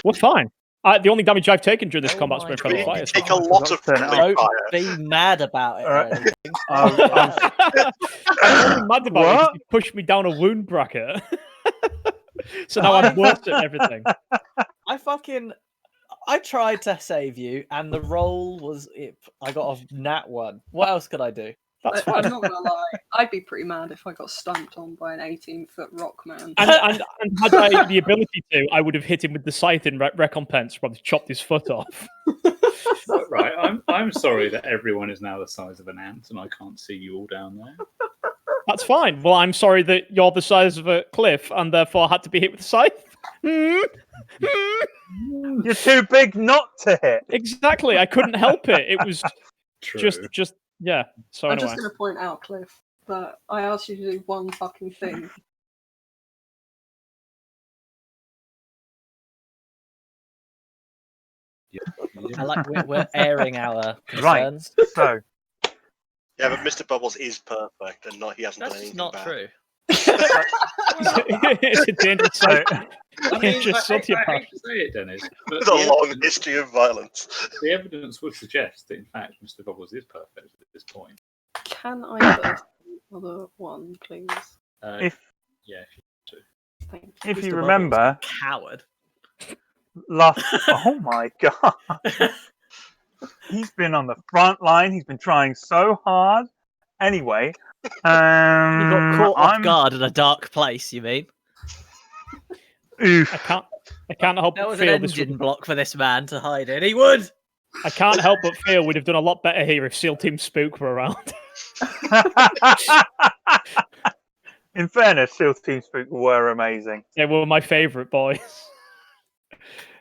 Well, fine. The only damage I've taken during this combat's been from the fire. You take a lot of friendly Don't fire. be mad about it or anything. I'm only mad about it because you pushed me down a wound bracket. So now I'm worse at everything. I tried to save you, and the roll was I got a nat 1. What else could I do? That's fine. I'm not gonna lie, I'd be pretty mad if I got stumped on by an 18-foot rock man. And had I the ability to, I would have hit him with the scythe in recompense, probably chopped his foot off. Right, I'm sorry that everyone is now the size of an ant and I can't see you all down there. That's fine. Well, I'm sorry that you're the size of a cliff and therefore had to be hit with a scythe. You're too big not to hit. Exactly. I couldn't help it. It was just yeah. So I'm anyway. just going to point out, Cliff, that I asked you to do one fucking thing. I like we're airing our concerns. Right. So. Yeah, but Mr. Bubbles is perfect, and he hasn't done anything That's not bad. true. It's a dangerous site. I mean, I hate to say it, Dennis. But There's a long history of violence. The evidence would suggest that, in fact, Mr. Bubbles is perfect at this point. Can I first another one, please? If you do. If you remember, coward. Oh my god. He's been on the front line. He's been trying so hard. Anyway, You got caught off I'm... guard in a dark place. You mean? Oof. I can't help That but was feel an this engine block for this man to hide in. He would. I can't help but feel we'd have done a lot better here if SEAL Team Spook were around. In fairness, SEAL Team Spook were amazing. They were my favourite boys.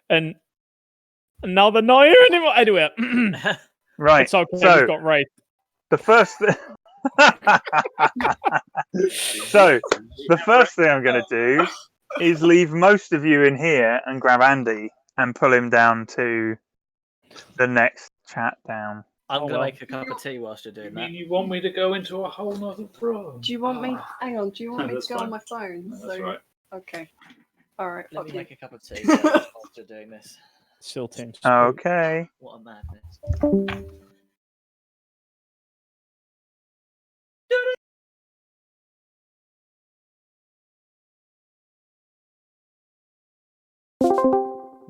And now they're not here anymore. Anyway, Right. it's okay. So We've got right. the first thing. So the first thing I'm going to do is leave most of you in here and grab Andy and pull him down to the next chat down. I'm going to make a cup of tea whilst you're doing You that. mean you want me to go into a whole nother room? Do you want me? Hang on. Do you want me to That's go on fine. my phone? No, that's right. Okay. All right. Let Fuck me you. make a cup of tea whilst you're doing this. SEAL Team Spook. Okay. What a madness.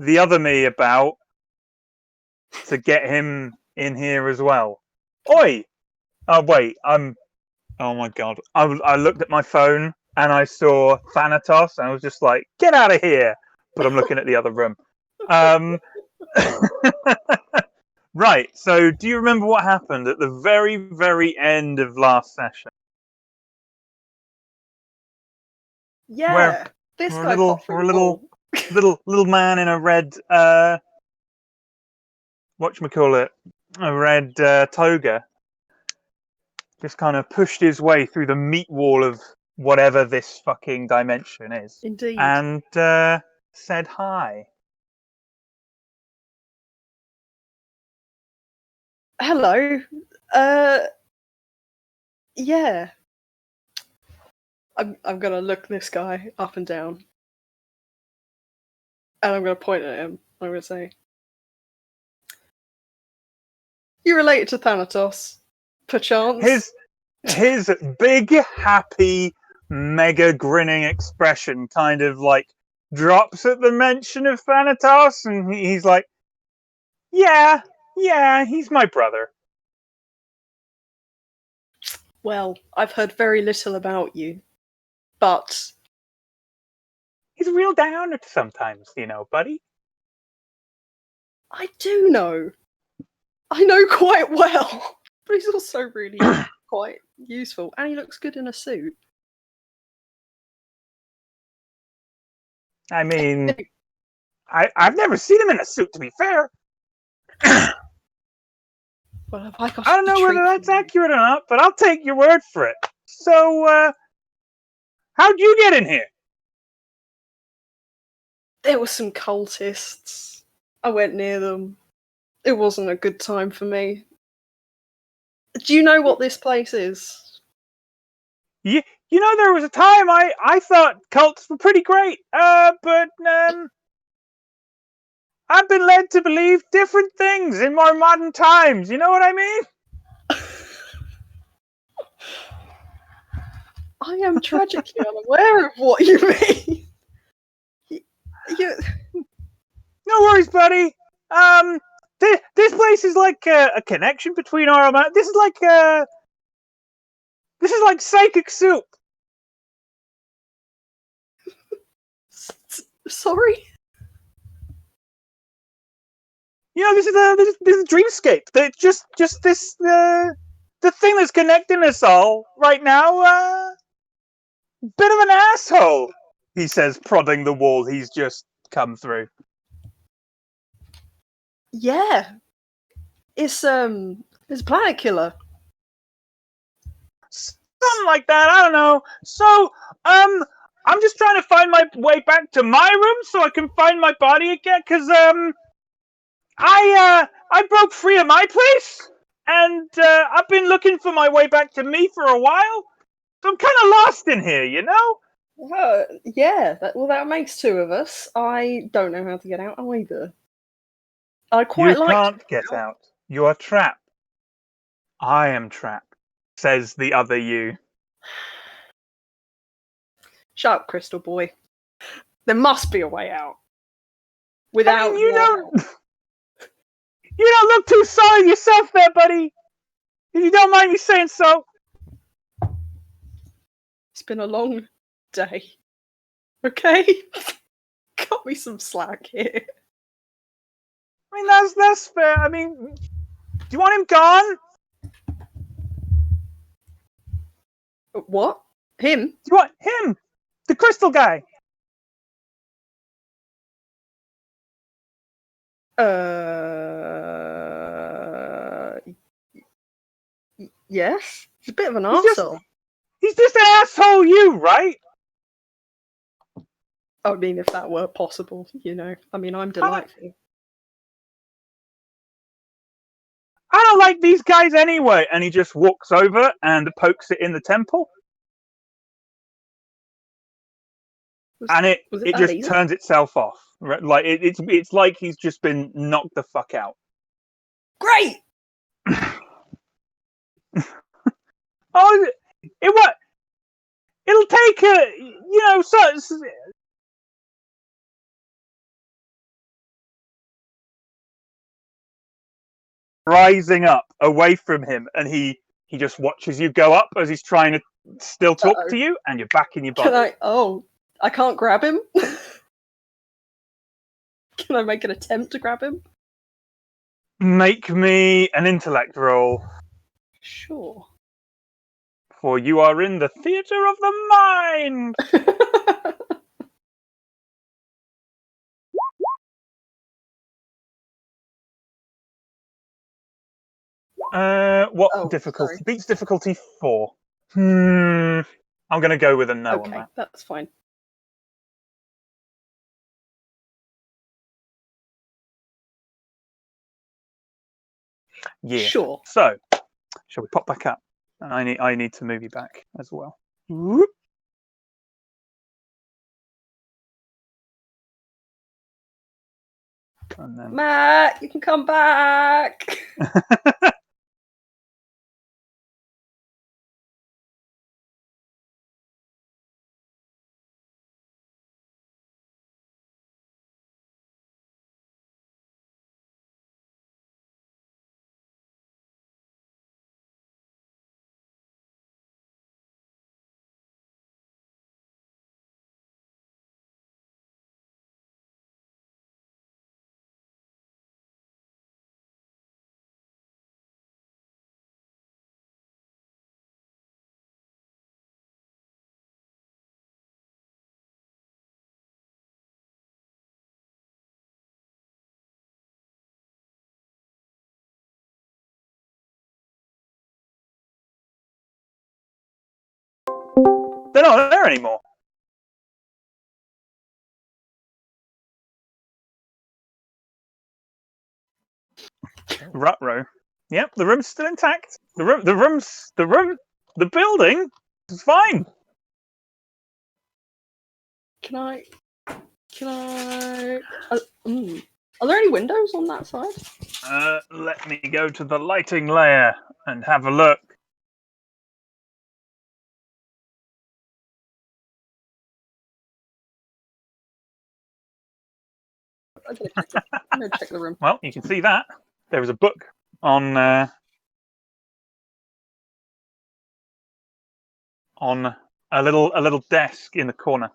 The other me about to get him in here as well. Oi! Oh wait, oh my god. I looked at my phone and I saw Thanatos and I was just like, get out of here! But I'm looking at the other room. Right, so do you remember what happened at the very, very end of last session? Yeah. Where This we're guy popped through a the little wall. little man in a red whatchamacallit, a red toga, just kind of pushed his way through the meat wall of whatever this fucking dimension is. Indeed. And said hi. Hello. Yeah. I'm gonna look this guy up and down. And I'm gonna point at him. I'm gonna say, you related to Thanatos, perchance? His big, happy, mega grinning expression kind of like drops at the mention of Thanatos, and he's like, yeah, he's my brother. Well, I've heard very little about you, but He's real down sometimes, buddy. I do know. I know quite well. But he's also really quite useful, and he looks good in a suit. I mean, I've never seen him in a suit, to be fair. Well, have I got I don't know a whether treat that's for you? accurate or not, but I'll take your word for it. So, how'd you get in here? There were some cultists. I went near them. It wasn't a good time for me. Do you know what this place is? You know, there was a time I thought cults were pretty great, but I've been led to believe different things in more modern times. You know what I mean? I am tragically unaware of what you mean. You, No worries, buddy. This place is like a connection between our. This is like psychic soup. sorry? You know, this is a dreamscape. That just this the thing that's connecting us all right now. Bit of an asshole, he says, prodding the wall he's just come through. Yeah. It's a planet killer. Something like that. I don't know. So, I'm just trying to find my way back to my room so I can find my body again. Cause I broke free of my place, and I've been looking for my way back to me for a while. So I'm kind of lost in here, you know. Yeah. That makes two of us. I don't know how to get out either. I quite You like. can't get out. You are trapped. I am trapped, says the other you. Shut up, Crystal Boy. There must be a way out. Without I mean, you your don't. help. You don't look too sorry yourself there, buddy. If you don't mind me saying so. It's been a long day. Okay? Cut me some slack here. I mean, that's fair. I mean, do you want him gone? What? Him? Do you want him? The crystal guy? Yes? He's a bit of an He's just- arsehole. He's just an asshole, you, right? I mean, if that were possible, you know. I mean, I'm delightful. I don't like these guys anyway. And he just walks over and pokes it in the temple. And it that just easy? turns itself off. Right? Like it's like he's just been knocked the fuck out. Great! Oh, it what? It'll take rising up away from him, and he just watches you go up as he's trying to still talk to you, and you're back in your body. Can I? Oh, I can't grab him? Can I make an attempt to grab him? Make me an intellect roll, Sure. for you are in the theatre of the mind. What difficulty? Sorry. Beats difficulty 4. I'm gonna go with a no on Okay, that. that's fine. Yeah. Sure. So, shall we pop back up? And I need to move you back as well. Whoop. And then Matt, you can come back. they're not there anymore. Rutrow. Yep, the room's still intact. The building is fine. Can I? Are there any windows on that side? Let me go to the lighting layer and have a look. I'm gonna check the room. Well, you can see that there is a book on a little desk in the corner.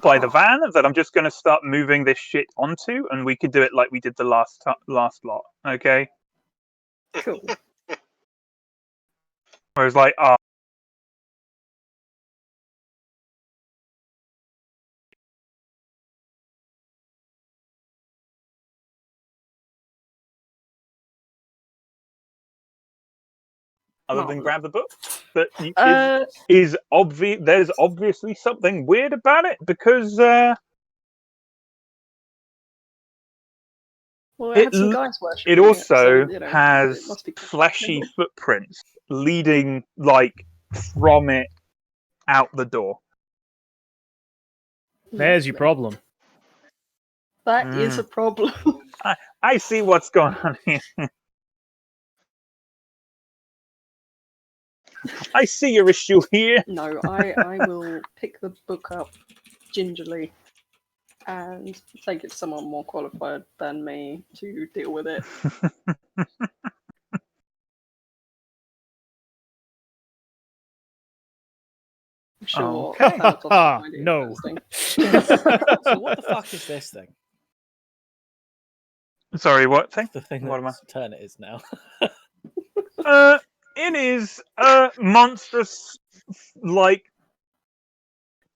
By the van that I'm just going to start moving this shit onto, and we could do it like we did the last lot. Okay. Cool. Whereas like, other than Marvelous. grab the book, but is Uh, obvious. There's obviously something weird about it because well, It it had some l- guys worshipping it also so, you know, it has must be fleshy footprints leading like from it out the door. There's your problem. That is a problem. I see what's going on here. I see your issue here. No, I will pick the book up gingerly and take it to someone more qualified than me to deal with it. I'm sure Okay. Thanatos will find it No. interesting. So what the fuck is this thing? Sorry, what thing? The thing What am I? that turn it is now. It is a monstrous, like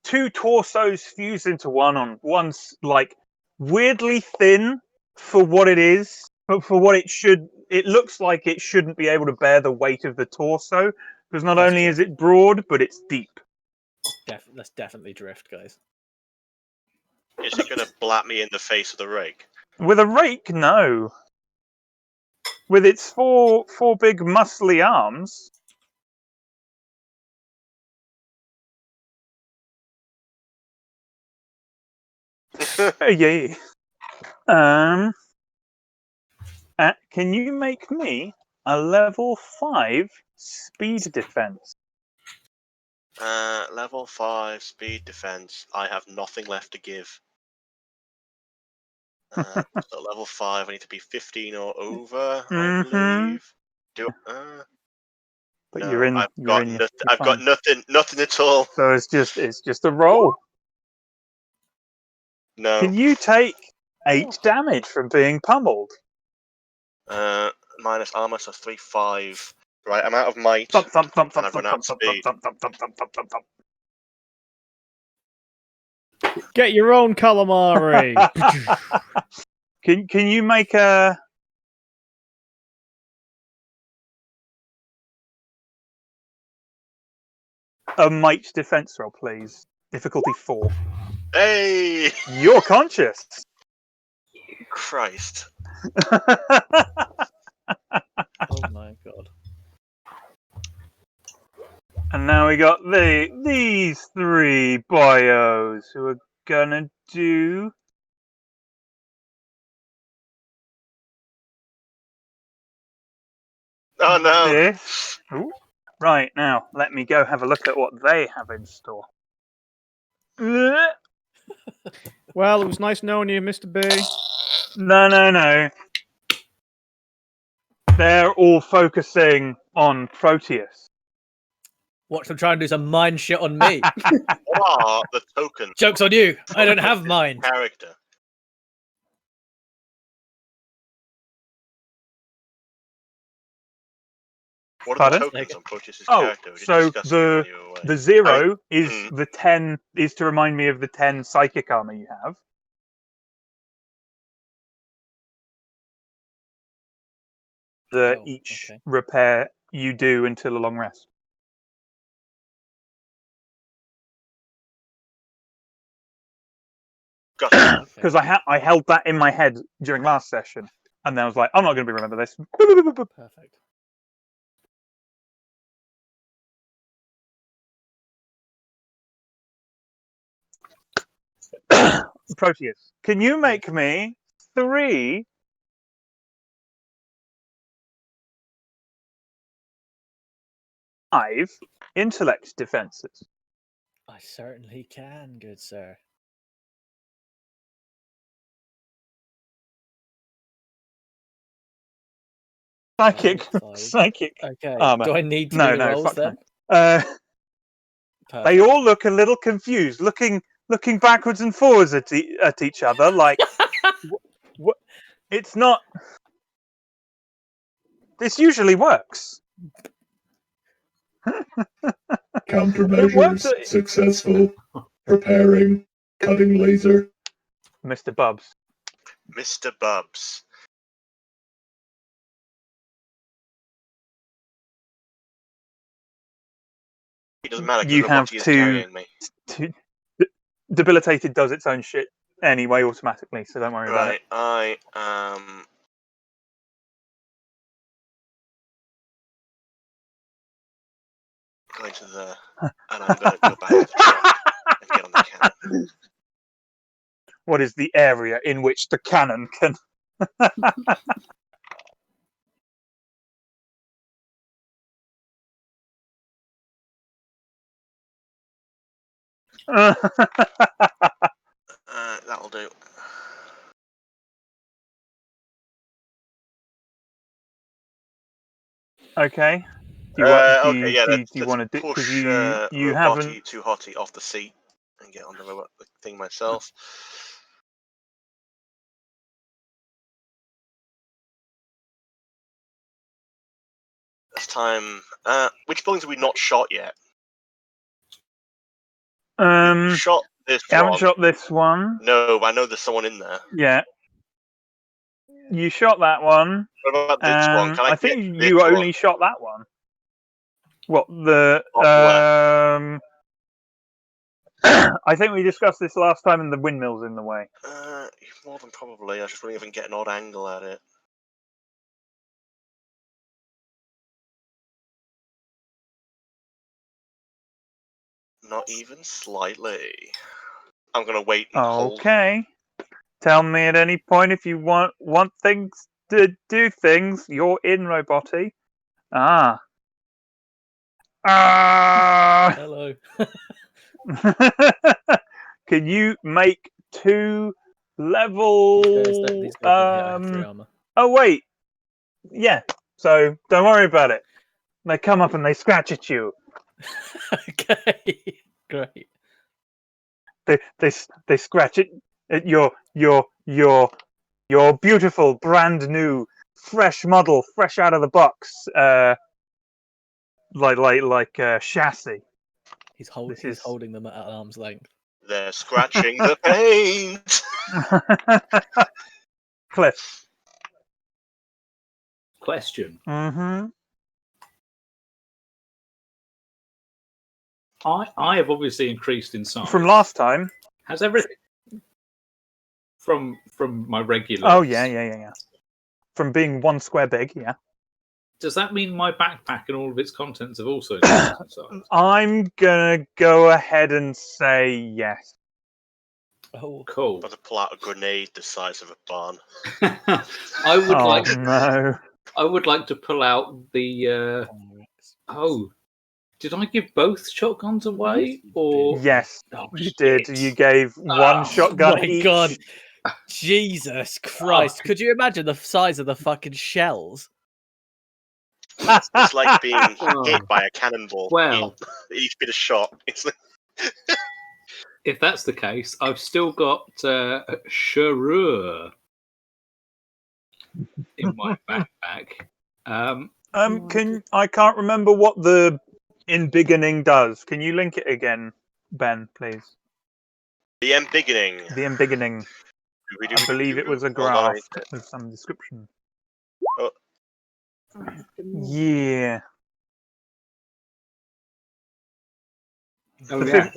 two torsos fused into one. On one's like weirdly thin for what it is, but for what it should. It looks like it shouldn't be able to bear the weight of the torso because not That's only true. is it broad, but it's deep. Let's definitely drift, guys. Is it going to blap me in the face with a rake? With a rake, no. With its four big muscly arms. Yeah. Can you make me a level 5 speed defense? Level 5 speed defense. I have nothing left to give. So level 5, I need to be 15 or over, I believe. But No, you're in. I've You're got in. nothing. You're I've got fine. nothing at all. So it's just a roll. No. Can you take 8 damage from being pummeled? Minus armor, so 3/5. Right, I'm out of might. Thump thump thump And thump I've thump run out thump of thump speed. thump thump thump thump thump thump thump. Get your own calamari. Can you make a might defense roll, please? Difficulty 4. Hey! You're conscious. Christ. Oh my god. And now we got these 3 bios who are gonna do. Oh no! This. Ooh. Right, now, let me go have a look at what they have in store. Well, it was nice knowing you, Mr. B. No. They're all focusing on Proteus. Watch them try and do some mind shit on me. What are the tokens? Joke's on you. I don't have mind. Character. What are the Pardon? tokens on Proteus's Oh, character? We just so discussed it when you were away. the 0 is mm. the 10 is to remind me of the 10 psychic armor you have. That each repair you do until a long rest. Gotcha. Because I held that in my head during last session, and then I was like, I'm not going to remember this. Perfect. Proteus, can you make me 3 5 intellect defenses? I certainly can, good sir. Psychic, 5. psychic Okay. armor. Do I need to No, do the no, rolls fuck then? no. They Perfect. all look a little confused, looking backwards and forwards at each other, like what? It's not. This usually works. It works, Countermeasures successful. Preparing. Cutting laser. Mr. Bubs. Mr. Bubs. It doesn't matter You because have Robotti is to- carrying me. Debilitated does its own shit anyway automatically, so don't worry about it. Right, I am. Going to the. And I'm going to go back to the truck and get on the cannon. What is the area in which the cannon can? That'll do. Okay. Do you want to do? Push Because you Robotti haven't. too hotty off the seat and get on the thing myself. This time, which buildings have we not shot yet? Shot this You haven't one. shot this one. No, but I know there's someone in there. Yeah. You shot that one. What about this one? Can I I think get this you one? only shot that one. What the? I think we discussed this last time, and the windmill's in the way. More than probably. I just wouldn't even get an odd angle at it. Not even slightly. I'm gonna wait and hold. Okay. Tell me at any point if you want things to do things. You're in, Robotti. Ah. Hello. Can you make 2 level? These guys don't hit. I have 3 armor. Oh wait. Yeah. So don't worry about it. They come up and they scratch at you. Okay. Great. They scratch at your beautiful brand new fresh model, fresh out of the box, like chassis. He's holding them at arm's length. They're scratching the paint. Cliff. Question. Mm-hmm. I have obviously increased in size. From last time. Has everything from my regular? Oh yeah. From being 1 square big, yeah. Does that mean my backpack and all of its contents have also increased in size? I'm gonna go ahead and say yes. Oh, cool. About to pull out a grenade the size of a barn. I would like to pull out the. Did I give both shotguns away, or yes? Oh, you shit. did. You gave 1 shotgun my each. God. Jesus Christ! Could you imagine the size of the fucking shells? It's like being hit by a cannonball. Well, each bit of shot. It's like... If that's the case, I've still got Sharur in my backpack. I can't remember what the in beginning does. Can you link it again, Ben, please? The embiggening. The embiggening. I believe it was a graph of some description. Oh. Yeah. Oh, yeah.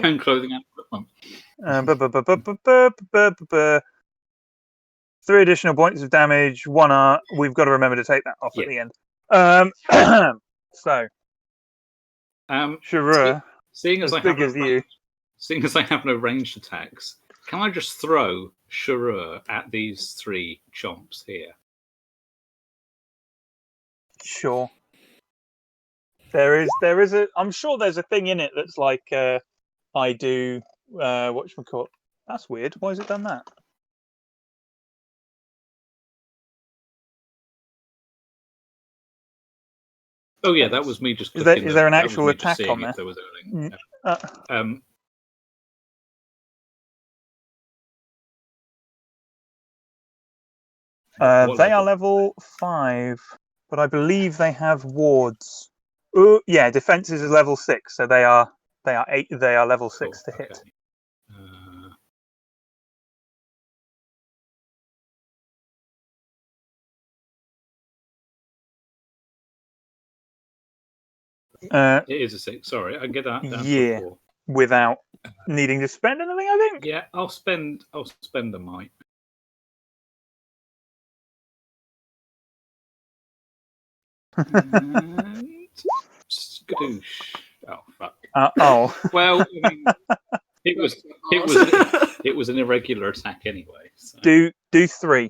And clothing and equipment. 3 additional points of damage, 1 art. We've got to remember to take that off at the end. So, Sharur, seeing as as I big have as you. seeing as I have no ranged attacks, can I just throw Sharur at these 3 chomps here? Sure. There is a. I'm sure there's a thing in it that's like I do. Whatchamacallit? That's weird. Why has it done that? Oh yeah, that was me just. Is there clicking an that was actual me just attack seeing on if there? was anything. What They are level? level 5, but I believe they have wards. Yeah, defense is level 6, so they are 8. They are level 6 to hit. Okay. It is a 6. Sorry, I can get that down to a 4. Without needing to spend anything, I think. Yeah, I'll spend a might. And skadoosh. Oh fuck. Oh. Well, I mean, it was an irregular attack anyway. So. Do 3.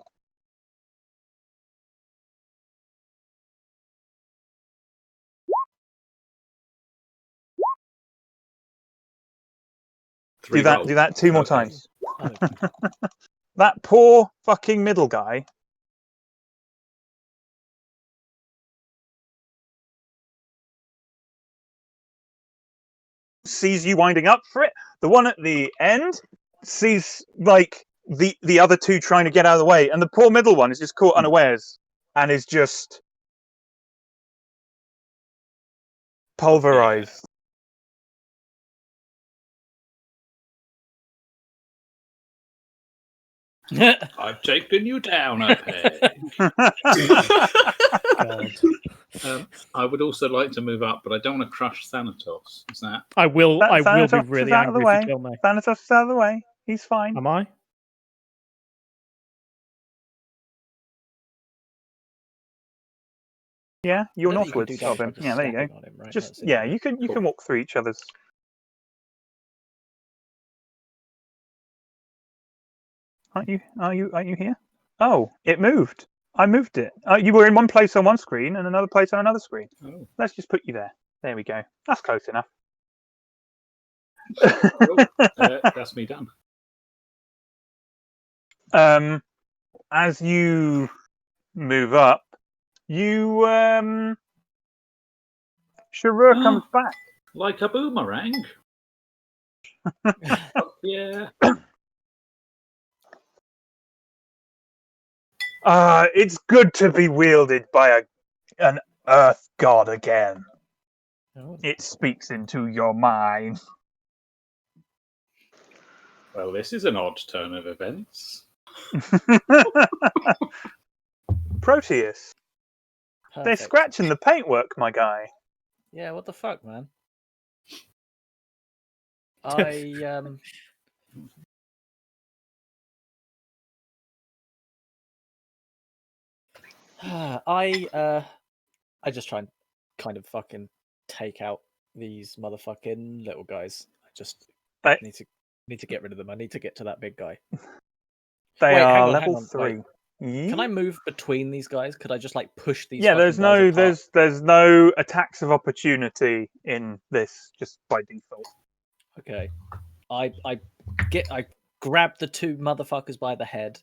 Do that 2 more times. That poor fucking middle guy. Sees you winding up for it. The one at the end sees like the other 2 trying to get out of the way, and the poor middle one is just caught unawares and is just pulverized. I've taken you down a peg. I would also like to move up, but I don't want to crush Thanatos. Is that? I will be Thanatos really is out of the angry way. if you kill me. Thanatos is out of the way. He's fine. Am I? Yeah, you're I don't think you northwards can do of him. damage by Yeah, there you go. stepping on him, right? Just That's it. yeah, you can walk through each other's. Aren't you here? Oh, it moved. I moved it. You were in one place on one screen and another place on another screen. Oh. Let's just put you there. There we go. That's close enough. That's me done. As you move up, Sharur comes back. Like a boomerang. Yeah. It's good to be wielded by an earth god again. Oh. It speaks into your mind. Well, this is an odd turn of events. Proteus. They're Perfect. scratching the paintwork, my guy. Yeah, what the fuck, man? I I just try and kind of fucking take out these motherfucking little guys. I just need to get rid of them. I need to get to that big guy. They Wait, are hang level on. 3. Can I move between these guys? Could I just like push these? Yeah, fucking guys apart? there's no attacks of opportunity in this, just by default. Okay. I grab the 2 motherfuckers by the head.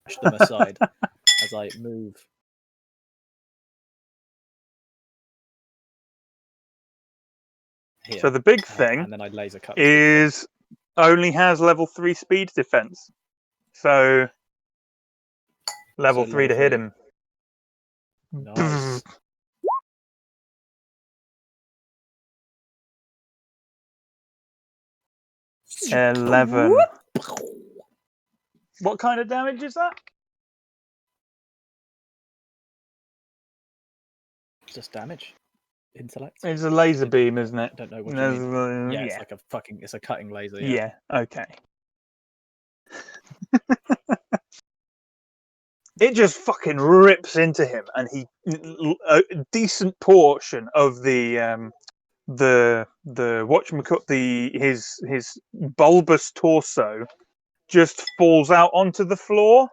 Push them aside as I move. Here. So the big thing and then I laser cut is only has level 3 speed defense. So level 3 to hit him. Nice. $11. What kind of damage is that? Just damage. Intellect. It's a laser beam, isn't it? I don't know what you mean. Yeah, yeah. it's a cutting laser. Yeah. Okay. it just fucking rips into him, and a decent portion of the whatchamacallit, his bulbous torso just falls out onto the floor.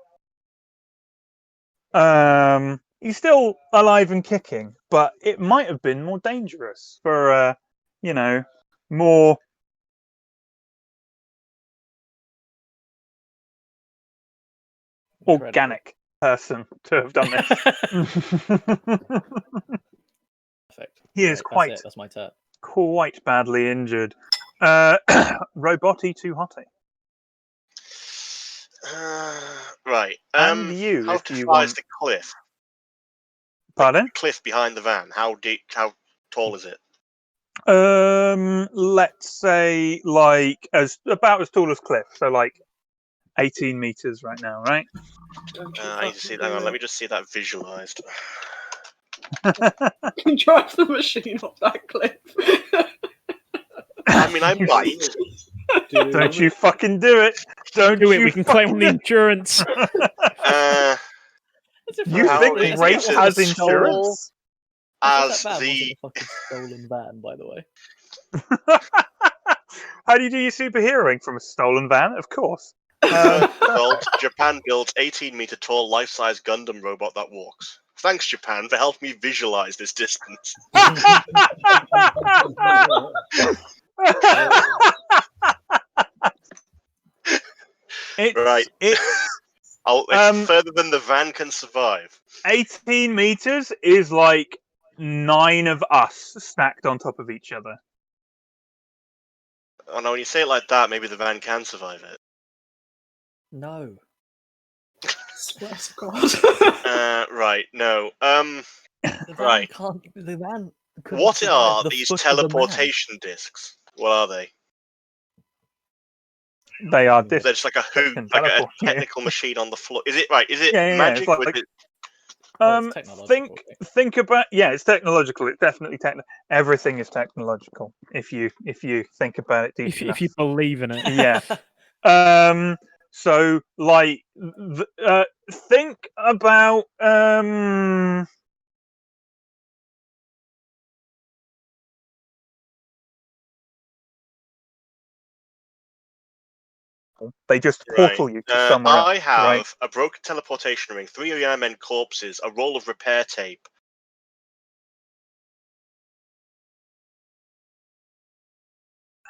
He's still alive and kicking, but it might have been more dangerous for more organic person to have done this. Perfect. He is Right, that's my turn. quite badly injured. Roboty too hotty. Right. And you, how if you far is want. the cliff? Pardon? The cliff behind the van. How deep? How tall is it? Let's say about as tall as Cliff, so like 18 meters right now, right? I need to see. Hang on, let me just see that visualized. Can drive the machine off that cliff. I mean, I might. Don't you fucking do it! Don't Do it. you We can claim on the insurance. You think Rafe has insurance? As that van the wasn't a fucking stolen van, by the way. How do you do your superheroing from a stolen van? Of course. Japan builds 18-meter tall life-size Gundam robot that walks. Thanks, Japan, for helping me visualize this distance. Right. It's further than the van can survive. 18 meters is like 9 of us stacked on top of each other. Oh no, when you say it like that, maybe the van can survive it. No. Swear to God. Right, no. The van Right. can't. The van. What are these teleportation discs? What are they? They are They're just like a hoop, like a technical machine on the floor. Is it right? Is it magic? It's like, think about it's technological. It's definitely technical. Everything is technological if you think about it deep enough. If you believe in it. Yeah. So like think about they just portal you to somewhere else. I have a broken teleportation ring, 3 men corpses, a roll of repair tape.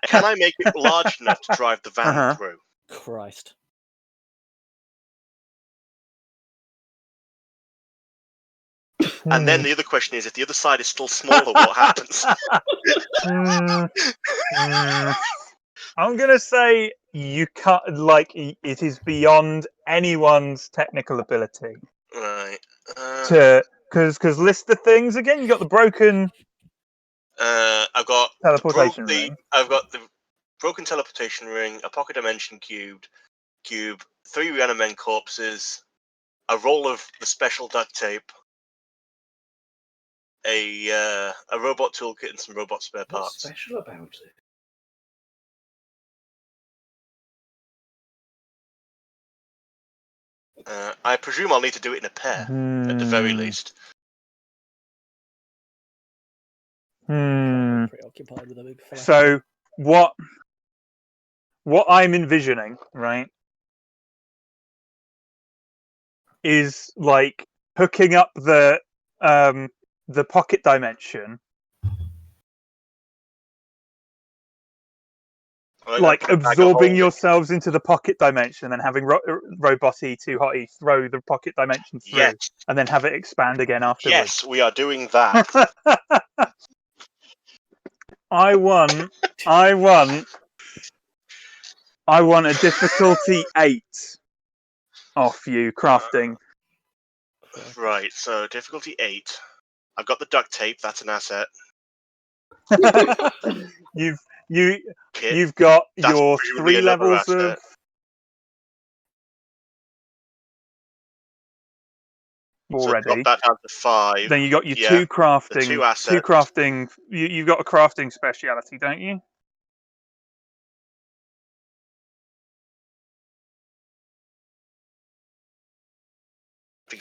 Can I make it large enough to drive the van through? Christ. And then the other question is, if the other side is still smaller, what happens? I'm gonna say you can't. Like it is beyond anyone's technical ability. Right. Because list the things again. You got the broken. I've got teleportation ring. I've got the broken teleportation ring, a pocket dimension cube, 3 men corpses, a roll of the special duct tape, a robot toolkit, and some robot spare parts. What's special about it? I presume I'll need to do it in a pair, at the very least. Preoccupied with a big flash. So what I'm envisioning, right, is like hooking up the pocket dimension, like absorbing yourselves into the pocket dimension, and having Roboty too hotty throw the pocket dimension through, and then have it expand again afterwards. Yes, we are doing that. I want a difficulty 8 off you crafting. Right, so difficulty 8. I've got the duct tape. That's an asset. You've got your 3 levels of. Already. So that down to 5. Then you got your 2 crafting. 2 assets. 2 crafting. You've got a crafting speciality, don't you?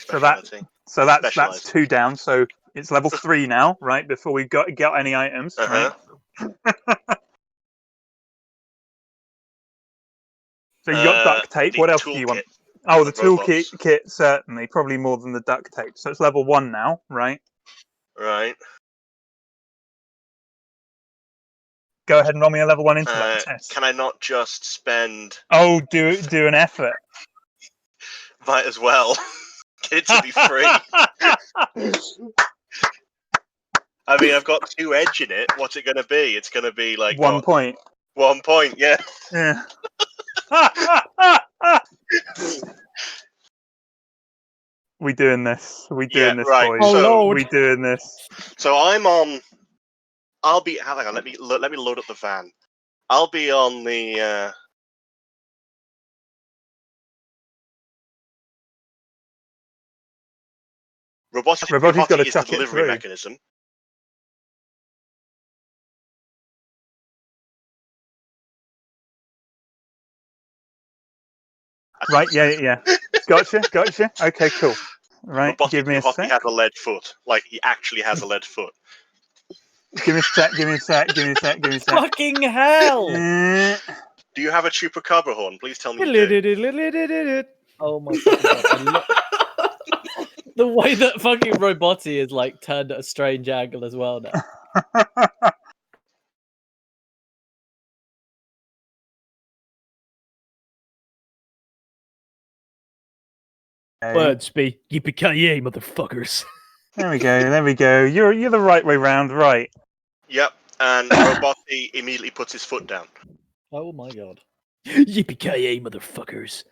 speciality. So that's Specialised. 2 down. So it's level 3 now, right? Before we got any items, right? So you got duct tape. The What else do you want? toolkit Oh, the for robots. toolkit certainly, probably more than the duct tape. So it's level 1 now, right? Right. Go ahead and roll me a level 1 intellect test. Can I not just spend? Oh, do an effort. Might as well. Get it to be free. I mean, I've got 2 edge in it. What's it going to be? It's going to be like 1 point. 1 point. Yeah. Yeah. We doing this. We doing this, right. boys. Oh, So Lord. We doing this. So I'm on. I'll be. Hang on. Let me load up the van. I'll be on the. Robotic Roboti's gotta is the chuck it delivery through. mechanism. Right, yeah. Gotcha. Okay, cool. Right, Robotic give me a sec. has a lead foot. Like, he actually has a lead foot. Give me a sec. Fucking hell! Do you have a chupacabra horn? Please tell me you do. Oh my fucking god! The way that fucking Roboti is like turned at a strange angle as well now. Words be yippee-ki-yay, motherfuckers. There we go. You're the right way round, right? Yep. And Roboti immediately puts his foot down. Oh my god! Yippee-ki-yay, motherfuckers.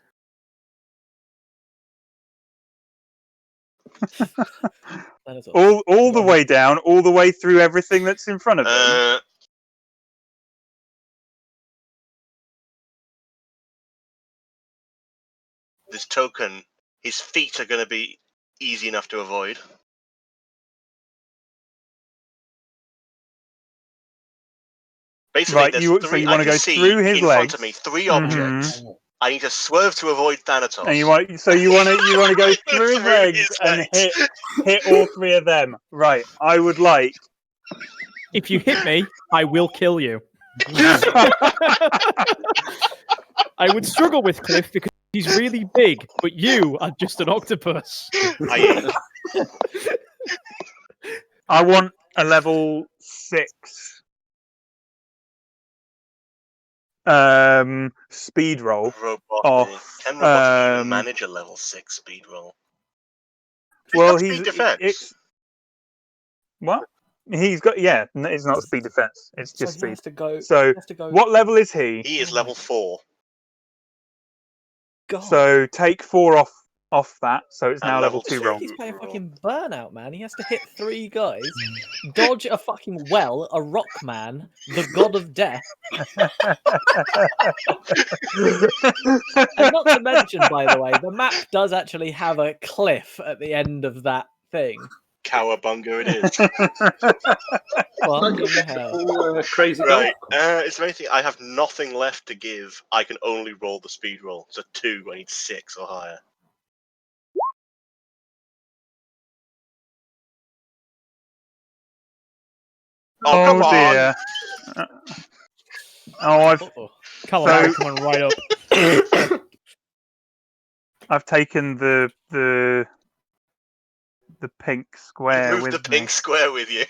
That is All the way down, all the way through everything that's in front of him. This token, his feet are going to be easy enough to avoid. Basically, Right, there's so three. you I want to can go see through his in legs. front of me 3 objects. I need to swerve to avoid Thanatos. And you want to go through his legs and hit all 3 of them. Right. I would like. If you hit me, I will kill you. I would struggle with Cliff because he's really big, but you are just an octopus. I want a level 6 speed roll off. Can Robotic even manage a level 6 speed roll? Well, speed defense. What? He's got it's not speed defense. It's just speed. So what level is he? He is level 4. God. So take 4 off that. So it's now level 2 roll. He's playing fucking Burnout, man. He has to hit 3 guys, dodge a fucking well, a rock man, the god of death. And not to mention, by the way, the map does actually have a cliff at the end of that thing. Cowabunga it is. Fucking hell. Crazy right. Is there anything? I have nothing left to give. I can only roll the speed roll. It's a 2. I need 6 or higher. Oh, come dear. on. Calamari coming right up. I've taken the pink square Move with the pink square with you.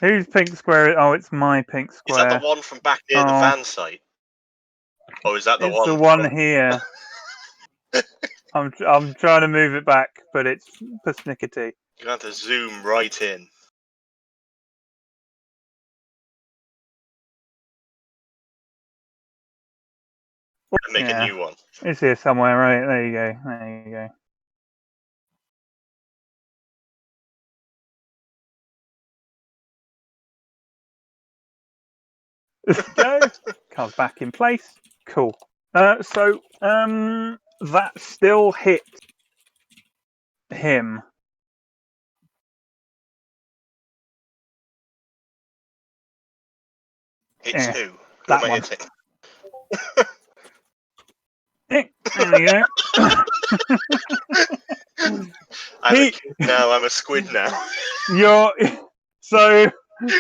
Whose pink square? Oh, it's my pink square. Is that the one from back near the van site? Or is that the one? It's the one here. I'm trying to move it back, but it's persnickety. You have to zoom right in. And make a new one. It's here somewhere, right? There you go. Go. Car's back in place. Cool. So that still hit him. Hits who? Who That am I one. hitting? There we go. I'm a kid now. I'm a squid now. So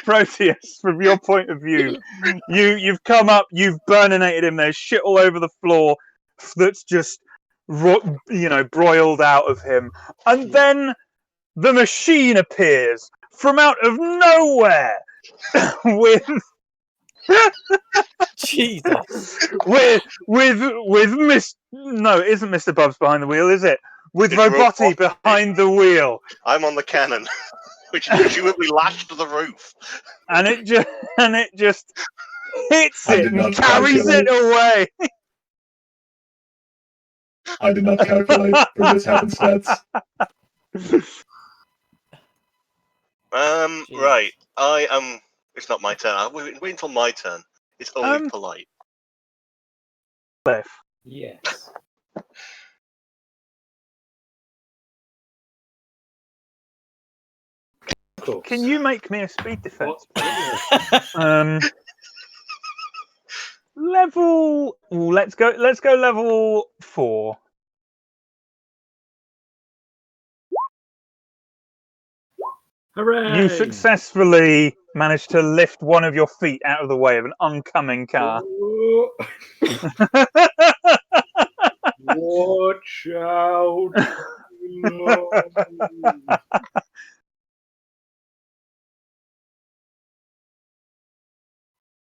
Proteus, from your point of view, you've come up, you've burninated him. There's shit all over the floor that's just broiled out of him, and then the machine appears from out of nowhere with Jesus. with no, it isn't Mr. Bubs behind the wheel, is it? With It's Robotti Robotti. behind the wheel, I'm on the cannon, which is presumably lashed to the roof. and it just hits I it did not and carries it calculate. away. I did not calculate for this happenstance. Right. I am. It's not my turn. I'll wait until my turn. It's only polite. Cliff. Yes. Of course. Can you make me a speed defense? What? Level. Ooh, let's go level 4. Hooray! You successfully managed to lift one of your feet out of the way of an oncoming car. Oh, watch out! No.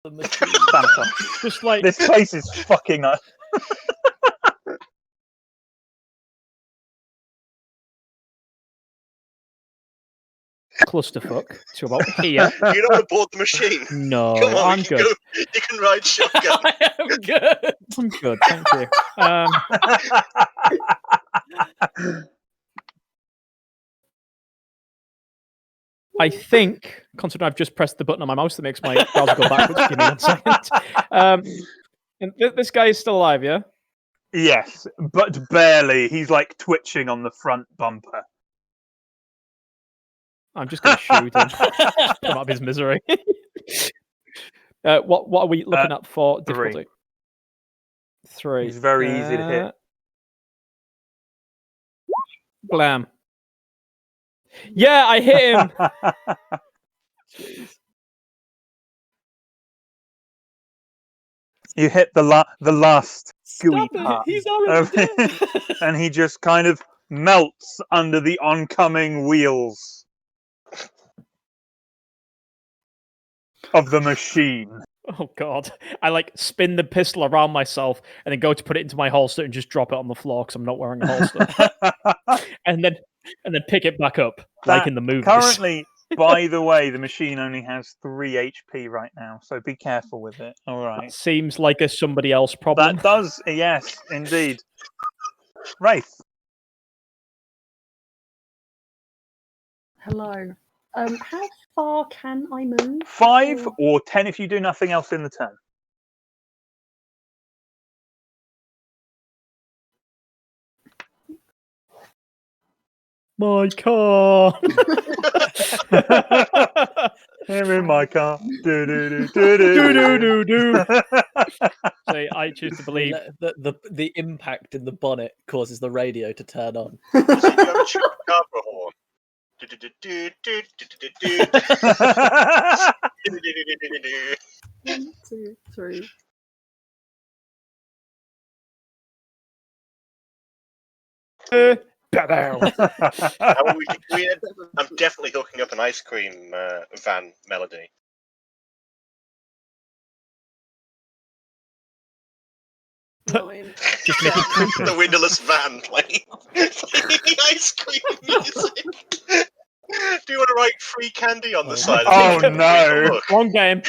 The machine. Santa. Just like This place is fucking up. clusterfuck to about here. You don't want to board the machine. No, Come on, I'm we can good. go. You can ride shotgun. I am good. I'm good, thank you. I think, considering I've just pressed the button on my mouse that makes my browser go backwards, give me 1 second. And this guy is still alive, yeah? Yes, but barely. He's like twitching on the front bumper. I'm just going to shoot him. Put him out of his misery. What are we looking at for difficulty? 3. He's very easy to hit. Blam. Yeah, I hit him. Jeez. You hit the last gooey Stop it! part, He's already dead. and he just kind of melts under the oncoming wheels of the machine. Oh god. I like spin the pistol around myself and then go to put it into my holster and just drop it on the floor because I'm not wearing a holster. and then pick it back up like in the movies. Currently, by the way, the machine only has 3 HP right now, so be careful with it. All That right. seems like a somebody else problem. That does, yes, indeed. Wraith. Hello. How far can I move? 5 or 10 if you do nothing else in the turn. My car. I'm in my car. Do do do do do do do do. So I choose to believe. The impact in the bonnet causes the radio to turn on. So you haven't shot the car for a horn. One, 2, 3. I'm definitely hooking up an ice cream van melody. Just make it creepy. The windowless van playing ice cream music. Do you want to write free candy on the side? Oh, no. Look. Wrong game.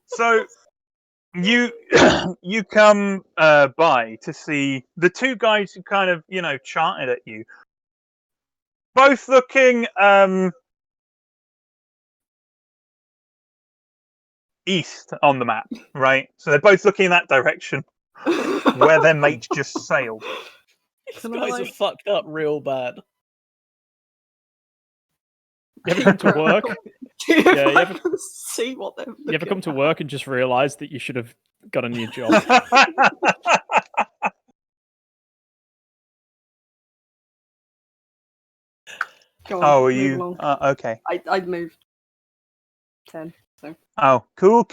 So you come by to see the two guys who kind of chanted at you, both looking east on the map, right? So they're both looking in that direction where their mate just sailed. These guys are fucked up real bad. Everything to work. Yeah, you ever, see what they're you ever looking come to at. work and just realise that you should have got a new job? Go on, Oh, are move you? along. Okay. I'd move 10. So Oh, cool.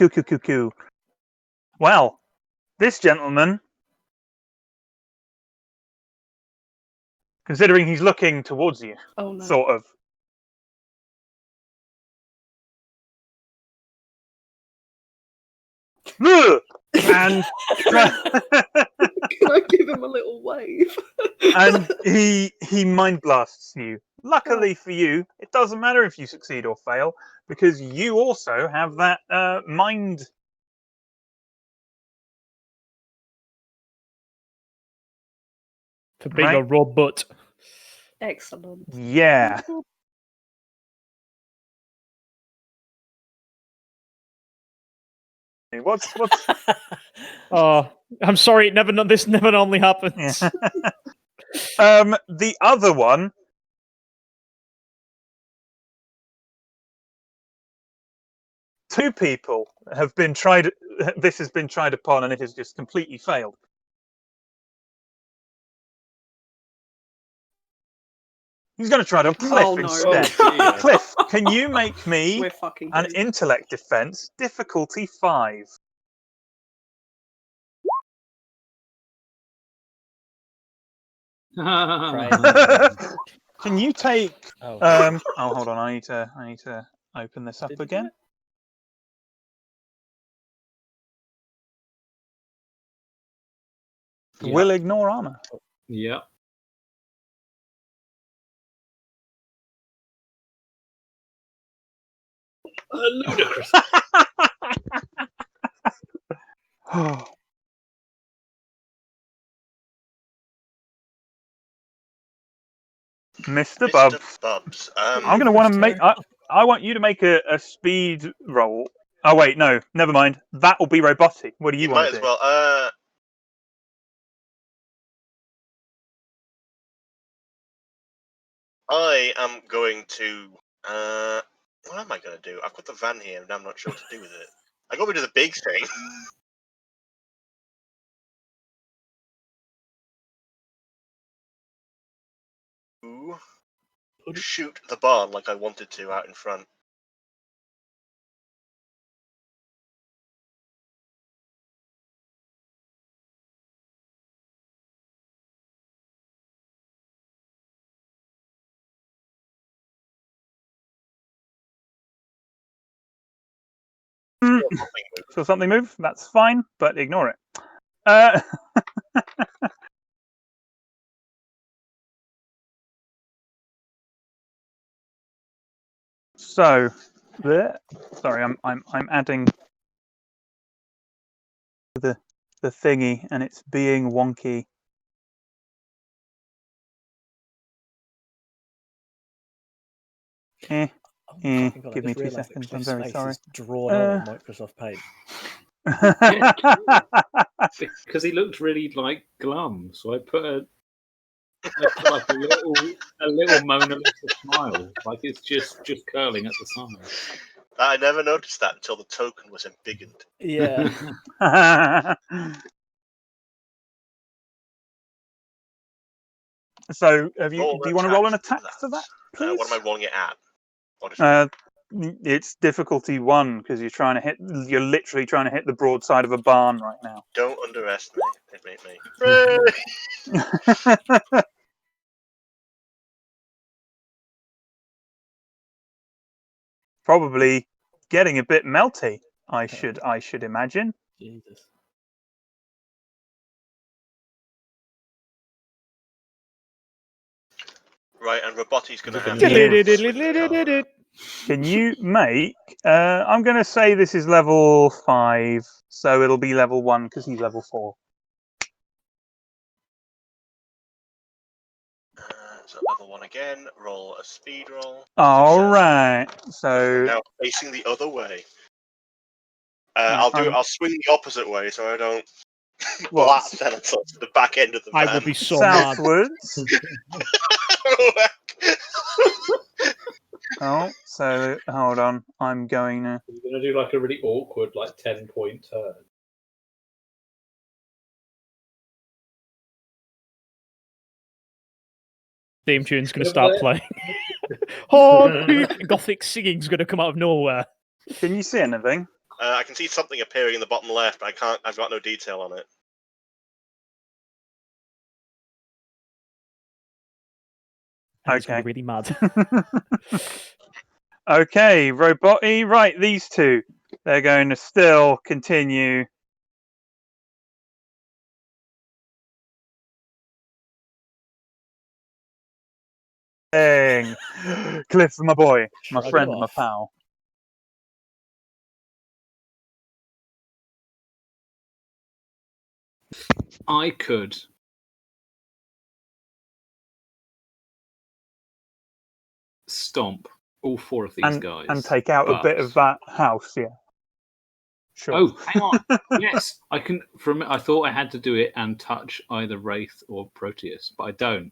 Well, this gentleman, considering he's looking towards you, oh no. sort of. And Can I give him a little wave? and he mind blasts you. Luckily for you, it doesn't matter if you succeed or fail because you also have that mind. For being Right. a raw butt. Excellent. Yeah. What's Oh, I'm sorry. This never normally happens. yeah. The other one. Two people have been tried. This has been tried upon, and it has just completely failed. He's going to try it on Cliff Oh, no. instead. Oh, dear. Cliff, can you make me We're fucking an doomed. intellect defense, difficulty 5? Can you take? Oh, Hold on. I need to open this up Did you do again. it? Yeah. Will ignore armor. Yeah. Ludicrous. Mr. Bubs. Mr. Bubs. I'm going to want to make. I want you to make a speed roll. Oh wait, no, never mind. That will be robotic. What do you You want might to as do? well. I am going to. What am I going to do? I've got the van here, and I'm not sure what to do with it. I got rid of the big thing. Ooh. Shoot the barn like I wanted to out in front. So something move. That's fine, but ignore it. Uh, so, sorry, I'm adding the thingy, and it's being wonky. Oh my fucking God, I Give me just 2 realised that seconds. I'm Cliff's very face sorry. is drawn on in Microsoft Paint. Because he looked really like glum, so I put like a little Mona Lisa smile, like it's just curling at the side. I never noticed that until the token was embiggened. Yeah. So, do you want to roll an attack attack for that, please? What am I rolling it at? Or just- It's difficulty 1 because you're literally trying to hit the broadside of a barn right now. Don't underestimate me. Probably getting a bit melty. I should imagine. Jesus. Right, and Roboti's going to have Yes. Can you make? I'm going to say this is level 5, so it'll be level 1 because he's level 4. So level 1 again. Roll a speed roll. All right. So Now facing the other way. Right, I'll swing the opposite way so I don't What? blast Thanatos to the back end of the I van. will be so mad. southwards. Oh, so hold on. I'm going to. You're going to do like a really awkward, like 10-point turn. Theme tune's going to start playing. Oh, gothic singing's going to come out of nowhere. Can you see anything? I can see something appearing in the bottom left, but I can't. I've got no detail on it. And it's Okay. going to be really mad. Okay, Roboty. Right, these two. They're going to still continue. Dang. Cliff, my boy, my Shrug friend, it my off. pal. I could stomp all 4 of these guys. And take out a bit of that house, yeah. Sure. Oh, hang on. Yes, I can. I thought I had to do it and touch either Wraith or Proteus, but I don't.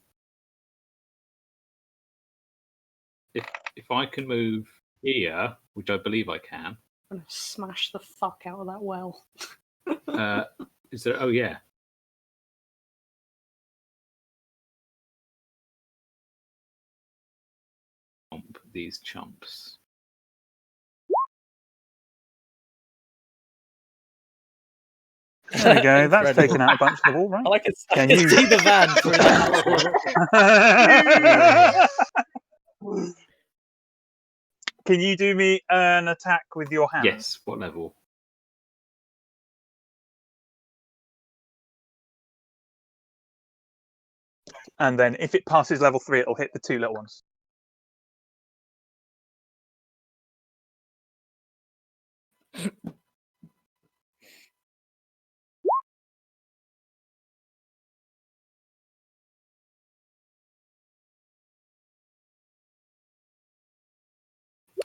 If I can move here, which I believe I can. I'm gonna smash the fuck out of that well. Is there? Oh yeah. Stomp these chumps. There we go. That's taken out a bunch of the wall, right? I can Can see you- the van through the Can you do me an attack with your hand? Yes. What level? And then if it passes level 3, it'll hit the 2 little ones.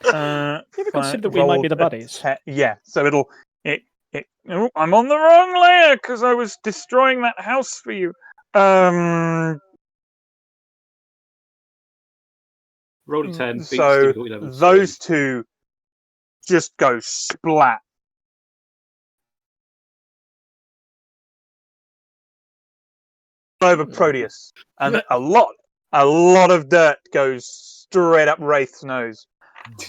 You ever considered that we might be the buddies? Yeah, so it'll. Oh, I'm on the wrong layer because I was destroying that house for you. Roll a 10. Beats So difficulty level those 3. two just go splat. Over Proteus, and a lot of dirt goes straight up Wraith's nose.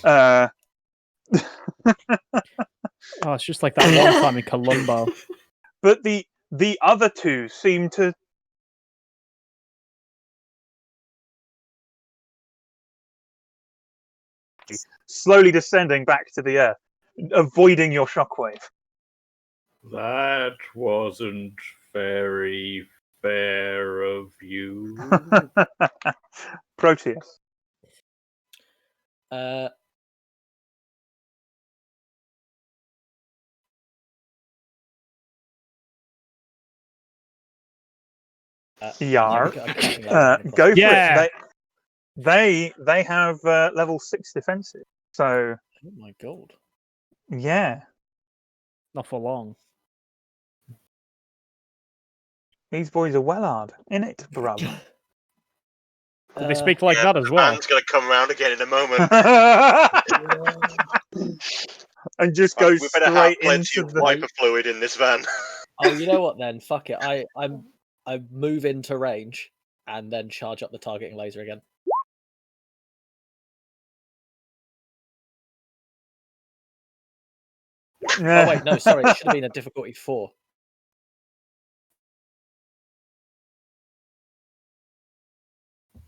Oh, it's just like that one time in Columbo. But the other two seem to slowly descending back to the earth, avoiding your shockwave. That wasn't very fair of you. Proteus. Yar. Go for it. They have level 6 defensive. So. Oh my god. Yeah. Not for long. These boys are well hard in it, bruv. Did they speak like that as well? Man's going to come round again in a moment. And just go We better have straight plenty into of the wiper fluid in this van. Oh, you know what then? Fuck it. I move into range and then charge up the targeting laser again. Oh wait, no, sorry, it should have been a difficulty 4.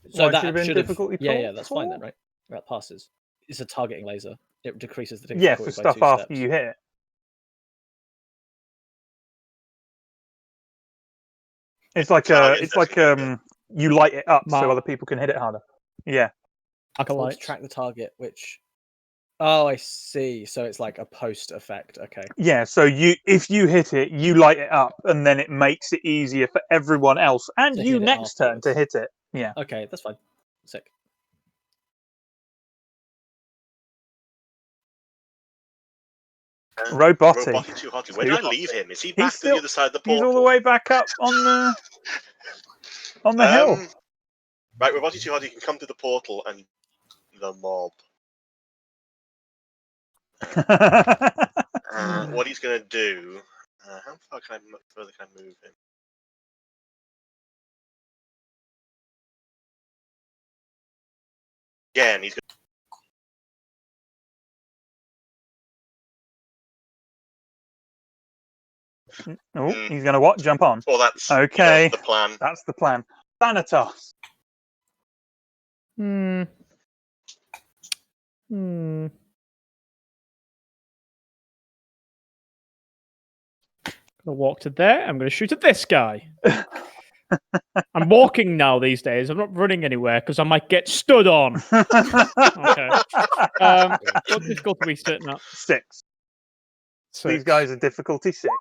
So Why that should have been should difficulty yeah, 4? yeah, that's fine then, right? That passes. It's a targeting laser. It decreases the difficulty Yeah, for by stuff 2 after steps. you hit it. It's like you light it up so other people can hit it harder. Yeah. Or to track the target, which oh, I see. So it's like a post effect. Okay. Yeah, so if you hit it, you light it up, and then it makes it easier for everyone else and To you hit it next turn to hit it. Yeah. Okay, that's fine. Sick. Roboty. Roboty too hotty. Where did I leave him? Is he back to still, the other side of the He's portal? all the way back up on the hill. Right, Roboty too hotty can come to the portal and the mob. What he's going to do... how far further can I move him? Again, he's Oh, he's going to what? Jump on? Well, that's Okay. the plan. That's the plan. Thanatos. Hmm. Hmm. Gonna walk to there. I'm gonna shoot at this guy. I'm walking now these days. I'm not running anywhere because I might get stood on. Okay. What difficulty are we sitting at? 6. These guys are difficulty 6.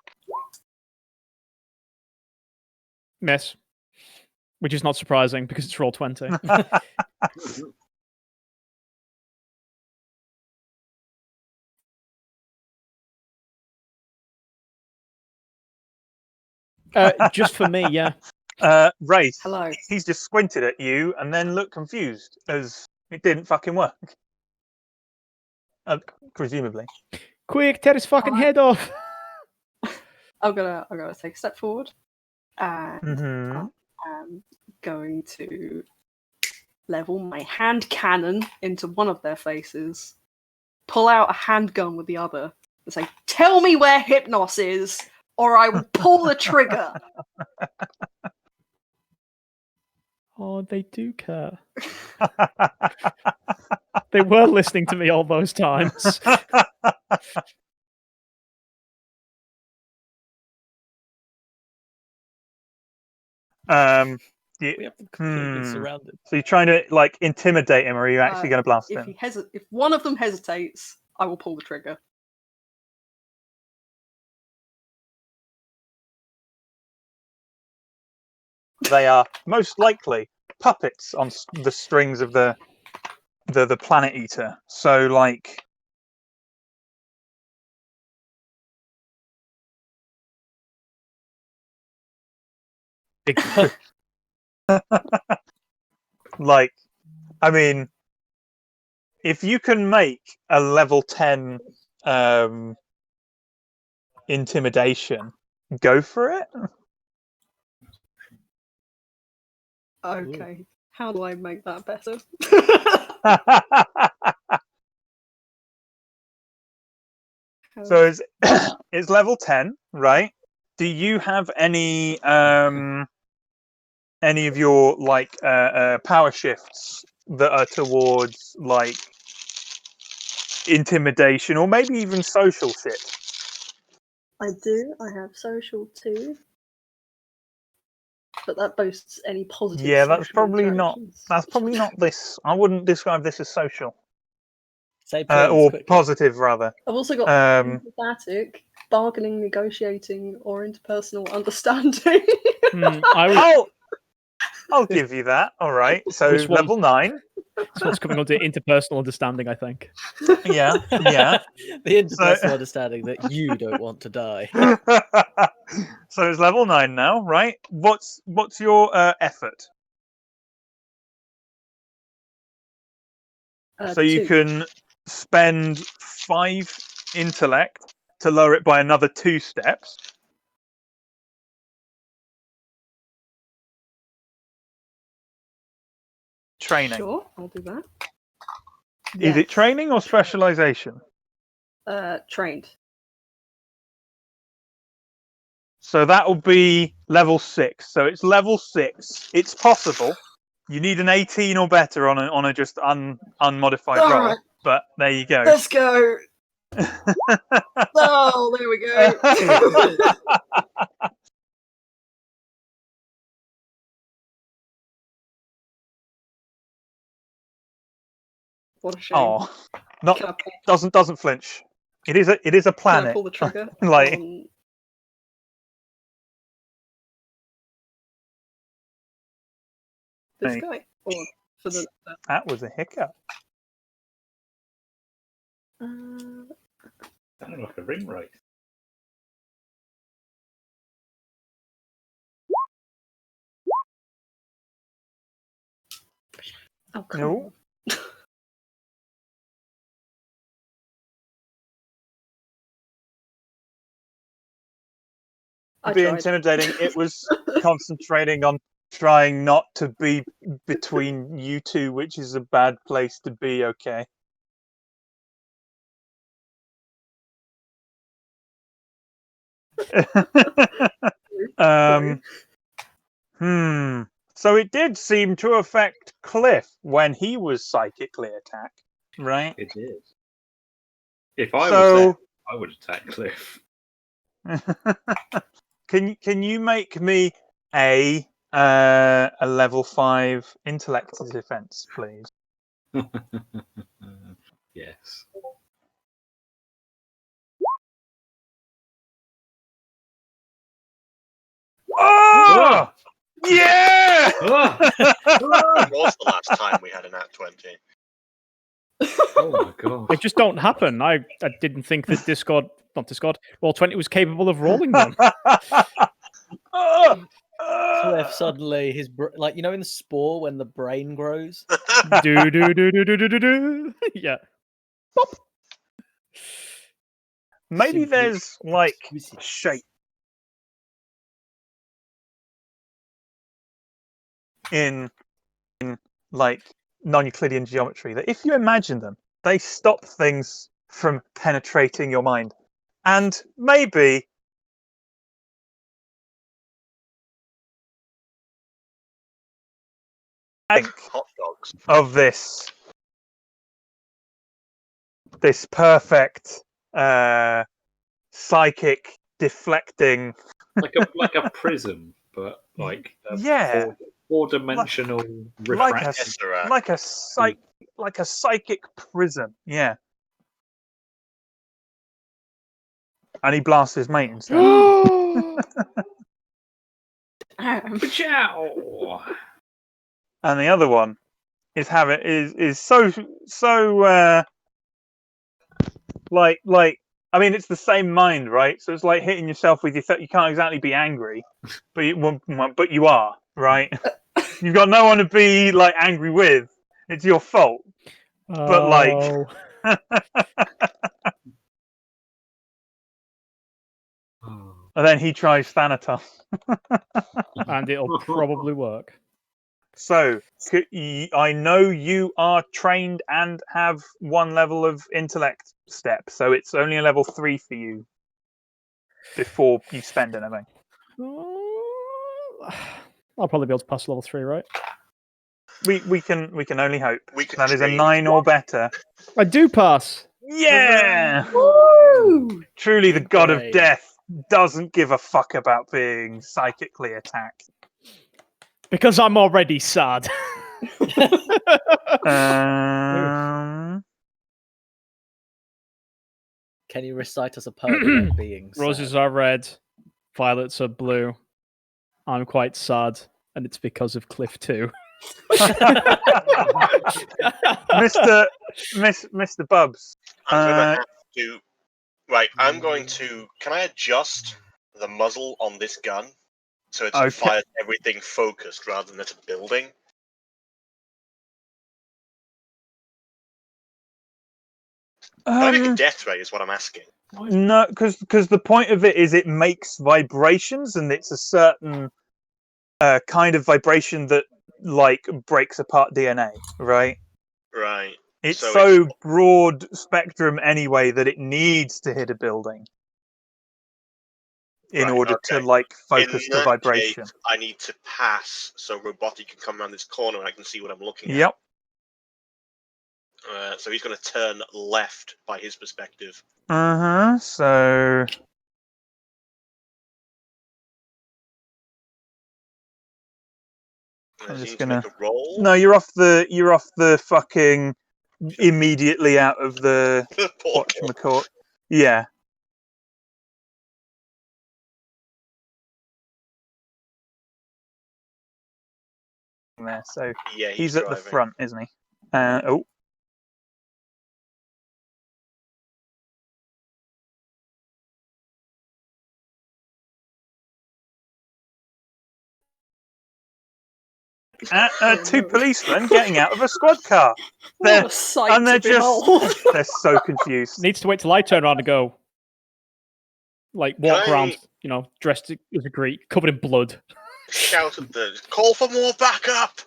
Miss. Which is not surprising because it's roll 20. Just for me, yeah. Wraith. Hello. He's just squinted at you and then looked confused as it didn't fucking work. Presumably. Quick, tear his fucking head off. I'm gonna take a step forward, and Mhm. I'm going to level my hand cannon into one of their faces, pull out a handgun with the other, and say, "Tell me where Hypnos is, or I will pull the trigger." Oh, they do care. They were listening to me all those times. We have them completely surrounded. So you're trying to like intimidate him, or are you actually going to blast him? If one of them hesitates, I will pull the trigger. They are most likely puppets on the strings of the planet eater. So like. Like, I mean, if you can make a level 10 intimidation, go for it. Okay. How do I make that better? So it's level 10, right? Do you have any of your like power shifts that are towards like intimidation or maybe even social shit? I do. I have social too, but that boasts any positive. Yeah, that's social probably not. interactions. That's probably not this. I wouldn't describe this as social. Say please, Or quickly. positive rather. I've also got empathetic, bargaining, negotiating, or interpersonal understanding. I'll give you that. All right. So This one- level 9. That's what's coming onto interpersonal understanding, I think. Yeah, yeah. The interpersonal understanding that you don't want to die. So it's level 9 now, right? What's your effort? So you 2. can spend 5 intellect to lower it by another 2 steps. Training. Sure, I'll do that. Is it training or specialization? Trained. So that will be level 6. So it's level 6. It's possible. You need an 18 or better on a just unmodified All roll. right. But there you go. Let's go. Oh, there we go. What a shame. Oh, not Can doesn't flinch. It is a I planet. pull the trigger? Like on this Hey. guy, or for the. That was a hiccup. Sounded like a ring race. Oh, come No. on. I be tried. intimidating. It was concentrating on trying not to be between you two, which is a bad place to be. Okay. um. So it did seem to affect Cliff when he was psychically attacked, right? It did. If I was there, I would attack Cliff. Can you make me a level 5 intellect defense, please? Yes. Oh! Yeah! When was the last time we had an at 20? Oh my god. They just don't happen. I didn't think that Roll20 was capable of rolling them. Cliff suddenly like in the spore when the brain grows. do do do do do do do do. Yeah. Bop. Maybe Simply there's like exquisite. shape in like non-Euclidean geometry that if you imagine them, they stop things from penetrating your mind. And maybe think Hot dogs. of this perfect psychic deflecting like a prism, but like a Yeah. four-dimensional like refraction. a psychic prism. Yeah. And he blasts his mate instead. Ciao. And the other one is so like I mean it's the same mind, right? So it's like hitting yourself with your you can't exactly be angry, but you are, right? You've got no one to be like angry with. It's your fault. But like and then he tries Thanatos. And it'll probably work. So, I know you are trained and have one level of intellect step, so it's only a level 3 for you before you spend anything. I'll probably be able to pass level 3, right? We can only hope. We can That is a train 9 or better. I do pass. Yeah! Woo! Truly, the Good god of grade. death doesn't give a fuck about being psychically attacked. Because I'm already sad. Um, Can you recite us a poem about being Roses sad? are red, violets are blue. I'm quite sad, and it's because of Cliff too. Mr. Bubs. I'm going to have to... Right, I'm going to... Can I adjust the muzzle on this gun so it's Okay. fires everything focused rather than at a building? Can I make a death ray is what I'm asking. No, because the point of it is it makes vibrations, and it's a certain kind of vibration that like breaks apart DNA, right? Right. It's So so broad spectrum anyway that it needs to hit a building in Right, order to okay. like focus In the that vibration. case, I need to pass so Robotic can come around this corner and I can see what I'm looking at. Yep. So he's going to turn left by his perspective. So I'm Does he just need to gonna. make a roll? No, you're off the fucking immediately out of the Portal. whatchamacallit. Yeah. There, so Yeah, he's at the driving. front, isn't he? Oh. Two policemen getting out of a squad car. What a sight they're to behold. they're so confused. Needs to wait till I turn around and go. Like walk Can I- around. dressed as a Greek, covered in blood. Shout at the call for more backup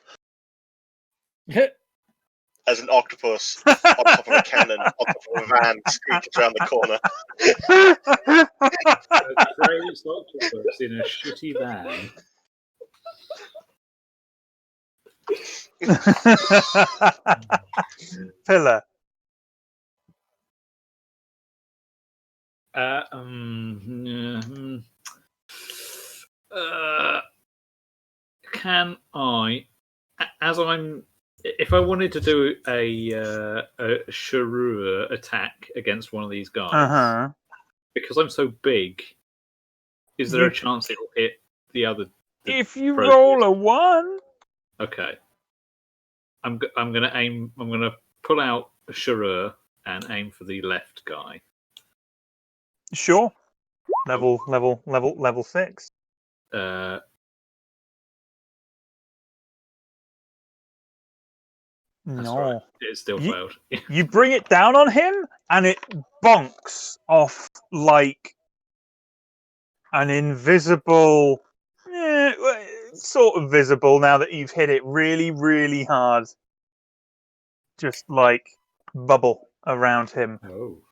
as an octopus on top of a cannon, on top of a van, screeches around the corner. A crazed octopus in a shitty van. Pillar. Can I, if I wanted to do a Sharur attack against one of these guys, because I'm so big, is there a chance it'll hit the other? If you roll a 1. Okay. I'm gonna aim. I'm gonna pull out a Sharur and aim for the left guy. Sure. Level 6. That's No. right. It still failed. You bring it down on him, and it bonks off like an invisible, sort of visible now that you've hit it really, really hard. Just like bubble around him. Oh.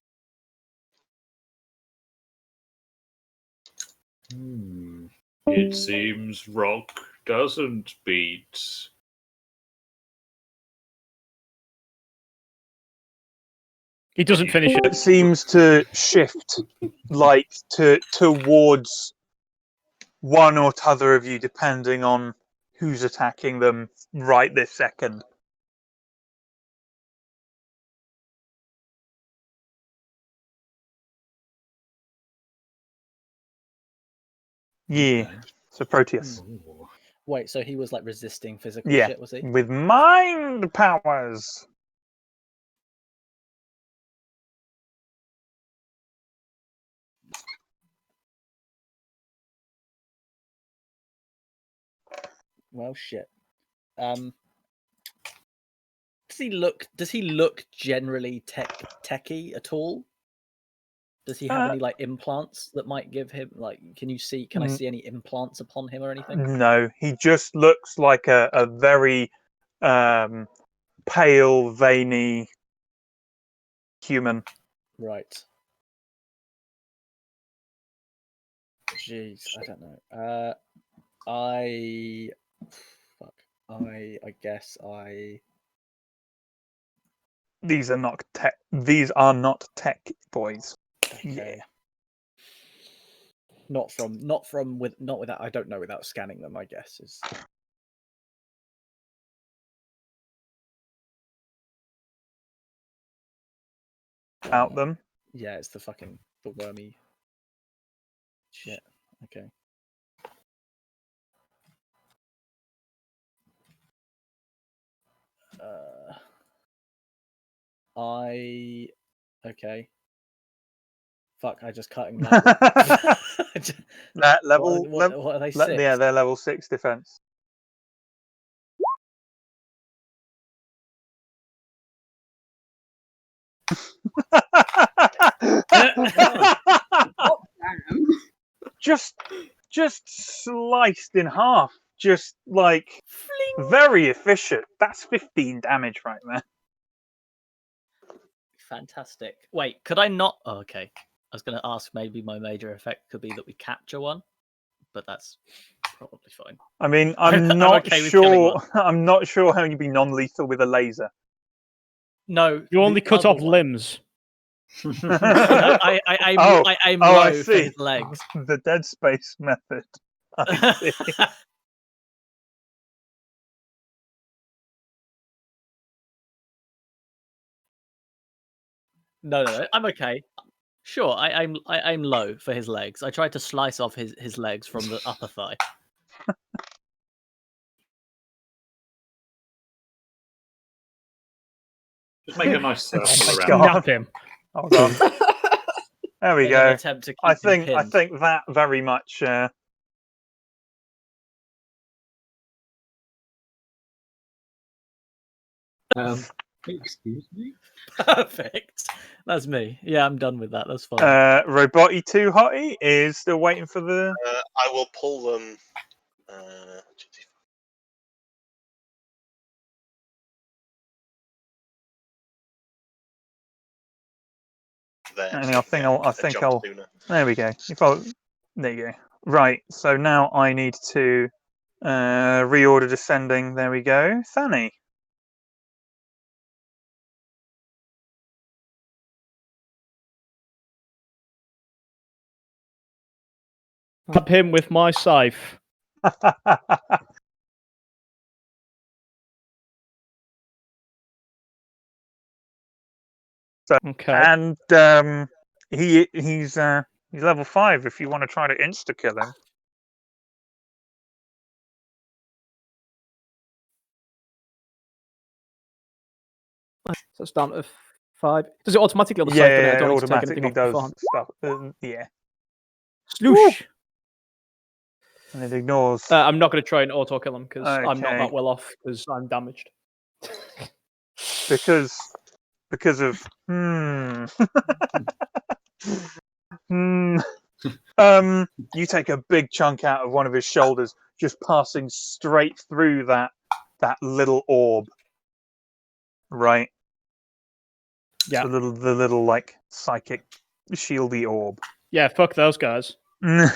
It seems rock doesn't beat. He doesn't finish It it. seems to shift like towards one or t'other of you, depending on who's attacking them right this second. Yeah. Okay. So Proteus. Ooh. Wait, so he was like resisting physical Yeah. shit, was he? With mind powers. Well, shit. Does he look generally techy at all? Does he have any like implants that might give him like? Can I see any implants upon him or anything? No, he just looks like a very pale, veiny human. Right. Jeez, I don't know. I guess I. These are not tech. These are not tech boys. Okay. Yeah. Not without. I don't know without scanning them. I guess is. Out them. Yeah, it's the wormy shit. Okay. Okay. Fuck! I just cut him. That level. What are they? 6? Yeah, they're level 6 defense. Oh, damn. just sliced in half. Just like very efficient. That's 15 damage right there. Fantastic. Wait, could I not? Oh, okay. I was going to ask. Maybe my major effect could be that we capture one, but that's probably fine. I mean, I'm not okay with killing sure. one. I'm not sure how you'd be non-lethal with a laser. No, You only cut off limbs. No, I aim I low for see. his legs. The Dead Space method. I see. No, I'm okay. Sure, I aim low for his legs. I tried to slice off his legs from the upper thigh. Just make a nice circle my around. God. Nap him. Hold on. There we In go. an attempt to keep I him think pinned. that very much. Excuse me? Perfect. That's me. Yeah, I'm done with that. That's fine. Roboty 2 Hottie is still waiting for the. I will pull them. There. I so, think yeah, I'll. I a think job I'll. sooner. There we go. There you go. Right. So now I need to reorder descending. There we go. Fanny. Stab him with my scythe. Okay. And he's level 5. If you want to try to insta kill him. So it's down to 5. Does it automatically on the scythe? Yeah, I it don't need to take anything automatically off does beforehand. stuff. Yeah, Sloosh. and it ignores. I'm not going to try and auto kill him because I'm not Okay. that well off because I'm damaged. because of you take a big chunk out of one of his shoulders, just passing straight through that little orb, right? Yeah. The little like psychic shieldy orb. Yeah, fuck those guys. Right.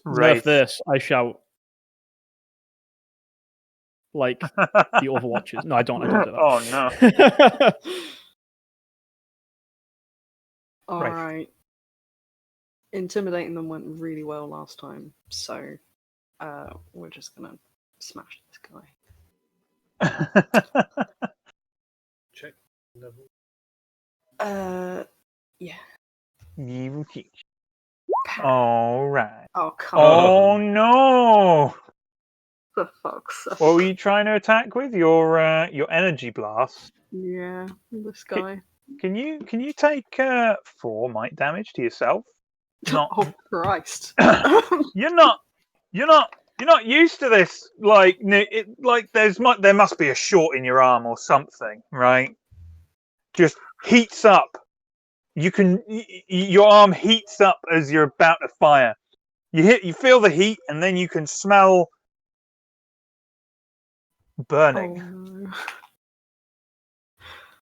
Nerf this, I shout. Like the Overwatches. No, I don't do that. Oh no. All right. Intimidating them went really well last time, so we're just gonna smash this guy. Check level. Yeah. All right. Oh come Oh on, no! for fuck's sake. What were you trying to attack with? Your energy blast. Yeah, this guy. Can you take 4 might damage to yourself? Not. Oh Christ. You're not used to this. Like there must be a short in your arm or something, right? Just heats up. Your arm heats up as you're about to fire. You feel the heat, and then you can smell burning. Oh no.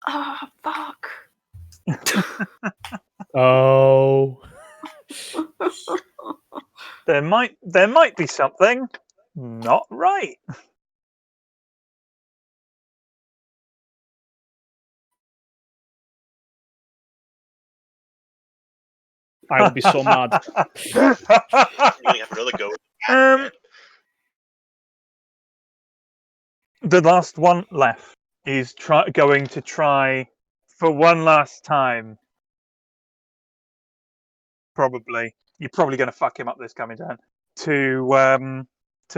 Ah, fuck. Oh. There might be something not right. I would be so mad. Really have another go. The last one left is going to try for one last time. Probably, you're probably going to fuck him up this coming down. To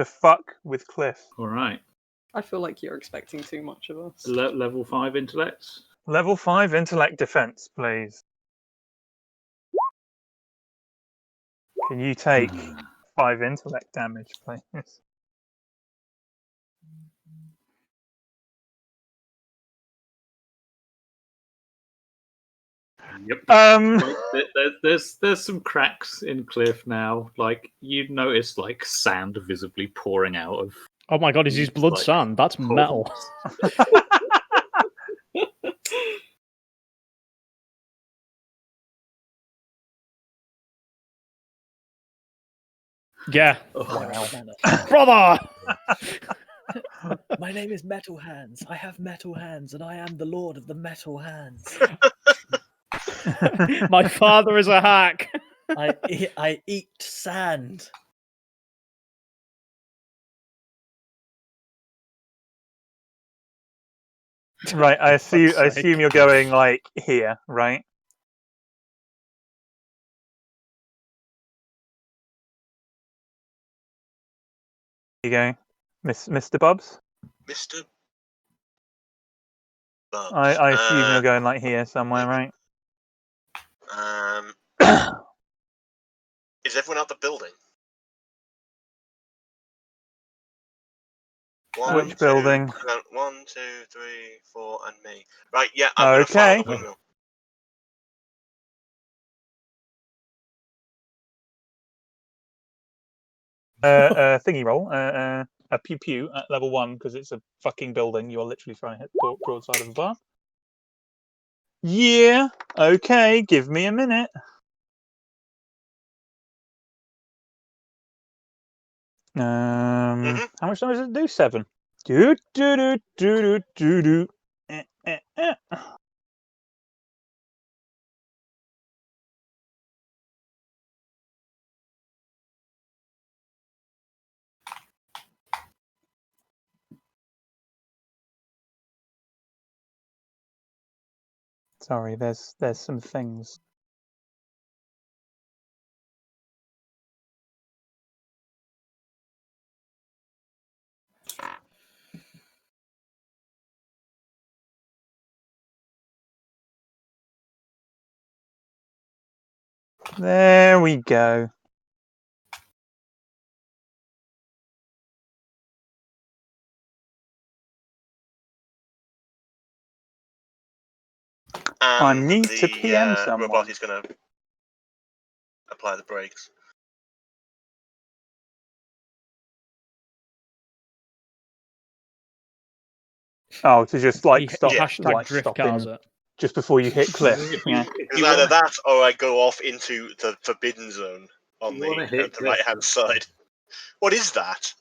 fuck with Cliff. All right. I feel like you're expecting too much of us. Level 5 intellect. Level 5 intellect defense, please. Can you take 5 intellect damage, please? Yep. There's some cracks in Cliff now. Like you notice, like sand visibly pouring out of. Oh my god, is his blood like, sand? That's metal. Yeah. Oh, Brother! My name is Metal Hands. I have metal hands, and I am the Lord of the Metal Hands. My father is a hack. I eat sand. Right, I assume you're going like here, right? You go, Mr. Bubs. Mr. Bubs. I assume you're going like here somewhere, right? Is everyone out the building? One, Which two, building? hang on, 1, 2, 3, 4, and me. Right, yeah, I'm going to fire Okay. the windmill. Thingy roll. A pew pew at level 1 because it's a fucking building. You are literally trying to hit the broadside of a bar. Yeah. Okay. Give me a minute. Mhm. How much damage does it do? 7. Do do do do do do do. Sorry, there's some things. There we go. I And need the to PM someone. robot is going to apply the brakes. Oh, to just like He stop, hashtag like drift stop cars him it. just before you hit cliff. If Yeah. It's you either wanna- that or I go off into the forbidden zone on You wanna the hit right hand side. What is that?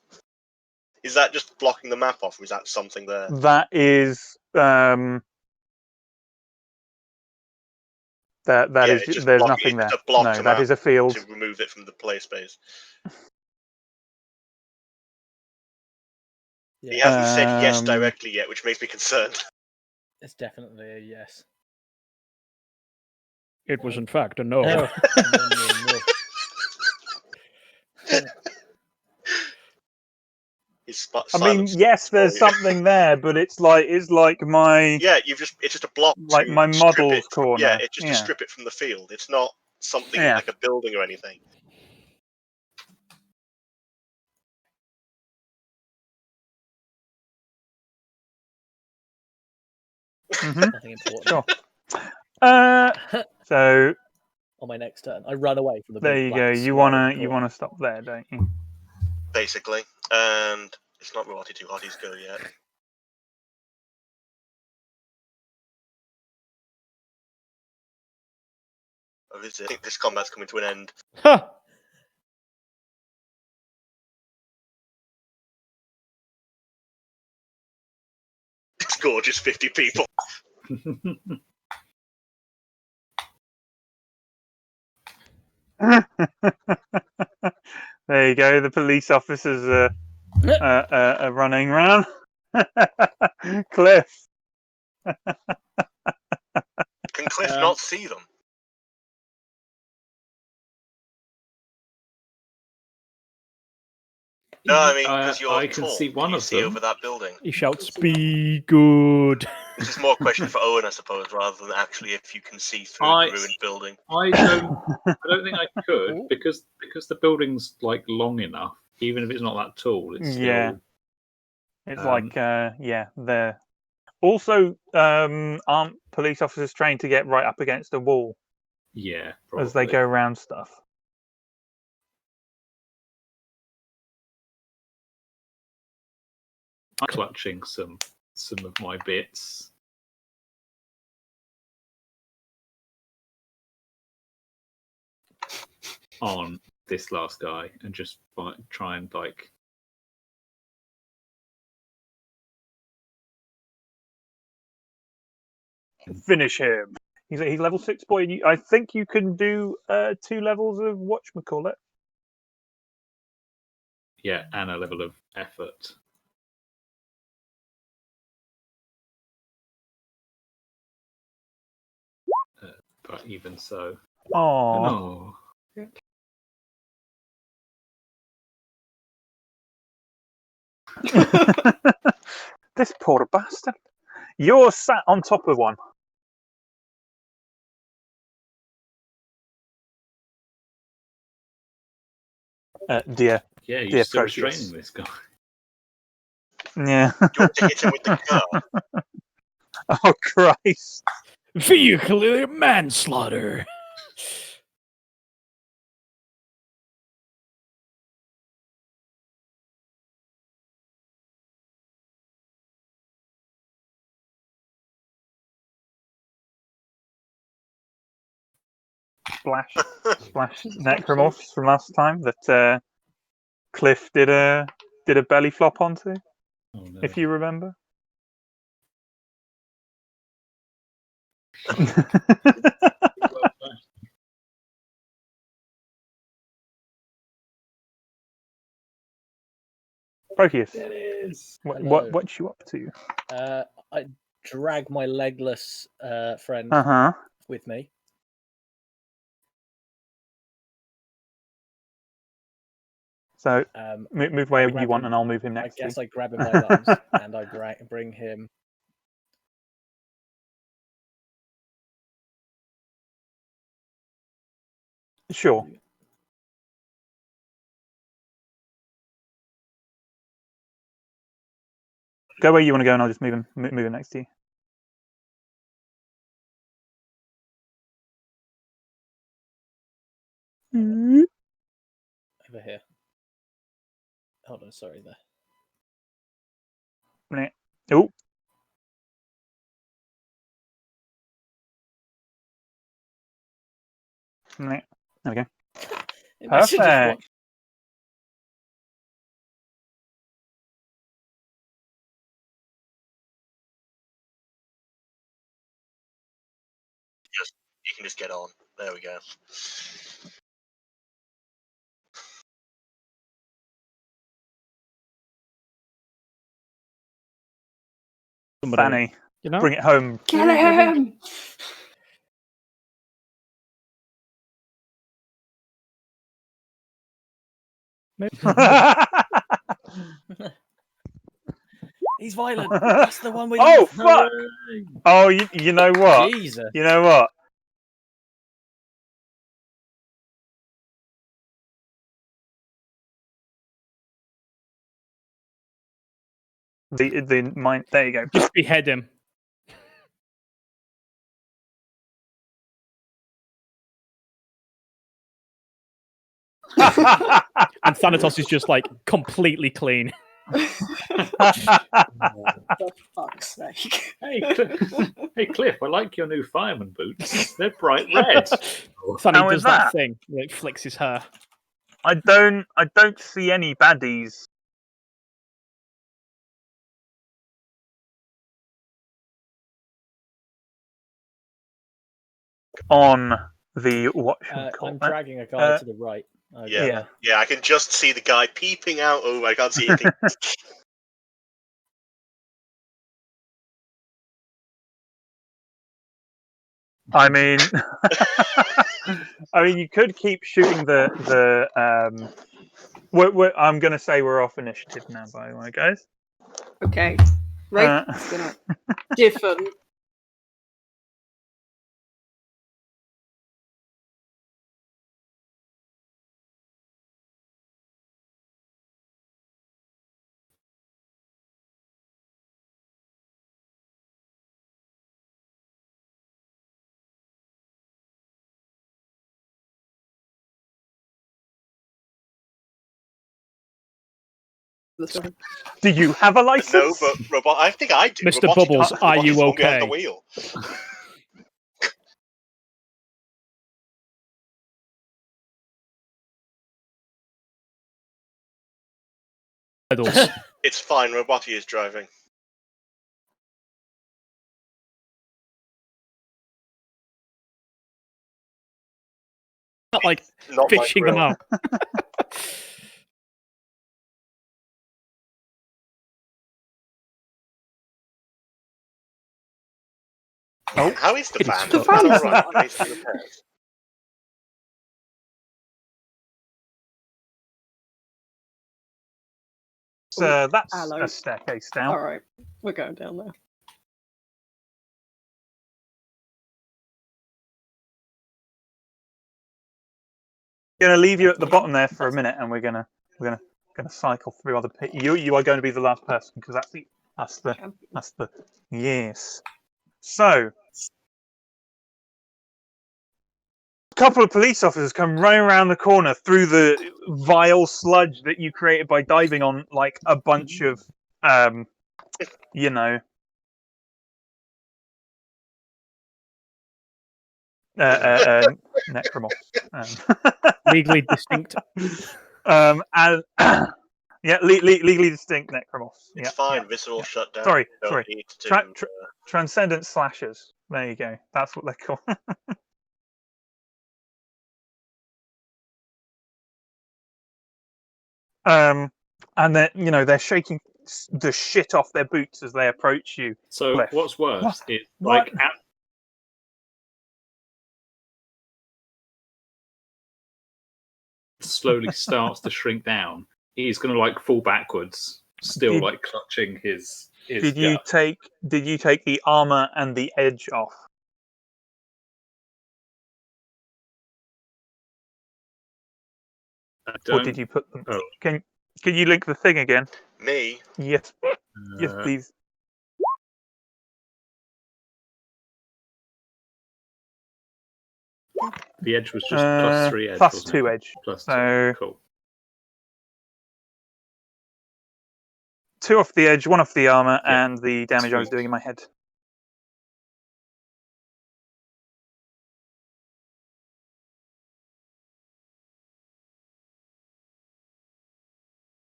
Is that just blocking the map off, or is that something there? That is that Yeah, is it's just there's block- nothing it's there. a block No, to that map is a field. to remove it from the play space. He Yeah, hasn't said yes Um, directly yet, which makes me concerned. it's definitely a yes. It was in fact a no. No, no. His I mean, yes, there's something there, but it's like my Yeah, it's just a block like to my strip model's it. Yeah, corner. it's just to Yeah. strip it from the field. It's not something Yeah. like a building or anything. Mhm. Nothing important. Sure. So On my next turn, I run away from the there big you black go. You swirl wanna in the you corner. wanna stop there, don't you? Basically. And it's not Rotty 2 Hotties go yet. Or is it? I think this combat's coming to an end. Ha! It's gorgeous 50 people. There you go. The police officers are running around. Cliff. Can Cliff Um, not see them? No, I mean, because you're I can tall. see one you of see them. over that building. He shouts, "Be good." This is more a question for Owen, I suppose, rather than actually if you can see through the ruined building. I don't think I could Ooh. because the building's like long enough. Even if it's not that tall, it's Yeah. still. It's like yeah, they're also aren't police officers trained to get right up against a wall Yeah, as they probably. go around stuff? I'm clutching some of my bits. On this last guy and just try and like Finish him. He's level 6 boy. I think you can do 2 levels of whatchamacallit. yeah, and a level of effort. But even so, Oh, no. this poor bastard. You're sat on top of one. Dear Yeah, you're Dear still Proteus. restraining this guy. Yeah. You want to hit him with the car? Oh Christ! Vehicular manslaughter. Splash necromorphs from last time that Cliff did a belly flop onto, Oh, no. if you remember. Well done. Proteus, It is. Hello. what you up to? I drag my legless friend Uh-huh. with me. So move where you grab want, him- and I'll move him I next to guess you. I grab him by the arms and I bring him. Sure. Go where you want to go, and I'll just move him next to you. Over here. Hold on, sorry there. Oh. There we go. Imagine just Perfect. watch- You can just get on. There we go. Somebody, Fanny, you know? bring it home. Get him! He's violent. That's the one we Oh love. fuck! Oh, you know what? Jesus. You know what? The mine. There you go. Just behead him. And Thanatos is just like completely clean. For fuck's sake. Hey, Cliff, I like your new fireman boots. They're bright red. Sunny How is does that that? thing. Like flicks his hair. I don't see any baddies. On the what should we call I'm that? dragging a guy to the right. Yeah. Yeah, I can just see the guy peeping out. Oh, I can't see anything. I mean, you could keep shooting the. I'm going to say we're off initiative now, by the way, guys. Okay. Right. It's gonna different. Do you have a license? No, but robot. I think I do. Mr. Robotic Bubbles, doesn't. are you Robotics won't get okay? the wheel. Pedals. It's fine. Roboti is driving. Not like Not my fishing them grill. out. Oh, How is the it is van? The Is that van's all right? not- It needs to be repaired. So that's Hello. a staircase down. Alright. We're going down there. Gonna leave you at the bottom there for a minute, and we're gonna going to cycle through other people. You are going to be the last person because that's the yes. So, a couple of police officers come running around the corner through the vile sludge that you created by diving on like a bunch of, you know, necromorphs. Legally distinct. And yeah, legally distinct necromorphs. It's Yeah, fine. yeah, Visceral yeah. shut down. Sorry, Don't sorry. need to, Transcendent slashers. There you go. That's what they're called. And they're shaking the shit off their boots as they approach you. So Cliff. what's worse What? is What? like slowly starts to shrink down. He's going to like fall backwards, still Did- like clutching his. Did you take the armor and the edge off? Or did you put them? Oh. Can you link the thing again? Me? Yes. Yes, please. The edge was just plus 3 edge. Plus wasn't 2 it? edge. Plus 2. So Cool. 2 off the edge, 1 off the armor, Yeah. and the damage I was Sweet. doing in my head.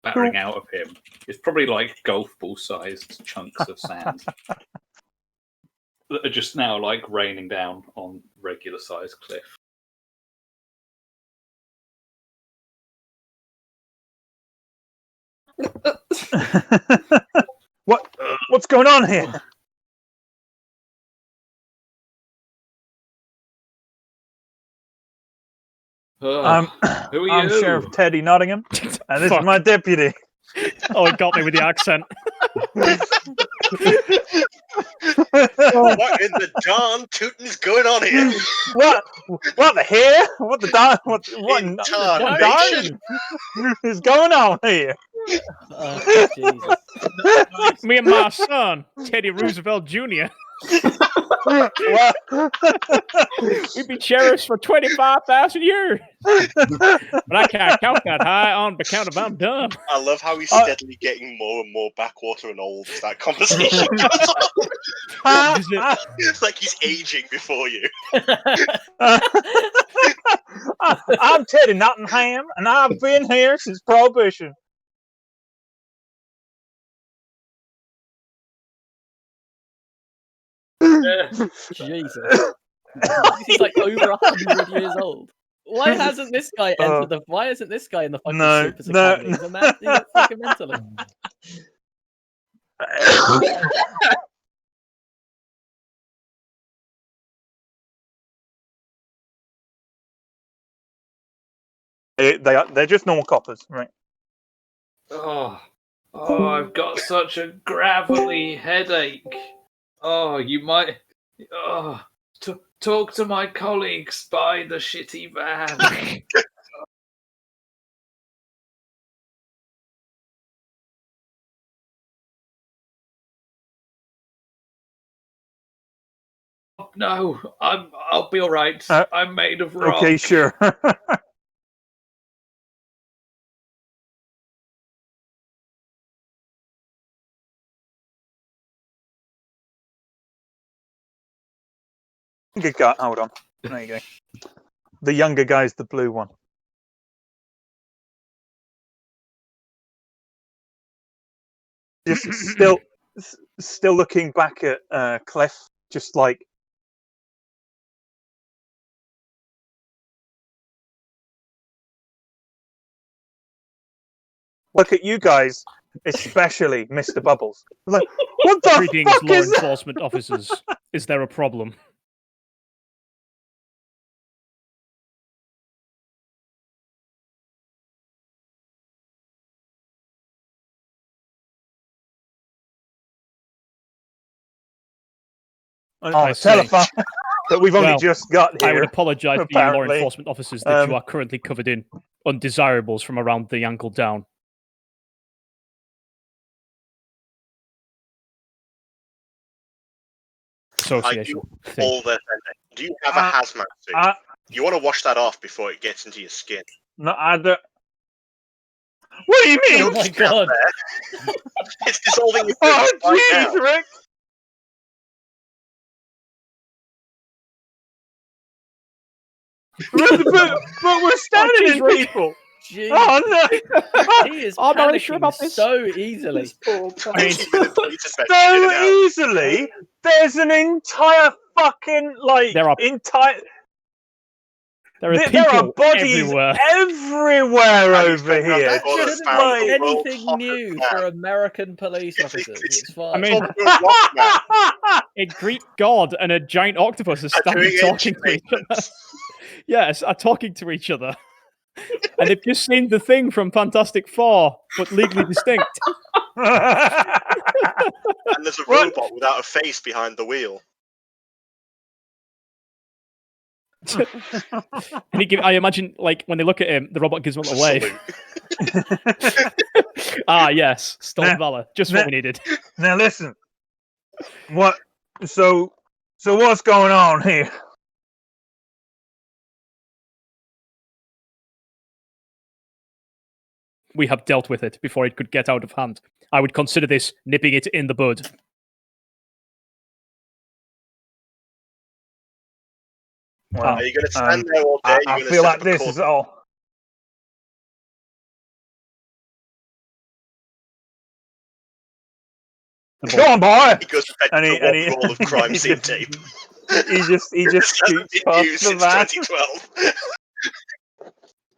Battering out of him. It's probably like golf ball sized chunks of sand that are just now like raining down on regular sized cliff. What's going on here? Who I'm are you? Sheriff Teddy Nottingham, and this is Fuck. my deputy. Oh, it got me with the accent. What in the darn tootin' is going on here? What the hell? What the darn? What In darn is going on here? Jesus. Me and my son, Teddy Roosevelt Jr. What? We've been sheriffs for 25,000 years. But I can't count that high on account of I'm dumb. I love how he's steadily getting more and more backwater and old as that conversation goes on. It's like he's aging before you. I'm Teddy Nottingham, and I've been here since Prohibition. Jesus. He's like over 100 years old. Why hasn't this guy entered the? Why isn't this guy in the fucking Supers Academy? He's a man. He's a fucking mentalist. They're just normal coppers, right? Oh, I've got such a gravelly headache. Oh, you might. Oh, talk to my colleagues by the shitty van. No, I'll be all right. I'm made of rock. Okay, sure. Good guy. Hold on. There you go. The younger guy's the blue one. Just still looking back at Cliff, just like. Look at you guys, especially Mr. Bubbles. Like, what the Greetings, fuck law is that? enforcement officers. Is there a problem? On I the see. telephone that we've only Well, just got here. I would apologise to you law apparently. enforcement officers that you are currently covered in undesirables from around the ankle down. association thing. all their vending. Do you have a hazmat suit? You want to wash that off before it gets into your skin. No, I don't. What do you mean? Oh my god! It's dissolving your Oh, food right jeez, now. Rick! but we're standing jeez, in Rick. people. Jeez. Oh no! He is I'm not really sure panicking about this. so easily. This poor I mean, So easily. There's an entire fucking There are there are people bodies everywhere. over here. That Well, shouldn't it's be like- anything Well, new fuck for that. American police officers. It's fine. I mean, a Greek god and a giant octopus are standing talking to each other. Yes, are talking to each other. And they've just seen the thing from Fantastic Four, but legally distinct. And there's a What? robot without a face behind the wheel. And I imagine, like, when they look at him, the robot gives him a little wave. Salute. Yes, Stolen Valor. Just what we needed. Now listen. What? So what's going on here? We have dealt with it before it could get out of hand. I would consider this nipping it in the bud. Well, Are you going to stand there all day? I feel like this is all. Go on, boy! He goes to bed And with a roll of crime scene tape. He just scoots Been past used the since van. 2012.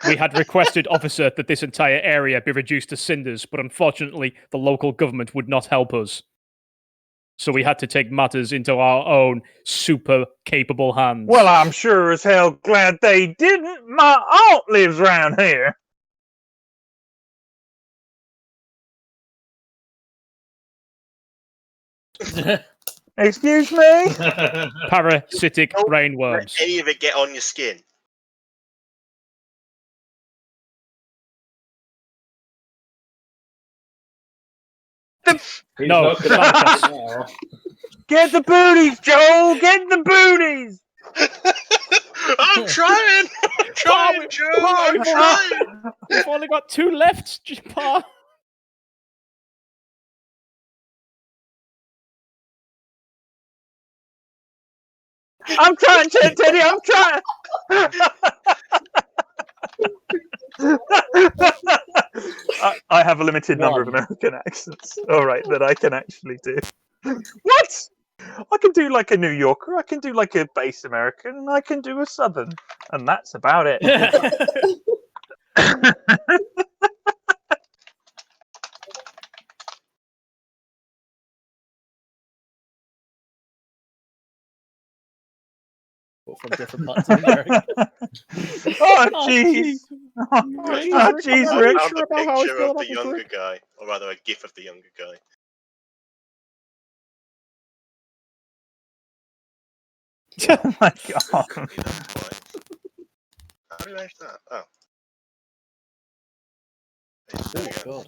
We had requested, officer, that this entire area be reduced to cinders, but unfortunately, the local government would not help us. So we had to take matters into our own super capable hands. Well, I'm sure as hell glad they didn't. My aunt lives round here. Excuse me? Parasitic Don't rainworms. Let any of it get on your skin. He's No, not gonna Marcus. now. Get the booties, Joel! Get the booties! I'm trying! I'm trying, Joe! I'm trying! We've only got 2 left, Pa. I'm trying, Teddy, I'm trying! I have a limited number of American accents, alright, that I can actually do. What? I can do like a New Yorker, I can do like a base American, and I can do a Southern. And that's about it. From different parts of America. Oh, jeez. Oh, jeez, I Rick. found a about how I picture feel of the about this, younger Rick. guy, or rather a gif of the younger guy. Oh my god. How do you manage that? Oh. There you go.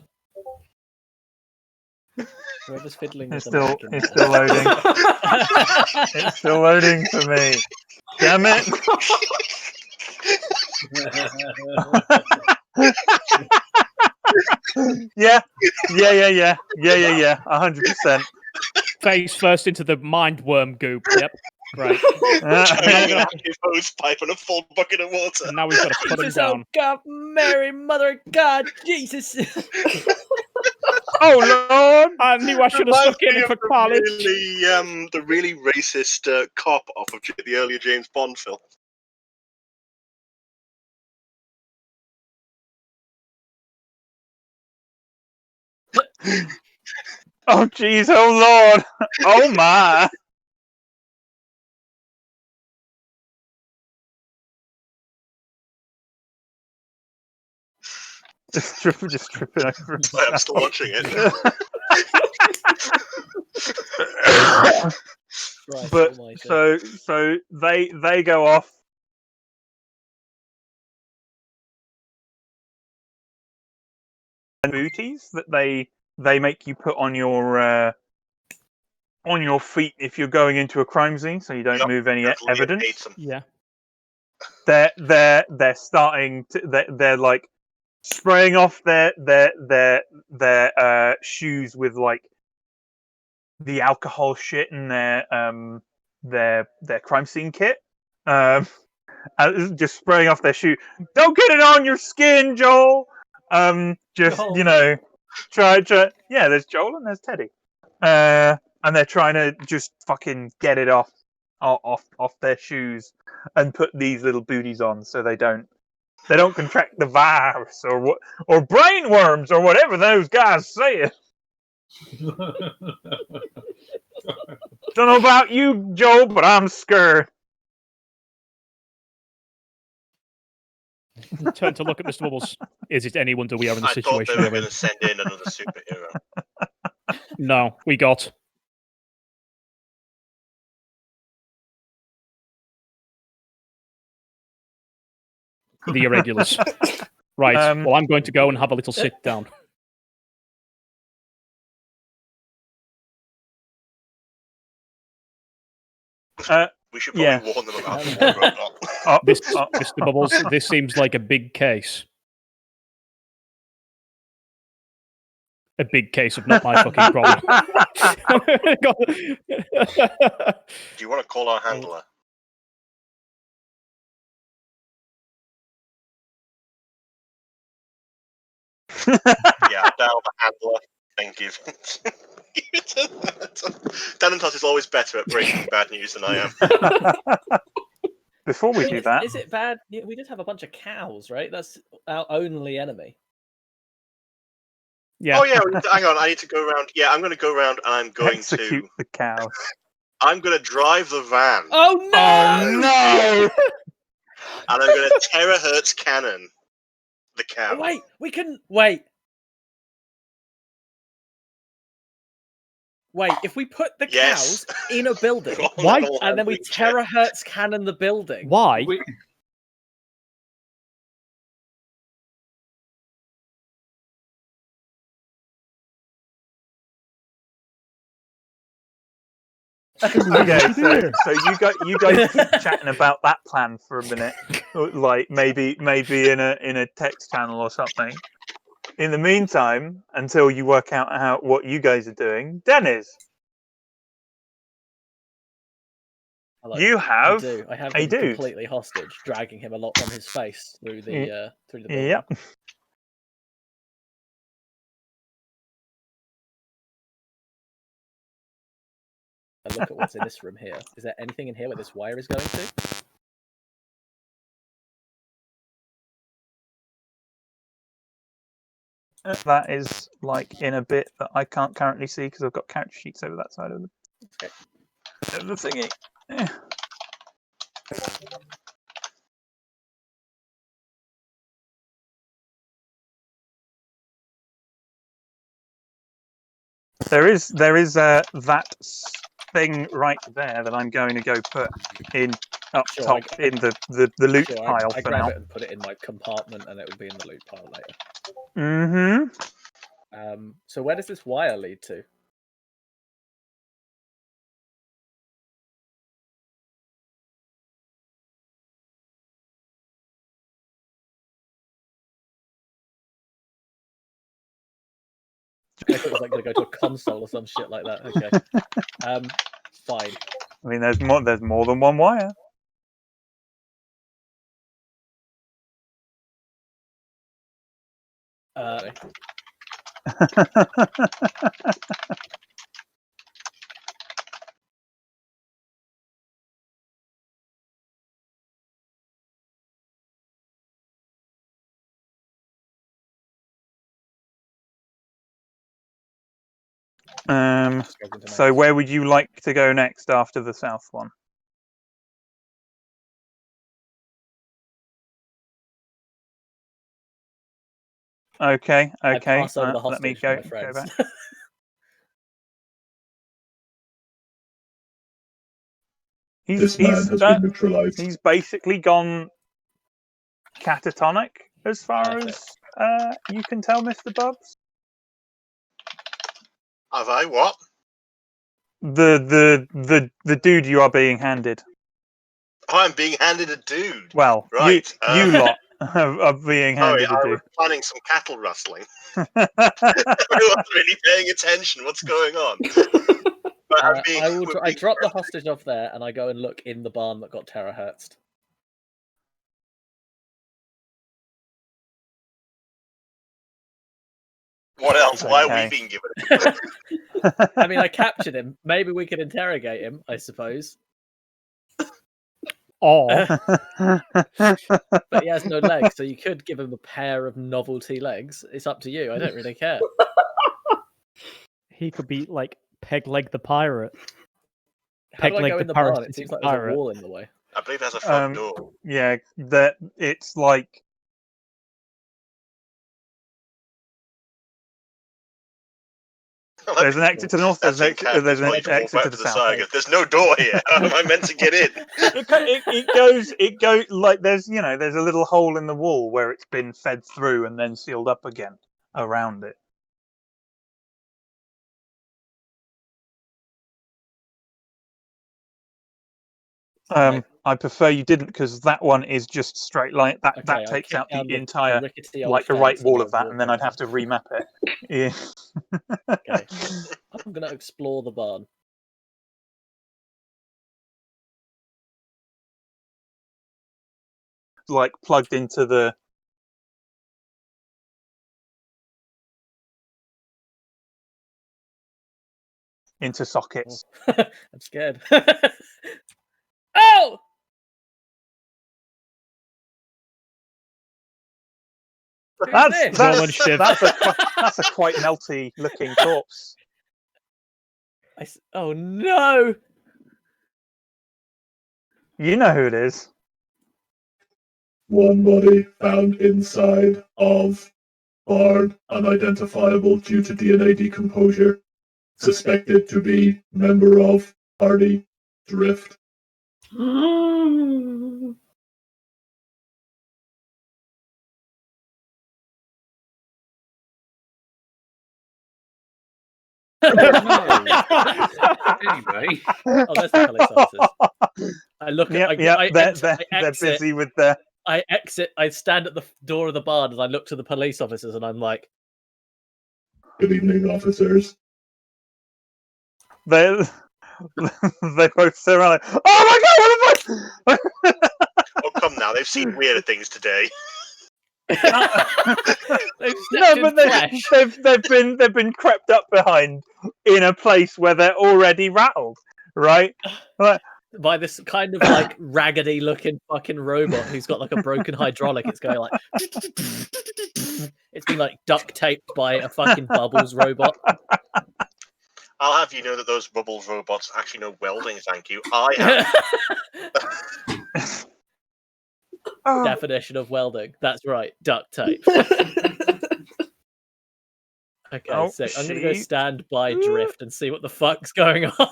God. Whoever's fiddling with It's the still, mic in it's there. still loading. It's still loading for me. Damn it. Yeah. 100%. Face first into the mind worm goop. Yep. Right. A hose pipe and a full bucket of water. And now we've got to put him Jesus, oh down. God, Mary, Mother of God, Jesus. Oh Lord! I knew I should have Reminds stuck in me it of for college. the really racist cop off of the earlier James Bond film. Oh jeez, oh Lord! Oh my! Just tripping over. I'm still watching it. Right, But almighty. so they go off. Booties that they make you put on your on your feet if you're going into a crime scene, so you don't Yep, move any definitely evidence. hates 'em. Yeah. They're starting to they're like spraying off their shoes with like the alcohol shit in their crime scene kit. Just spraying off their shoe. Don't get it on your skin, Joel. Just Joel. try. Yeah, there's Joel and there's Teddy. And they're trying to just fucking get it off their shoes and put these little booties on so they don't contract the virus or brain worms or whatever those guys say. Don't know about you, Joel, but I'm scared. Turn to look at Mr. Bubbles. Is it any wonder we are in the I thought they situation were we're going in? to send in another superhero. No, we got. The irregulars. Right. Well, I'm going to go and have a little sit down. We should probably warn them about the robot. Mr. Bubbles, this seems like a big case. A big case of not my fucking problem. Do you want to call our handler? Yeah, down the handler. Thank you. Danitos is always better at breaking bad news than I am. Before we do that, Is it bad? Yeah, we just have a bunch of cows, right? That's our only enemy. Yeah. Oh yeah, hang on. I need to go around. Yeah, I'm going to go around, and I'm going execute the cows. I'm going to drive the van, Oh no! Oh no! and I'm going to terahertz cannon the cow. Oh, wait, we can wait. Wait, if we put the Yes. cows in a building, Why? and then we terahertz cannon the building. Why? Okay, so you guys keep chatting about that plan for a minute, like maybe in a text channel or something. In the meantime, until you work out what you guys are doing, Dennis, you have I have a him dude. completely hostage, dragging him a lot on his face through the building. Yep. And look at what's in this room here. Is there anything in here where this wire is going to? That is like in a bit that I can't currently see because I've got character sheets over that side of the thingy. Yeah. There is that thing right there that I'm going to go put in up top in the loot pile I for grab now. it and put it in my compartment, and it will be in the loot pile later. Mm-hmm. So where does this wire lead to? I thought it was like going to go to a console or some shit like that. Okay. Fine. I mean, there's more than one wire. So where would you like to go next after the south one? Okay. I pass over the Let me hostage go, to my go friends. back. This man has been neutralized. He's basically gone catatonic as far as you can tell, Mr. Bubs. Have I what? the dude you are being handed. Oh, I'm being handed a dude. Well, Right. you lot are being Sorry, handed a I dude. was planning some cattle rustling. I wasn't really paying attention. What's going on? But I'm being, I drop the hostage off there, and I go and look in the barn that got terahertzed. What else? Why are we Okay. being given? I mean, I captured him. Maybe we could interrogate him. I suppose. Or But he has no legs, so you could give him a pair of novelty legs. It's up to you. I don't really care. he could be like Peg-Leg the pirate. How do I Peg-Leg go the in the barn? It parasitic seems like there's a pirate. wall in the way. I believe there's a front door. Yeah, that it's like there's an exit to the north. There's an exit to the south. There's no door here. How am I meant to get in? It goes like there's a little hole in the wall where it's been fed through and then sealed up again around it. I prefer you didn't, because that one is just straight line. That takes out the entire like the right wall of that, and then I'd have to remap it. Yeah. Okay. I'm gonna explore the barn. Like plugged into sockets. I'm scared. Oh! That's a quite melty looking corpse. Oh no! You know who it is. One body found inside of barn, unidentifiable due to DNA decomposure. Suspected to be member of party Drift. Anyway, oh, there's the police officers. I look at. They're busy with their. I exit. I stand at the door of the barn and I look to the police officers and I'm like, "Good evening, officers." They both sit around like, "Oh my god, what am I?" Oh, come now! They've seen weirder things today. No, but they've been crept up behind in a place where they're already rattled, right? Like, by this kind of like raggedy looking fucking robot who's got like a broken hydraulic. It's going like it's been like duct taped by a fucking Bubbles robot. I'll have you know that those Bubbles robots actually know welding, thank you. I have. Definition of welding. That's right, duct tape. Okay, so I'm going to go stand by Drift and see what the fuck's going on.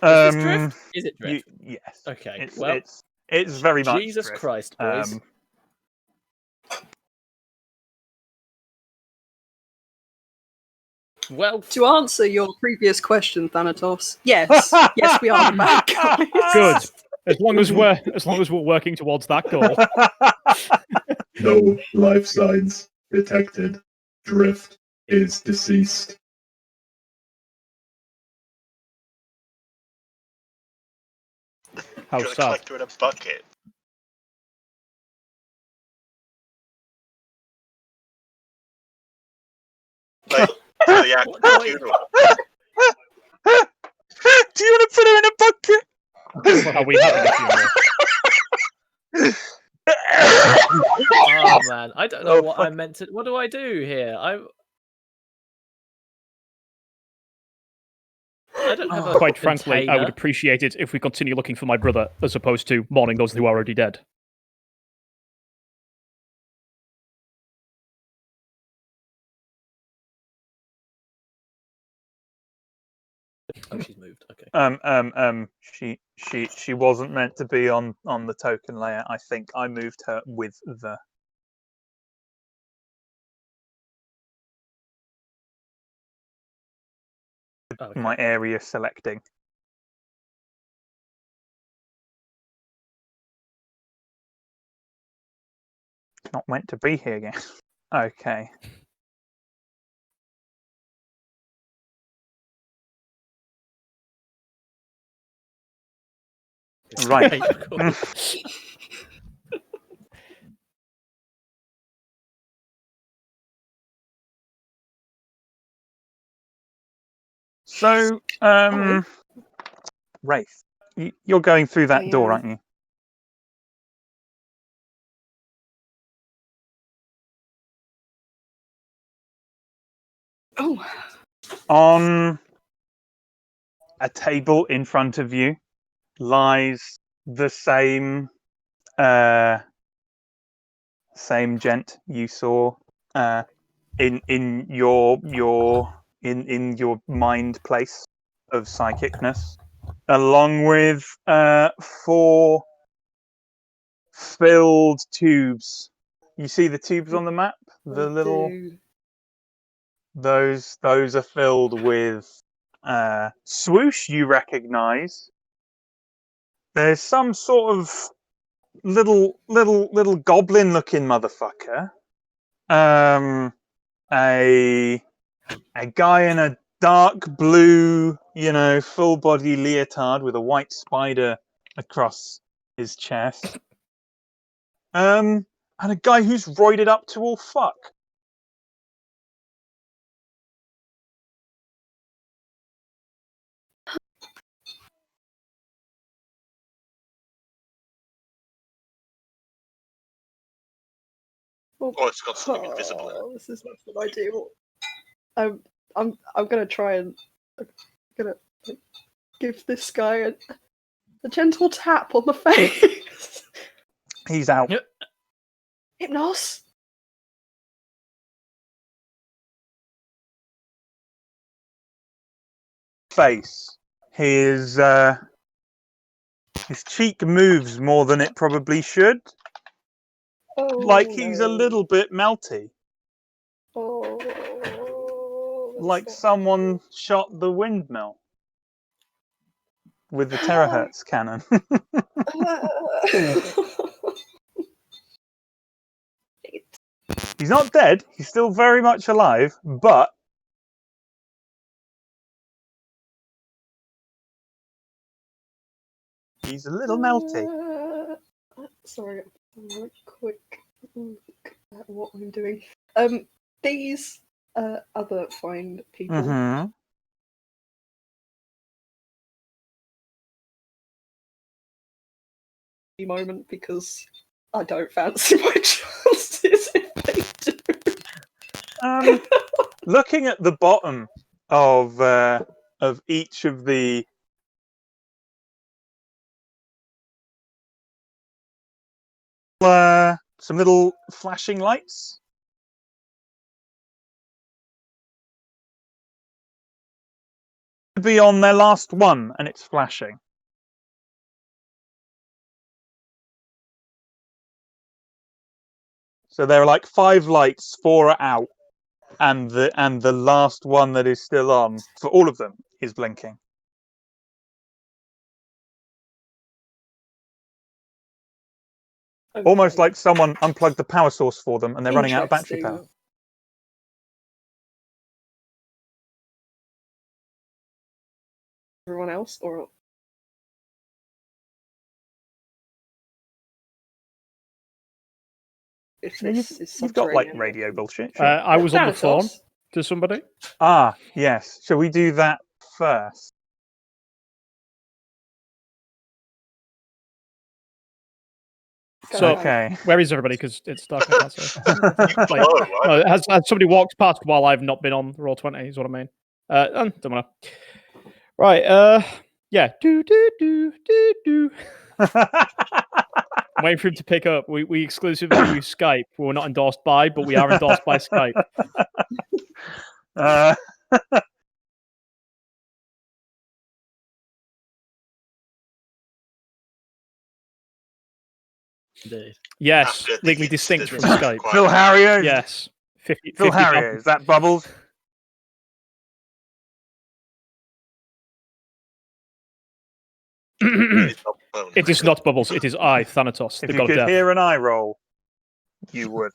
Is this Drift? Is it Drift? Yes. Okay, it's very much Jesus Drift. Christ, boys. Well, to answer your previous question, Thanatos, yes, yes, we are the bad guys. Good. As long as we're working towards that goal. No life signs detected. Drift is deceased. How You're a sad. collector in a bucket. Like, the actual funeral. Do you want to put her in a bucket? Are we having a funeral? oh man, I don't know what I meant to. What do I do here? I don't have a Quite frankly, I container. would appreciate it if we continue looking for my brother as opposed to mourning those who are already dead. Oh, she's moved. Okay. She wasn't meant to be on the token layer. I think I moved her with the. Okay. my area selecting. It's not meant to be here again. Okay. Right. Escape cool. So, Wraith, you're going through that I door, am. aren't you? Oh, On a table in front of you lies the same same gent you saw in your mind place of psychicness, along with 4 filled tubes. You see the tubes on the map? The little dude. those are filled with swoosh. You recognise. There's some sort of little goblin looking motherfucker. A guy in a dark blue, full body leotard with a white spider across his chest. And a guy who's roided up to all fuck. Oh, it's got something invisible in it. This is not what I do. I'm gonna try and give this guy a gentle tap on the face. He's out. Yep. Hypnos. Face. His cheek moves more than it probably should. Oh, Like he's a no. little bit melty. Oh, Like someone shot the windmill with the terahertz cannon. He's not dead. He's still very much alive, but he's a little melty. Sorry, I'm a quick look at what I'm doing. These other fine people. Mm-hmm. Moment because I don't fancy my chances if they do. Looking at the bottom of each of the some little flashing lights. Could be on their last one, and it's flashing. So there are like 5 lights, 4 are out, and the last one that is still on for all of them is blinking. Okay. Almost like someone unplugged the power source for them, and they're running out of battery power. Interesting. Everyone else, or if this is You've got like subterranean, radio bullshit. Sure. I was on the phone Thanatos. to somebody. Ah, yes. Shall we do that first? So, Okay. where is everybody? Because it's dark. I can't see. Like, Hello, right? no, has somebody walked past while I've not been on Roll20? Is what I mean. Don't matter. Right. Yeah. Do do do do do. I'm waiting for him to pick up. We exclusively use Skype. We're not endorsed by, but we are endorsed by Skype. Indeed. Yes, After legally the distinct from incident Skype. required. Phil Harrier. Yes. 50, Phil 50 Harrier. Is that Bubbles? It is not bone. It is not Bubbles. It is I, Thanatos, If the you god of could death. hear an eye roll, you would.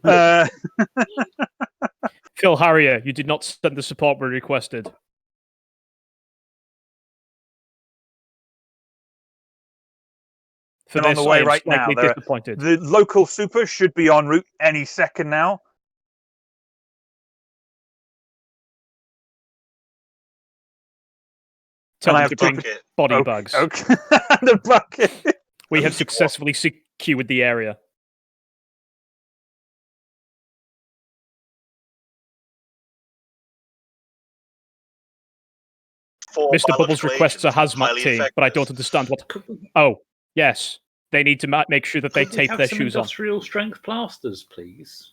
Uh, Phil Harrier, you did not send the support we requested. For And on this, the way I am right now. slightly disappointed. The local super should be en route any second now. Tell I them have to bring bucket. body bags. Okay. The bucket. We have successfully secured the area. Four Mr. Bubbles biological requests a agents, hazmat highly team, but I don't infectious. understand what. Could we, Oh, yes. They need to make sure that they could we tape have their some shoes on. industrial strength plasters, please?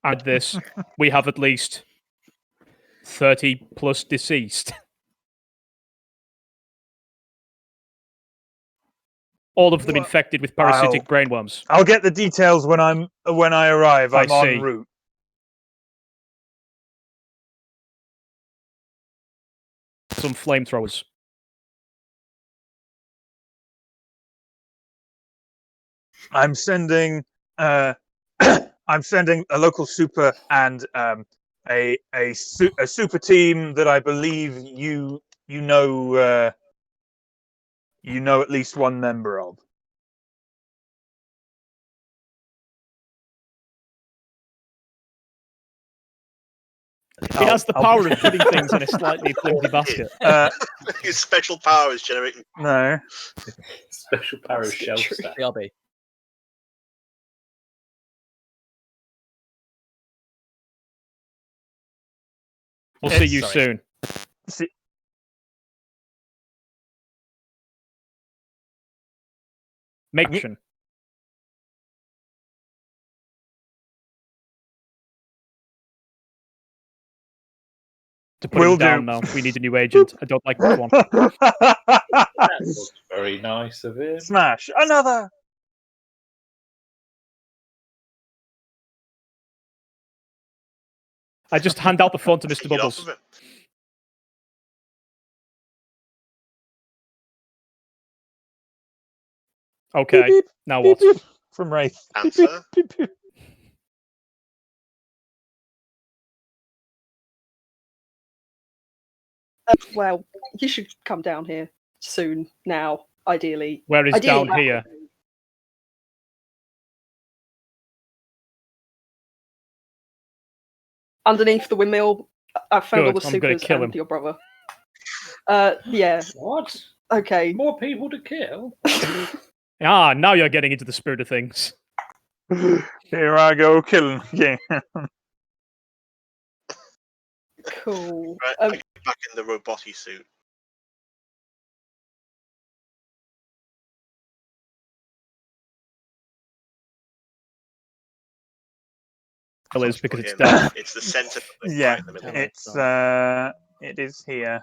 And this, we have at least 30 plus deceased. All of them Well, infected with parasitic brainworms. I'll get the details when I arrive. I I'm en see. route. Some flamethrowers. I'm sending I'm sending a local super and a super team that I believe you know at least one member of. He has the power of putting things in a slightly flimsy basket. His special power is generating. No. Special power of shelf true. stack. BRB. We'll see you Sorry. soon. See, Make action. To put Will him down do. now. We need a new agent. I don't like this one. That was very nice of him. Smash another. I just hand out the phone to Mr. Take it off Bubbles. of him. Okay, Beep, beep, now beep, what? beep. From Wraith. Beep, Answer. beep, beep, beep. Well, you should come down here soon. Now, ideally. Where is Ideally, down here? underneath the windmill. I found all Good, the I'm gonna supers kill and him. your brother. Yeah. What? Okay. More people to kill? Ah, now you're getting into the spirit of things. Here I go killing again. Cool. Right, I get back in the roboty suit. Well, it's because it's Him. dark. It's the center. Yeah, Right in the middle. it's it is here.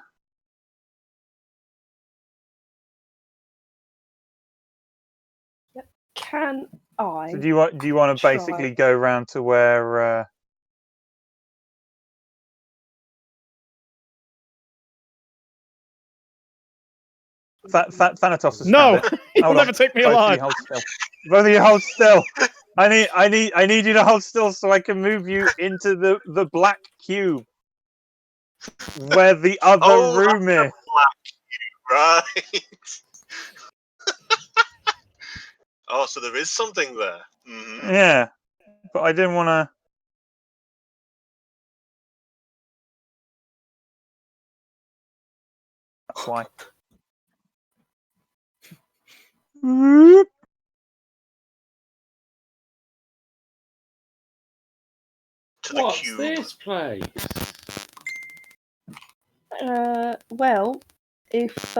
Can I? So do you want to Try. basically go round to where Thanatos has No, found it. you'll Hold never on. take me Both of alive. you hold still. Both of you hold still. I need you to hold still so I can move you into the black cube where the other room is. Right. Oh, so there is something there. Mm-hmm. Yeah, but I didn't want to. That's why. To the What's cube. this place? Well, if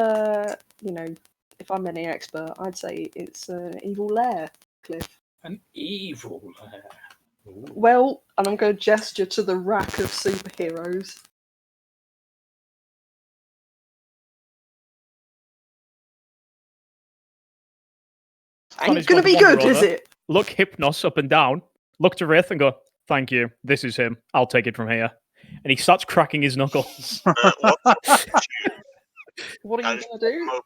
if I'm any expert, I'd say it's an evil lair, Cliff. An evil lair. Ooh. Well, and I'm going to gesture to the rack of superheroes. Funny's Ain't gonna going be to wander good, is over, it? Look Hypnos up and down, look to Rith and go, thank you, this is him. I'll take it from here. and he starts cracking his knuckles. What are you gonna do?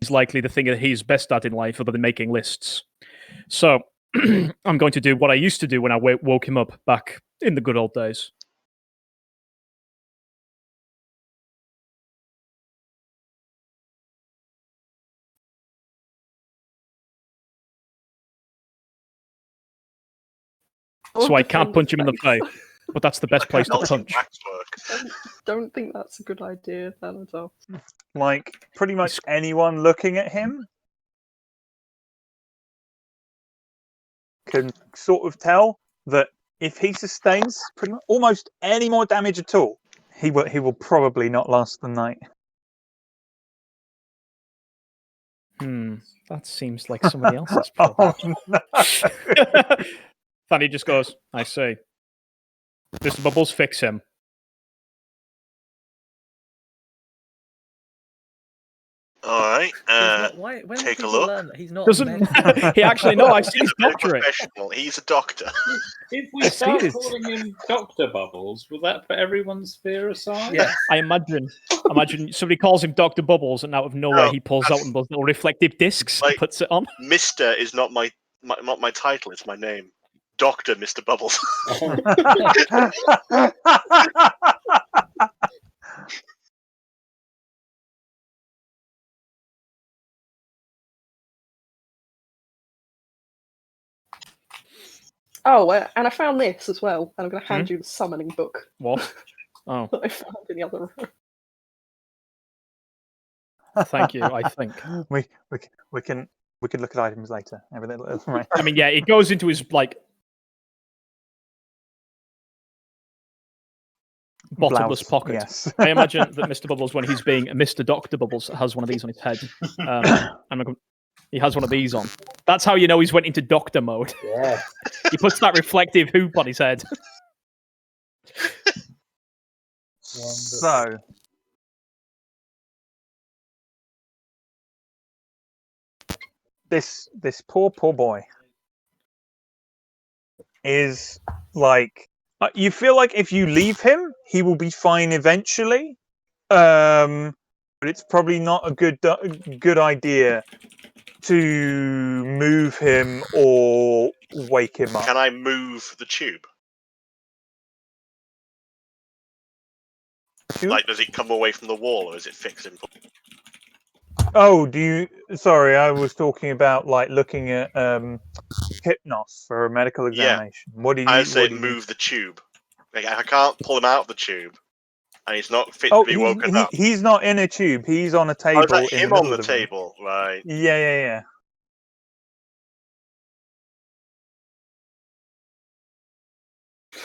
Is likely the thing that he's best at in life, other than making lists. So I'm going to do what I used to do when I woke him up back in the good old days. So I can't punch him in the face, but that's the best place to punch. Don't think that's a good idea, then, at all. Like, pretty much anyone looking at him can sort of tell that if he sustains pretty much almost any more damage at all, he will probably not last the night. That seems like somebody else's problem. No. Fanny just goes, I see. Mr. Bubbles, fix him. All right. When take a people look. learn that he's not Doesn't he actually? No, I've seen his He's a doctorate. professional. He's a doctor. If we start calling him Dr. Bubbles, will that put everyone's fear aside? Yeah. I imagine somebody calls him Dr. Bubbles, and out of nowhere he pulls out one of those little reflective discs and puts it on. Mister is not my title. It's my name. Dr. Mr. Bubbles. Oh, and I found this as well, and I'm going to hand you the summoning book. What? Oh. That I found in the other room. Thank you, I think. We can look at items later. Everything, right? I mean, yeah, it goes into his, like, bottomless Blouse, pocket. yes. I imagine that Mr. Bubbles, when he's being Mr. Dr. Bubbles, has one of these on his head. He has one of these on. That's how you know he's went into doctor mode. Yeah. He puts that reflective hoop on his head. So, this poor boy is like, you feel like if you leave him, he will be fine eventually. But it's probably not a good idea to move him or wake him up. Can I move the tube? Like, does it come away from the wall, or is it fixed in? Oh, sorry, I was talking about like looking at Hypnos for a medical examination. Yeah. What do you? I say move the tube. Like, I can't pull him out of the tube, and he's not fit Oh, to be woken up. He's not in a tube. He's on a table. Oh, is that him on the room. table? Right. Yeah.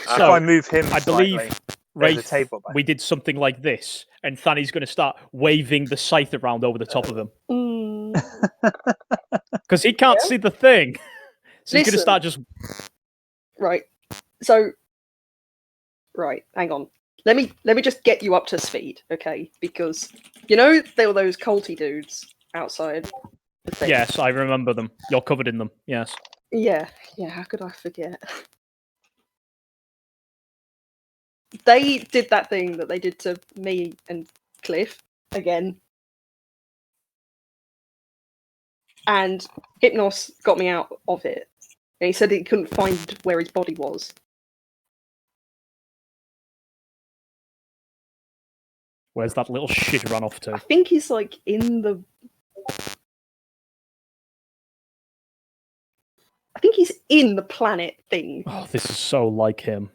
So, if I move him, I believe table we did something like this, and Fanny's going to start waving the scythe around over the top of him. Because he can't see the thing. So he's going to start just... Right. So... Right, hang on. Let me just get you up to speed, okay? Because, you know, there were those culty dudes outside the thing. Yes, I remember them. You're covered in them, yes. Yeah, how could I forget? They did that thing that they did to me and Cliff again. And Hypnos got me out of it. And he said he couldn't find where his body was. Where's that little shit run off to? I think he's like in the... I think he's in the planet thing. Oh, this is so like him.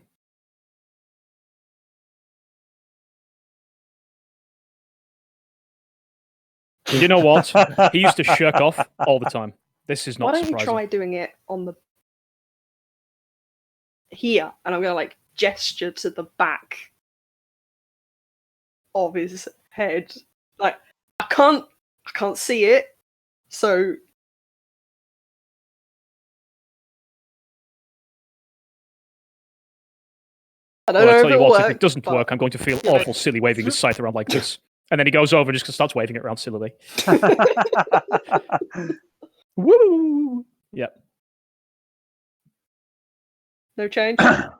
You know what? He used to shirk off all the time. This is not surprising. Why don't you try doing it on the... Here, and I'm going to like gesture to the back of his head. Like, I can't see it, so... I don't know if it'll work. If it doesn't work, I'm going to feel awful silly waving his scythe around like this. And then he goes over and just starts waving it around sillily. Woo! Yep. No change. I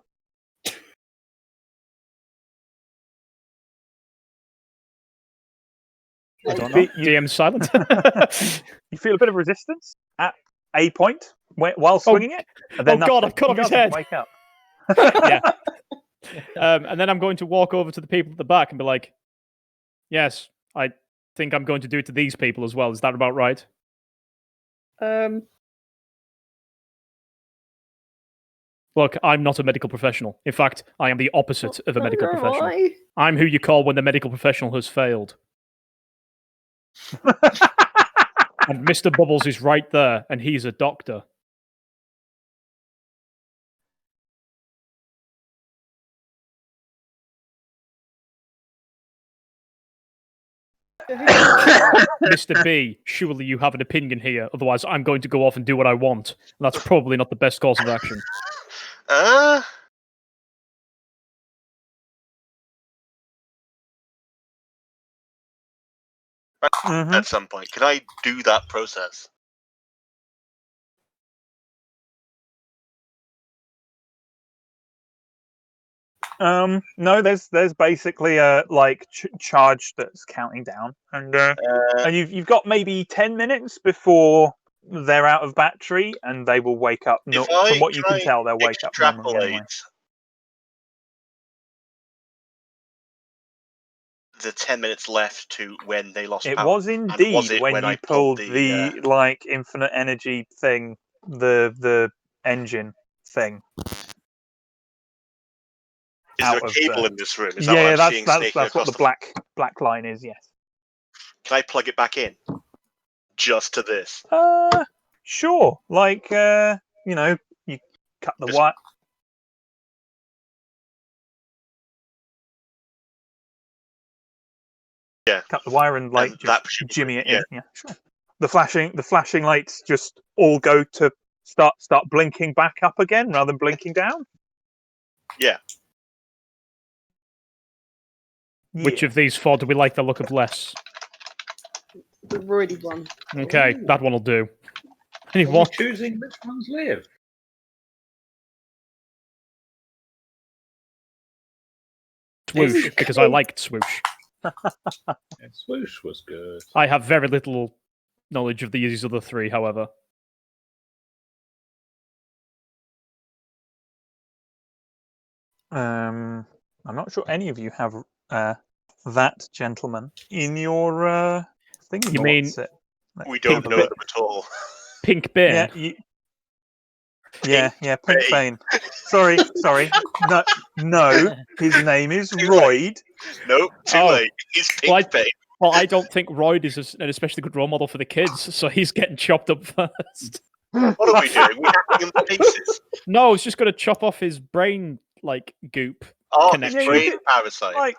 don't know. You- DM's silent. You feel a bit of resistance at a point while swinging it, and then oh God, nothing. I've cut He off his doesn't head. Wake up. Yeah. And then I'm going to walk over to the people at the back and be like, yes, I think I'm going to do it to these people as well. Is that about right? Look, I'm not a medical professional. In fact, I am the opposite of a medical Neither am professional. I. I'm who you call when the medical professional has failed. And Mr. Bubbles is right there, and he's a doctor. Mr. B, surely you have an opinion here. Otherwise, I'm going to go off and do what I want. And that's probably not the best course of action. At some point, can I do that process? No, there's basically a charge that's counting down, and you've got maybe 10 minutes before they're out of battery, and they will wake up. If From I what you can try tell, they'll wake up normally anyway. extrapolate the 10 minutes left to when they lost It power. was And indeed was it when you I pulled the the infinite energy thing, the engine thing. Is there out a of cable the- in this room? Is that what Yeah, I'm that's seeing that's snaking that's what across the black line is. Yes. Can I plug it back in? Just to this. Sure. You cut the Just- wire. Yeah. Cut the wire and And that just presumably- jimmy it in. Yeah, sure. The flashing lights just all go to start blinking back up again rather than blinking down. Yeah. Which of these four do we like the look of less? The roidy one. Okay, Ooh. that one will do. Are Anyone? we choosing which ones live? Swoosh, because I liked Swoosh. Yeah, Swoosh was good. I have very little knowledge of these other three, however. I'm not sure any of you have that gentleman in your thing. You mean We don't know them at all. Pink Bane? Yeah, Pink Pink Bane. Sorry. No, his name is Royd. Nope, too Oh. late. He's Pink Bane. Well, I don't think Royd is an especially good role model for the kids, so he's getting chopped up first. What are we doing? We're hacking him to pieces. No, it's just going to chop off his brain, goop. Oh, Connection. his brain parasite.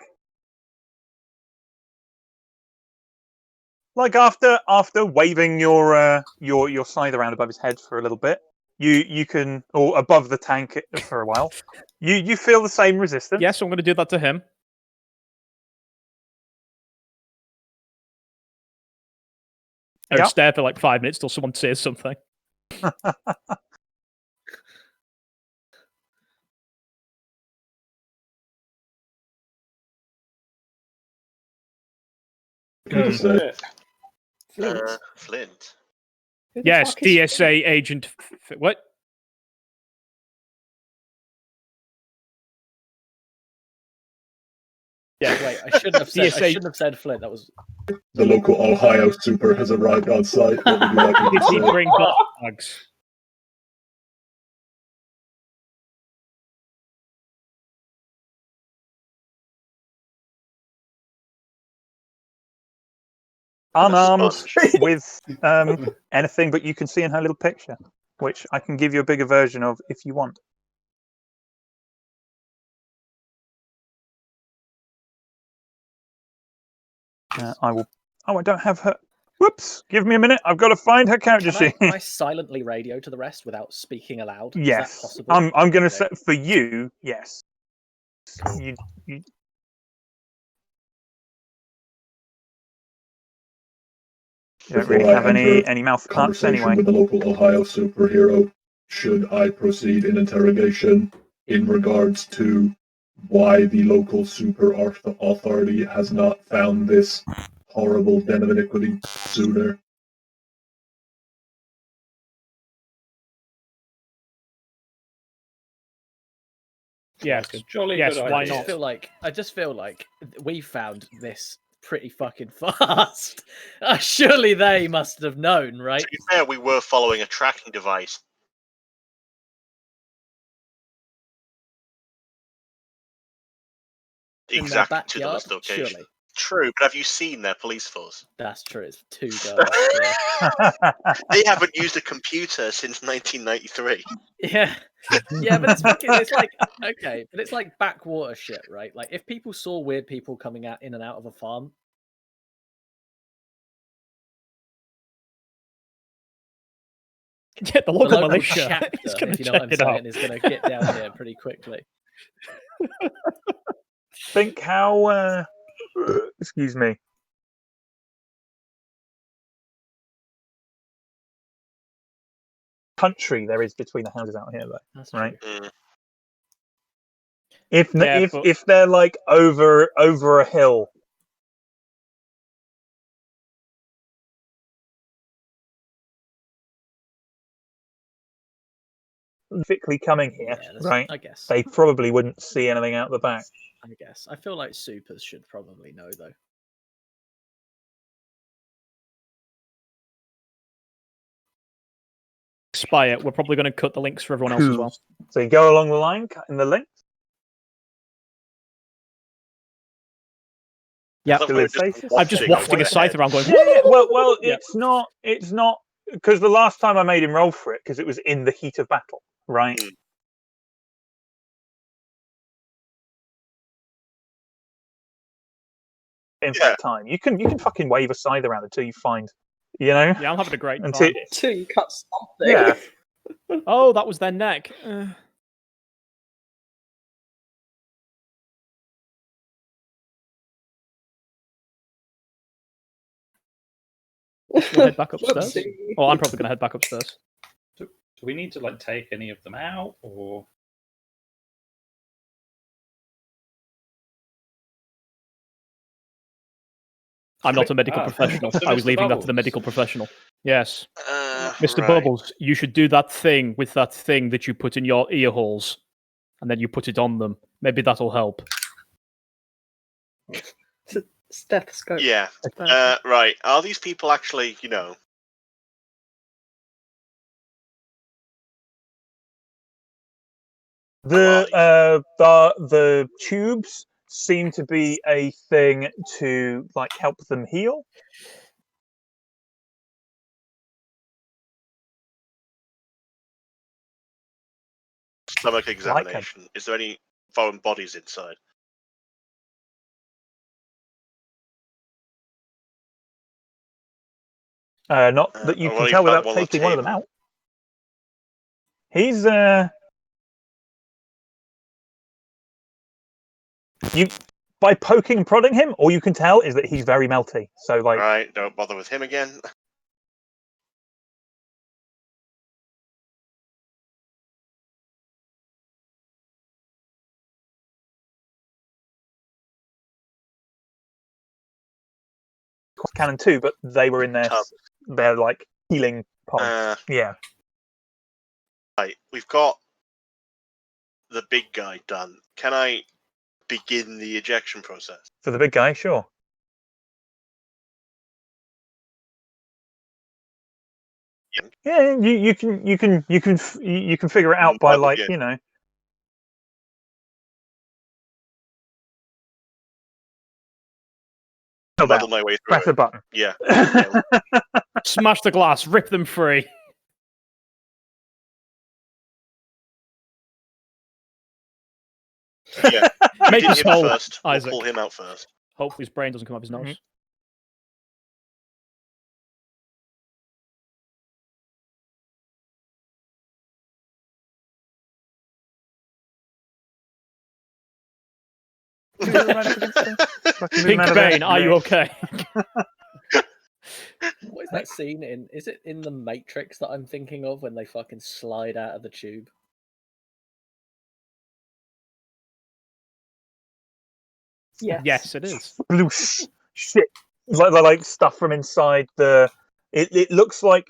Like after waving your scythe around above his head for a little bit, you can, or above the tank for a while, you feel the same resistance. Yes, I'm going to do that to him. I would stare for 5 minutes till someone says something. Who's that? Flint. Who the Yes, fuck is DSA agent. What? Yeah, wait. I shouldn't have said. I DSA shouldn't have said Flint. That was. The local Ohio super has arrived on site. What would you like me Did to he say? bring blood bags? Unarmed Sponge. with anything but you can see in her little picture, which I can give you a bigger version of if you want. I will. Oh, I don't have her. Whoops! Give me a minute. I've got to find her character Can sheet. I silently radio to the rest without speaking aloud? Is that Yes, possible? I'm going to Okay. say for you. Yes. You, You don't Before really I have enter any mouth parts conversation anyway. with the local Ohio superhero, should I proceed in interrogation in regards to why the local super authority has not found this horrible den of iniquity sooner? Yes. Like a jolly Yes, good why idea. not? I just feel like we found this pretty fucking fast. Surely they must have known, right? To be fair, we were following a tracking device. In their Exactly to the backyard, list location. surely. True, but have you seen their police force? That's true. It's 2 girls. Yeah. They haven't used a computer since 1993. Yeah, yeah, but it's fucking. It's like okay, but it's like backwater shit, right? Like if people saw weird people coming out in and out of a farm, Yeah, the the local local militia chapter, is going if to you know what check I'm it saying, out. is going to get down here pretty quickly. Think how. Excuse me. Country there is between the houses out here, though. That's Right. true. Mm. Yeah, but- If they're like over a hill. Specifically coming here, Yeah, that's, right? I guess. They probably wouldn't see anything out the back. I guess. I feel like supers should probably know though. Spy it. We're probably going to cut the links for everyone else as well. So you go along the line, cutting the links. Yeah, Love how we're I'm just wafting wafting a away. scythe around, going. Yeah. Well, Yeah. it's not because the last time I made him roll for it because it was in the heat of battle, right? Mm. In Yeah. that time, you can fucking wave a scythe around until you find, you know. Yeah, I'm having a great Until time. Till you cut something. yeah. Oh, that was their neck. We'll head back upstairs. Whoopsie. Well, I'm probably going to head back upstairs. Do we need to like take any of them out, or I'm not a medical Ah, professional. so I was Mr. leaving that to the Bubbles. medical professional. Yes. Mr. Right. Bubbles, you should do that thing with that thing that you put in your ear holes, and then you put it on them. Maybe that'll help. Stethoscope. Yeah. Right. Are these people actually, you know? The tubes seem to be a thing to like help them heal. Stomach examination. Is there any foreign bodies inside? Not that you or can even tell like without one on the taking one of them table? out. He's you by poking and prodding him, all you can tell is that he's very melty. So like Right. Don't bother with him again. Cannon 2, but they were in Tub. their like healing pods. Yeah. Right. We've got the big guy done. Can I begin the ejection process? For the big guy, sure. Yeah, you can figure it out by Well, like, yeah. you know. Muddle my way through Press it. a button. Yeah. Smash the glass, rip them free. Yeah. Make Begin us him whole, first. We'll Isaac. pull him out first. Hopefully his brain doesn't come off his nose. Pink Bane, are you okay? What is that scene in? Is it in The Matrix that I'm thinking of when they fucking slide out of the tube? Yes. Yes, it is. Sploosh. Shit. Like stuff from inside the. It looks like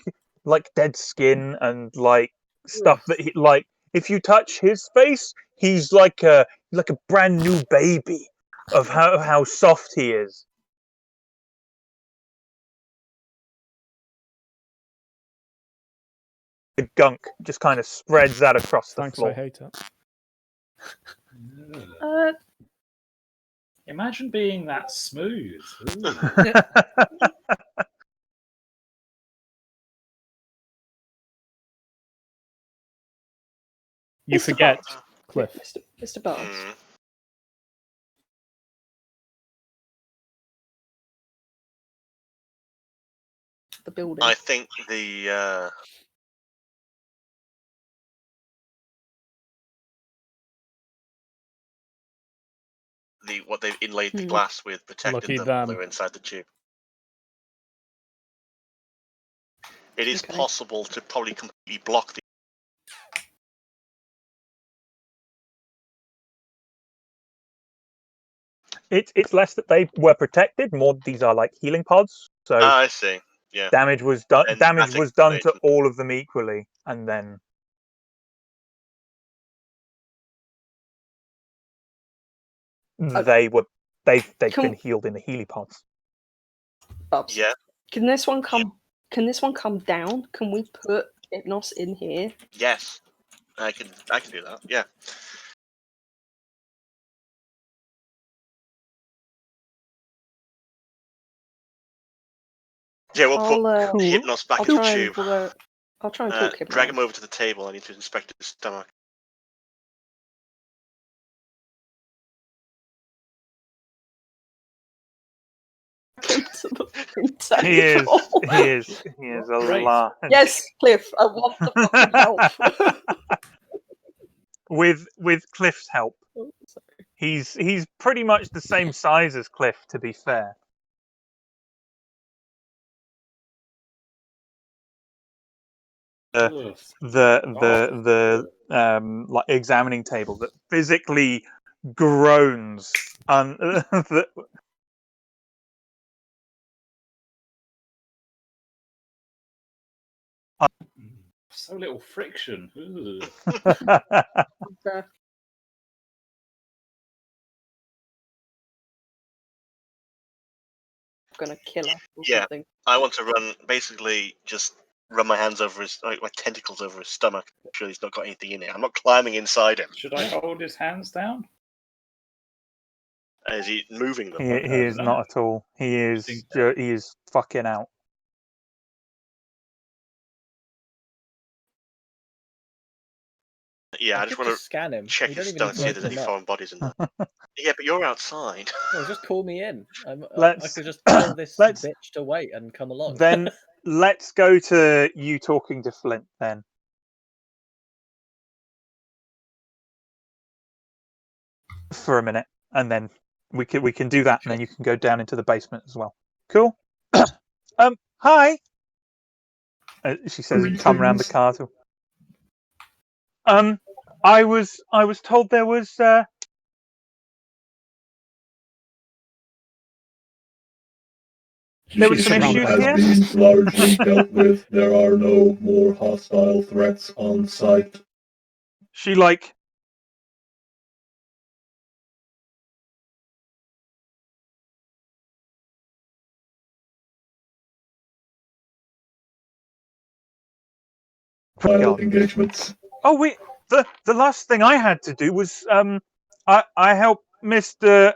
dead skin and like stuff that he like. If you touch his face, he's like a brand new baby of how soft he is. The gunk just kind of spreads out across the Thanks, I floor. hate it. Ugh. Imagine being that smooth. Ooh. You Mr. forget, Bart. Cliff. Mr. Barnes. Mm. The building. I think the what they've inlaid the glass with protected Lucky them while them. they were inside the tube. It is Okay. possible to probably completely block the. It's less that they were protected, more these are like healing pods. So I see. Yeah. damage was done. And Damage that was done to explains it. all of them equally, and then they've Can- been healed in the helipods. Bubs. Yeah. Can this one come? Can this one come down? Can we put Hypnos in here? Yes. I can do that. Yeah. Yeah, we'll put I'll Hypnos back I'll in the try tube. and I'll try and talk Hypnos. Drag him over to the table. I need to inspect his stomach. Into the He is table. a Great. lot. Yes, Cliff. I want the fucking help. With Cliff's help, Oh, sorry. he's pretty much the same size as Cliff. To be fair, Ugh. the like examining table that physically groans So little friction. Ugh. Okay. I'm gonna kill her or Yeah. something. I want to basically run my hands over his, my tentacles over his stomach. Make sure he's not got anything in it. I'm not climbing inside him. Should I hold his hands down? Is he moving them? he is not at all. He is fucking out. Yeah, I just want to scan him. check You don't his even need stomach, to see if there's open any him up. foreign bodies in there. Yeah, but you're outside. Well, just call me in. I Let's- could just tell this let's- bitch to wait and come along. Then let's go to you talking to Flint then. For a minute, and then we can do that, and then you can go down into the basement as well. Cool. Hi. She says, and come round the car. I was told there was. There was some Issue issues has here. been largely dealt with. There are no more hostile threats on site. She like. Violent engagements. Oh wait, the last thing I had to do was I helped Mr.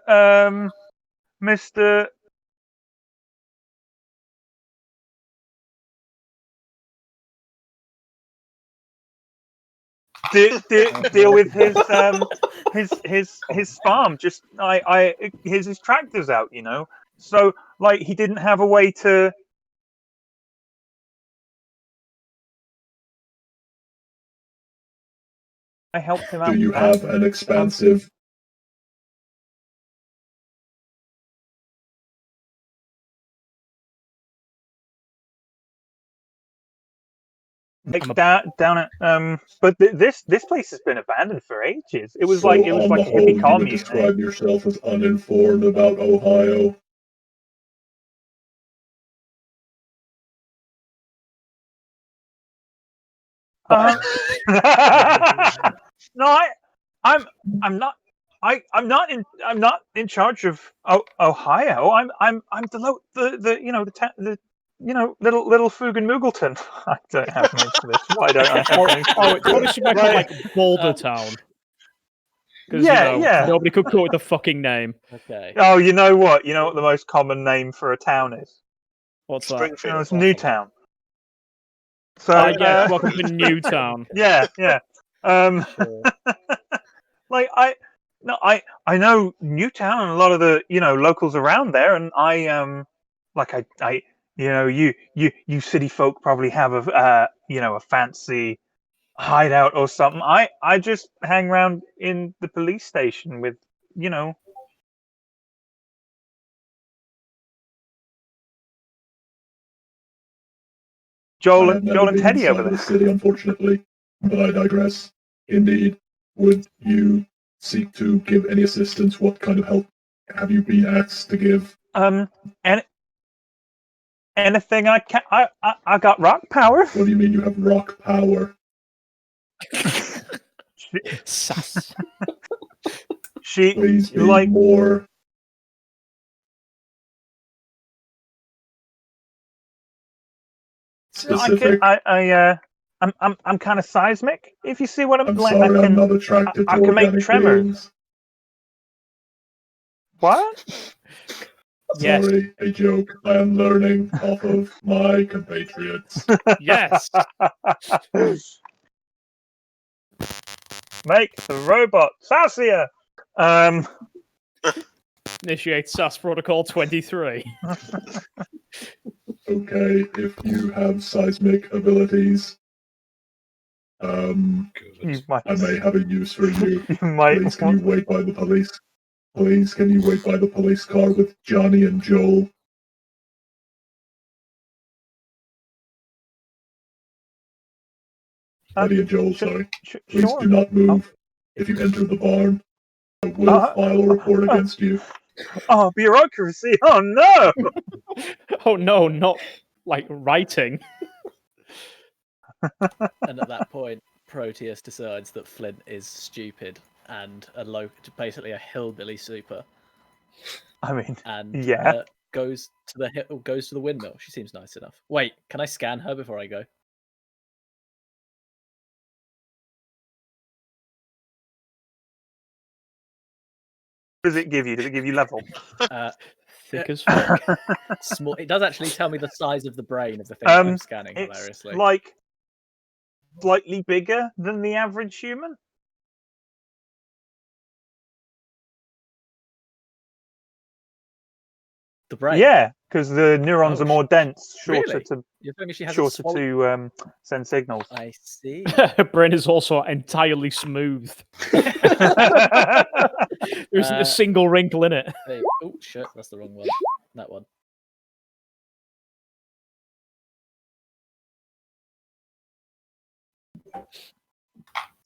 Deal with his farm. Just his tractor's out, you know. So like he didn't have a way to. I helped him out. Do you with that. have an expansive Like I'm a- down at but this place has been abandoned for ages. It was So like on a the whole, hippie you would commune. describe yourself as uninformed about Ohio. No, I'm not. I'm not in charge of Ohio. I'm the little Fugan Moogleton. I don't have names for this. Why don't I have names for Oh, this? it's probably somewhere called like Boulder Town. Because Yeah. nobody could come up with a fucking name. Okay. Oh, you know what? You know what the most common name for a town is? What's that? No, Springfield. it's Newtown. So Yes, welcome to Newtown. yeah. Sure. Like I know Newtown and a lot of the locals around there, and I you city folk probably have a fancy hideout or something. I just hang around in the police station with I have never Joel and been Teddy inside over of the there. city, unfortunately, but I digress. Indeed, would you seek to give any assistance? What kind of help have you been asked to give? And anything I can. I got rock power. What do you mean you have rock power? Sass. She Please be like more. Specific. I'm kind of seismic. If you see what I'm like, sorry, I I'm can, not attracted I to can make organic tremors. beings. What? Yes. Sorry, a joke. I am learning off of my compatriots. Yes. Make the robot sassier. Initiate SAS Protocol 23. Okay, if you have seismic abilities, You might. I may have a use for you. You might. Please, can you wait by the police? Please, can you wait by the police car with Johnny and Joel? Eddie and Joel, sorry. Please Sure. do not move. If you enter the barn, I will file a report against you. Oh, bureaucracy! Oh no! Oh no, not like writing. And at that point, Proteus decides that Flint is stupid and basically a hillbilly super, I mean, and yeah. goes to the windmill. She seems nice enough. Wait, can I scan her before I go? What does it give you? Does it give you level? Thick as fuck. Small. It does actually tell me the size of the brain of the thing that I'm scanning. It's Hilariously, like slightly bigger than the average human. the brain. Yeah, because the neurons Oh, are more dense, shorter really? to You're telling me she has shorter to send signals. I see. Her brain is also entirely smooth. There isn't a single wrinkle in it. Oh shit, that's the wrong one. That one.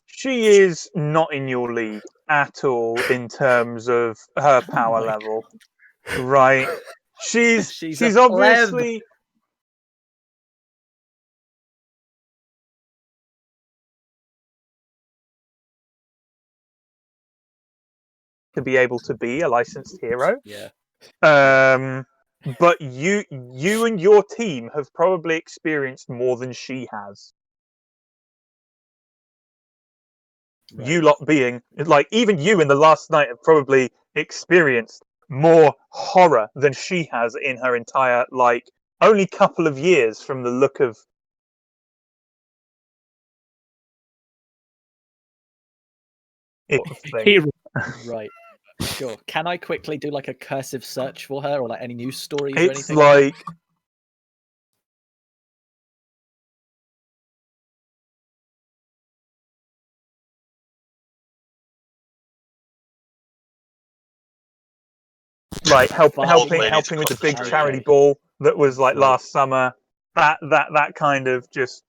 She is not in your league at all in terms of her power level. Right. She's a obviously to be able to be a licensed hero. Yeah. But you and your team have probably experienced more than she has. Right. You lot being like, even you in the last night have probably experienced more horror than she has in her entire only couple of years from the look of thing. Right. Sure. Can I quickly do like a cursive search for her, or like any news stories or It's anything? like helping with the big charity ball that was like last summer. That kind of just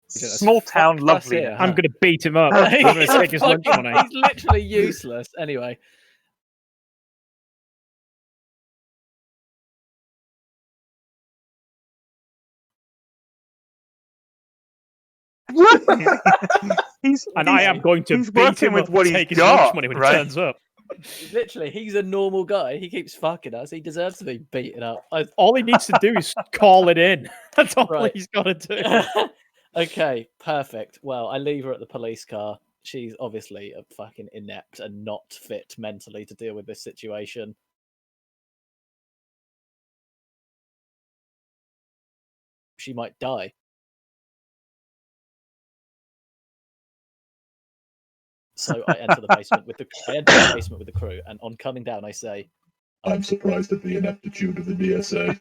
Small town fuck us here, loveliness. I'm huh? going to beat him up. I'm going to take his lunch money. He's literally useless. Anyway, he's And I am going to he's beat working him with up what and he's take his got, lunch money when right? he turns up. he's a normal guy. He keeps fucking us. He deserves to be beaten up. All he needs to do is call it in. That's all Right. he's got to do. Okay, perfect. Well, I leave her at the police car. She's obviously a fucking inept and not fit mentally to deal with this situation. She might die. So I enter the basement with the crew, and on coming down, I say, I'm surprised at the ineptitude of the DSA.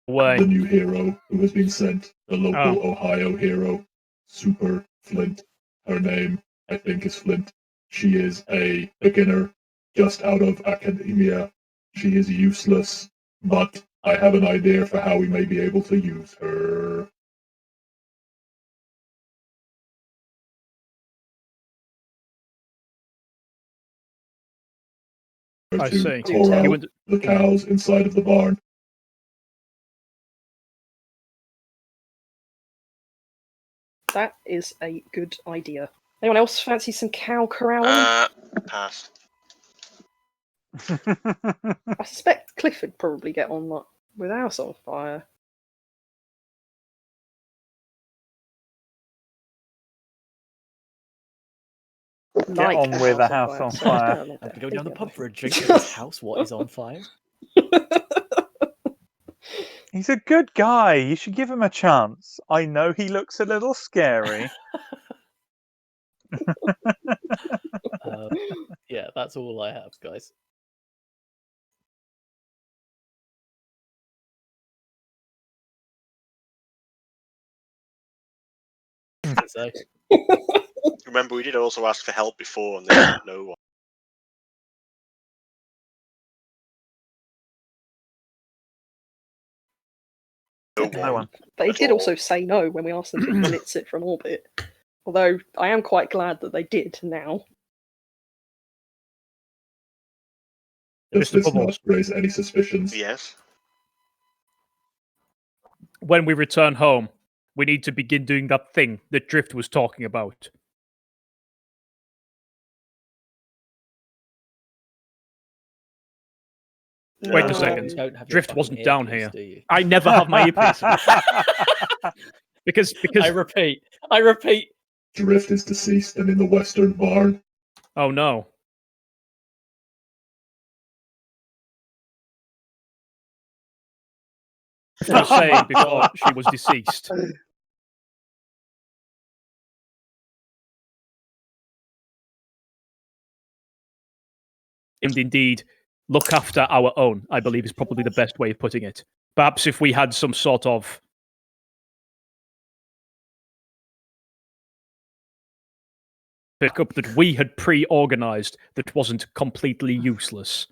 Way. The new hero who has been sent, the local Oh. Ohio hero, Super Flint. Her name, I think, is Flint. She is a beginner, just out of academia. She is useless, but I have an idea for how we may be able to use her. I To see. pour You out would- the cows inside of the barn. That is a good idea. Anyone else fancy some cow corralling? Pass. I suspect Cliff would probably get on that with our house on fire. Get on with a house on fire. I'm going to go down the pub for a drink at this house. What is on fire? He's a good guy. You should give him a chance. I know he looks a little scary. Yeah, that's all I have, guys. So, Remember, we did also ask for help before, and they didn't know what. No one. But he at did all. also say no when we asked them to blitz it from orbit. Although I am quite glad that they did now. Does Mr. this Bubbles. not raise any suspicions? Yes. When we return home, we need to begin doing that thing that Drift was talking about. Wait a No. second. you don't have your Drift fucking wasn't down earpiece, here. do you? I never have my earpiece. because I repeat. Drift is deceased and in the western barn. oh no. Drift was saying before she was deceased. And indeed, look after our own, I believe is probably the best way of putting it. Perhaps if we had some sort of pickup that we had pre-organized that wasn't completely useless.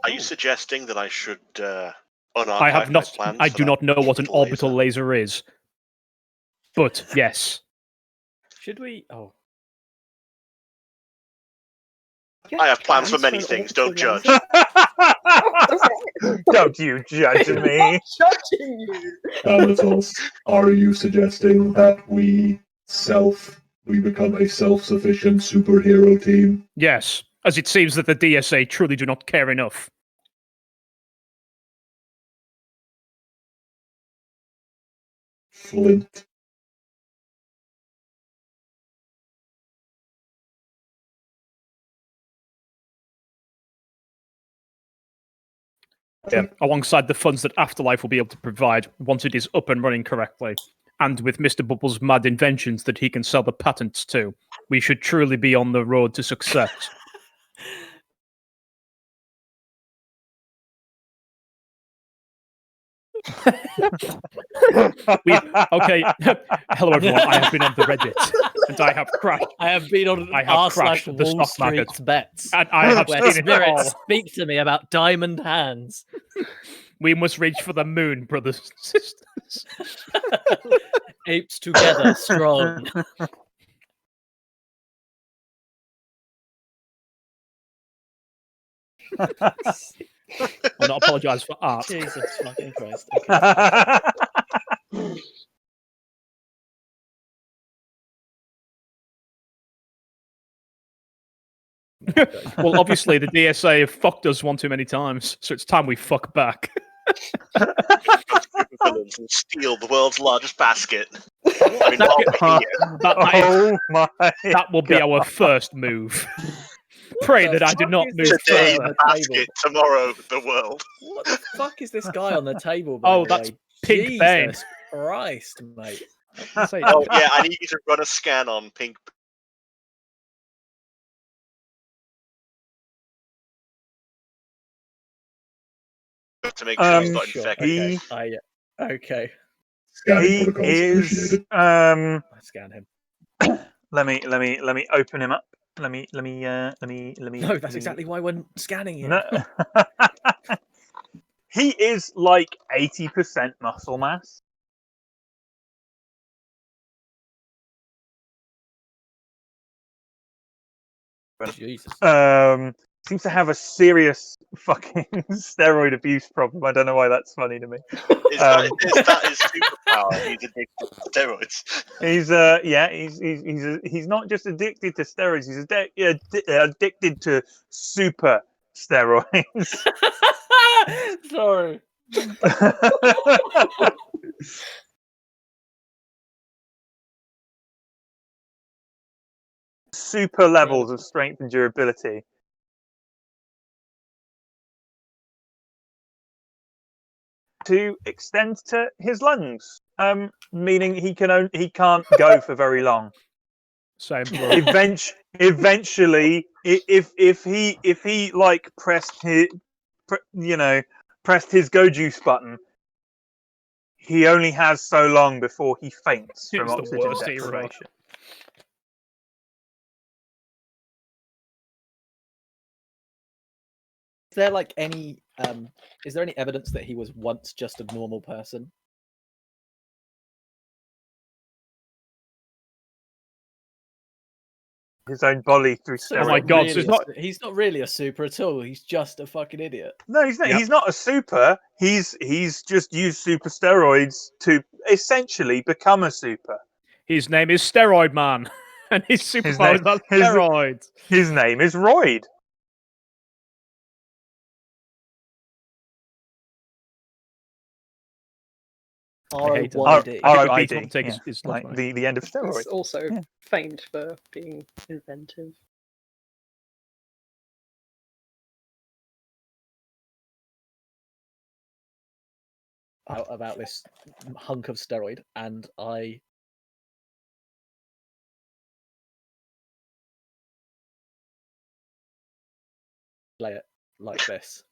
Are you suggesting that I should unarchive I have my not. plans I for do that not know what an orbital laser? laser is, but yes. Should we? Oh, I have plans for many things. Don't judge. Don't you judge me. Judging you. Thanatos, are you suggesting that we become a self-sufficient superhero team? Yes, as it seems that the DSA truly do not care enough. Flint. Yeah, alongside the funds that Afterlife will be able to provide once it is up and running correctly, and with Mr. Bubbles' mad inventions that he can sell the patents to, we should truly be on the road to success. Okay. Hello, everyone. I have been on the Reddit, and I have crashed. I have been on I have crashed the r/Wall stock market. Street's bets, And I have where seen it all. spirits speak to me about diamond hands. We must reach for the moon, brothers and sisters. Apes together, strong. I'll not apologise for art. Jesus fucking Christ. Okay. Well, obviously, the DSA have fucked us one too many times, so it's time we fuck back. Villains and steal the world's largest basket. I mean, while we're here, Oh my! That will be our first move. Pray that I do not move today further. the basket, tomorrow the world. What the fuck is this guy on the table? By Oh, the that's way? Pink Bane. Jesus Christ, mate. Oh yeah, I need you to run a scan on Pink. To make sure he's not Sure. infected. Okay. Okay. Scanning He protocols is. initiated. I scan him. Let me open him up. Let me. No, that's exactly why we're scanning him. No. He is like 80% muscle mass. Jesus. Seems to have a serious fucking steroid abuse problem. I don't know why that's funny to me. Is that his superpower? He's addicted to steroids. He's not just addicted to steroids. He's addicted to super steroids. Sorry. Super levels of strength and durability. To extend to his lungs, meaning he can't go for very long. Same. Eventually, if he like pressed his go juice button, he only has so long before he faints from It's the oxygen worst hero. deprivation. Is there like any is there any evidence that he was once just a normal person? His own body through So steroids. my not God, really so it's a- not- he's not really a super at all. He's just a fucking idiot. No, he's not. Yep. He's not a super. He's just used super steroids to essentially become a super. His name is Steroid Man, and his superpowers are his- steroids. His name is Royd. I hate it. R-O-Y-D. I think R.O.I.D. the beat take Yeah, is like not the end of steroids. He's also Yeah. famed for being inventive. About this hunk of steroid, and I play it like this.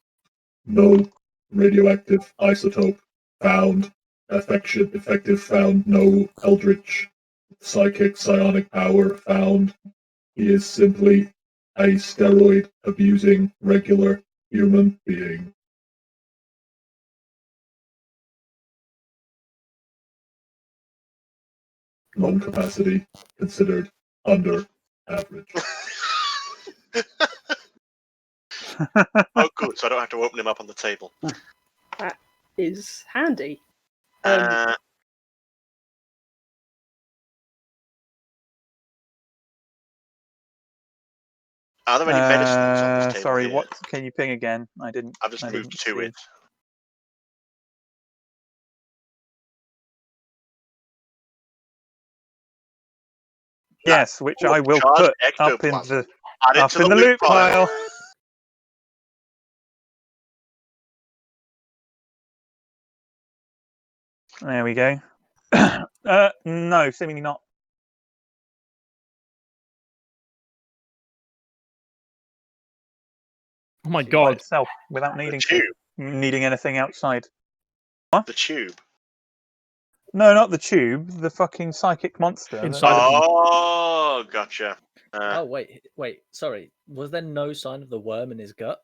No radioactive isotope found. Effective found. No eldritch psychic psionic power found. He is simply a steroid abusing regular human being. Lung capacity considered under average. Oh, good. So I don't have to open him up on the table. That is handy. Uh, are there any medicines on this table? Sorry, here? what? Can you ping again? I didn't. I've just I moved didn't to see. it. Yes, which I will Charged put up in ectoplasm. the Add it up to in the loot pile. There we go. No, seemingly not. Oh my By God. itself, without The needing tube. needing anything outside. The tube. No, not the tube. The fucking psychic monster. Inside of him. Oh, gotcha. Oh wait. Sorry. Was there no sign of the worm in his gut?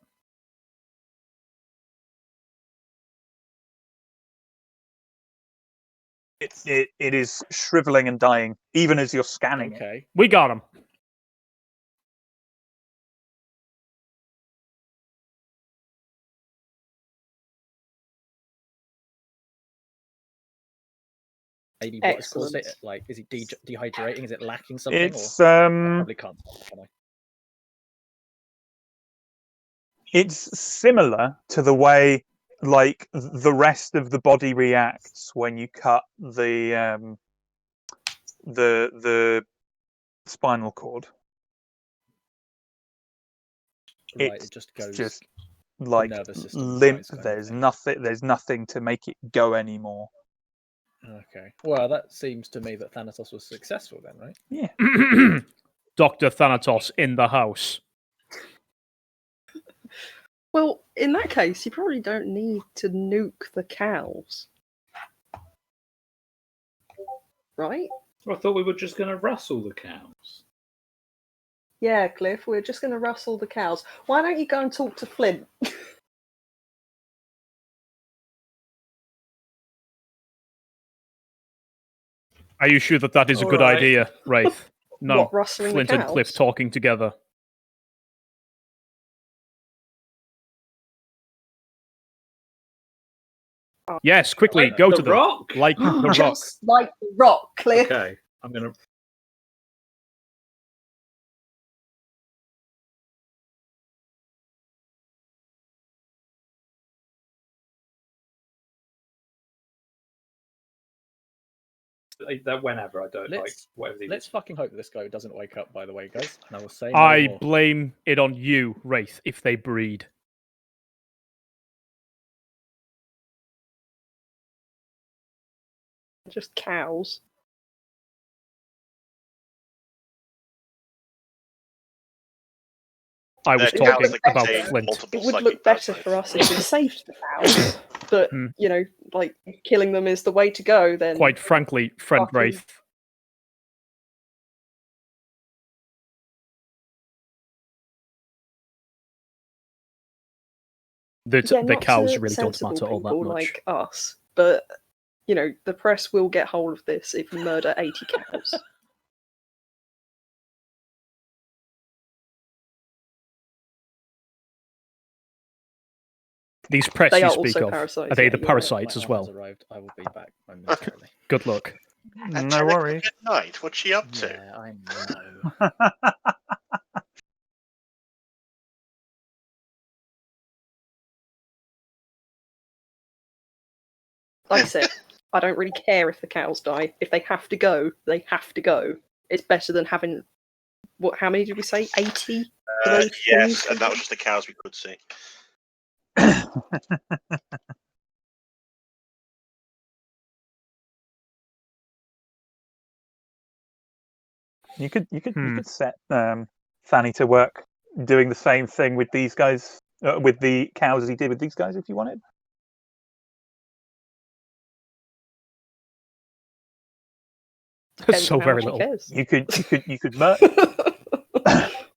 It is shriveling and dying, even as you're scanning it. Okay. We got him. Maybe what's caused it? Excellent. Like, is he dehydrating? Is it lacking something? It's or I probably can't. Can I? it's similar to the way like the rest of the body reacts when you cut the spinal cord. Right. It's It just goes. just like nervous system limp. dies kind of There's thing. nothing. There's nothing to make it go anymore. Okay. Well, that seems to me that Thanatos was successful then, right? Yeah. Dr. Thanatos in the house. Well, in that case, you probably don't need to nuke the cows. Right? I thought we were just going to rustle the cows. Yeah, Cliff, we're just going to rustle the cows. Why don't you go and talk to Flint? Are you sure that that is a good Alright. idea, Wraith? No. What, rustling Flint the and Cliff cows? talking together. Yes, quickly, Like go the to them. rock. Like the rock. Just like the rock, Cliff. Okay, I'm gonna. That whenever I don't like Let's whatever the let's fucking hope this guy doesn't wake up. By the way, guys, and I will say no I more. blame it on you, Wraith, if they breed. Just cows. I was Cows talking that about contain Flint. multiple It would psychic look better parasites. for us if we saved the cows. But, Hmm. you know, like, killing them is the way to go, then... Quite frankly, friend fucking- Wraith. The not cows to really don't sensible matter all that people much. like us, but, you know, the press will get hold of this if you murder 80 cows. These press They you are speak also of, parasites, are they yeah, the you're right. parasites My as aunt well? has arrived. I will be back momentarily. Good luck. At No 10 worries. o'clock at night, what's she up to? Yeah, I know. Like I said, I don't really care if the cows die. If they have to go, they have to go. It's better than having... What? How many did we say? 80? Those Yes, things? and that was just the cows we could see. You could set Fanny to work doing the same thing with these guys, with the cows as he did with these guys, if you wanted. Depends So on how very much he little. cares. You could merge.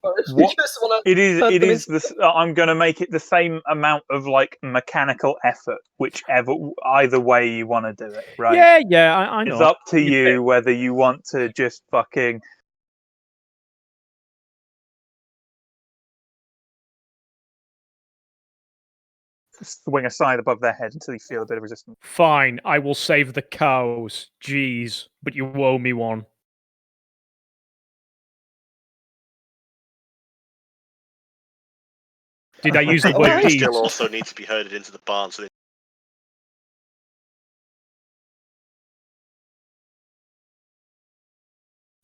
Or if you What- just wanna It put them is in- this. I'm going to make it the same amount of like mechanical effort, either way you want to do it. Right? Yeah, I know. It's up to You you whether you want to just fucking. Swing a scythe above their head until you feel a bit of resistance. Fine, I will save the cows. Jeez, but you owe me one. Did I use the They word do deeds? still also need to be herded into the barn, so they...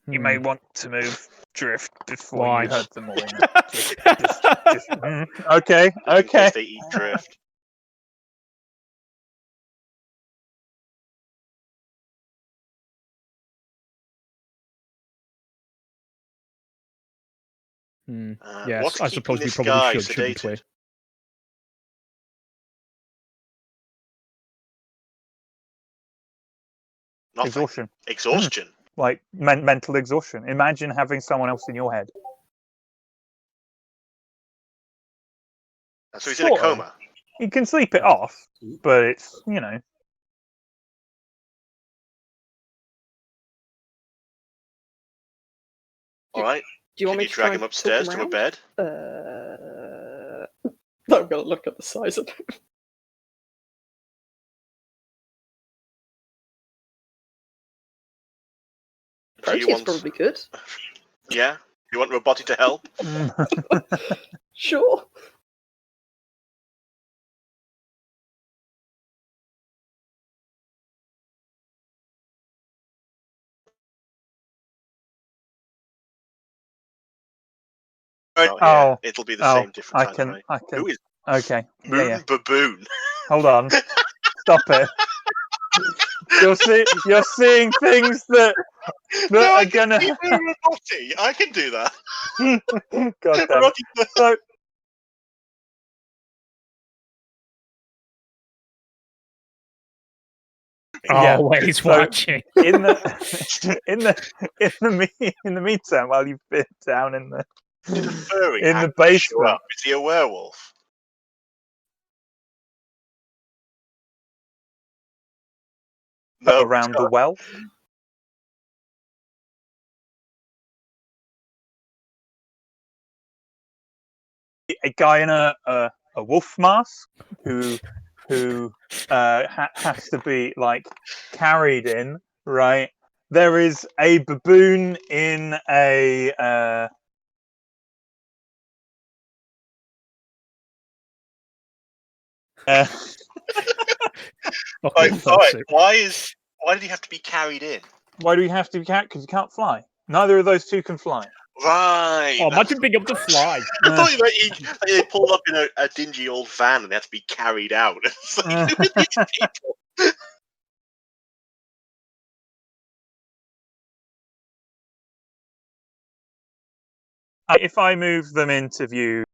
You may want to move drift before Why? you herd them all. Okay, just in okay. case they eat drift. Yes, what's I keeping suppose we this probably guy shouldn't we? sedated? Nothing. Exhaustion. Exhaustion. Like mental exhaustion. Imagine having someone else in your head. So he's in a Sort of. coma. You can sleep it off, but it's, All right. Do you want Can me you to drag try him and upstairs talk to a him bed? around? I'm gonna look at the size of him. Do you Protein's want? probably good. Yeah. You want Robotti to help? Sure. Oh, Oh, yeah. It'll be the oh, same, different time of night. I can. Who is Okay. Moon Yeah. Baboon? Hold on. Stop it. You're seeing things that No, I are can gonna. see Robotti. I can do that. God damn it. Robotti- So yeah. Always So- watching. in the in the meantime, while you've been down in the Furry in the actually show basement, up. Is he a werewolf? No. around the well, a guy in a wolf mask who has to be like carried in, right? There is a baboon in a Okay, Right, all right. Percy. Why did he have to be carried in? why do we have to be carried? Because you can't fly. Neither of those two can fly. Right. Oh, that's- imagine being able to fly. I thought you meant they pulled up in a dingy old van and they had to be carried out. It's like, who are these people? If I move them into view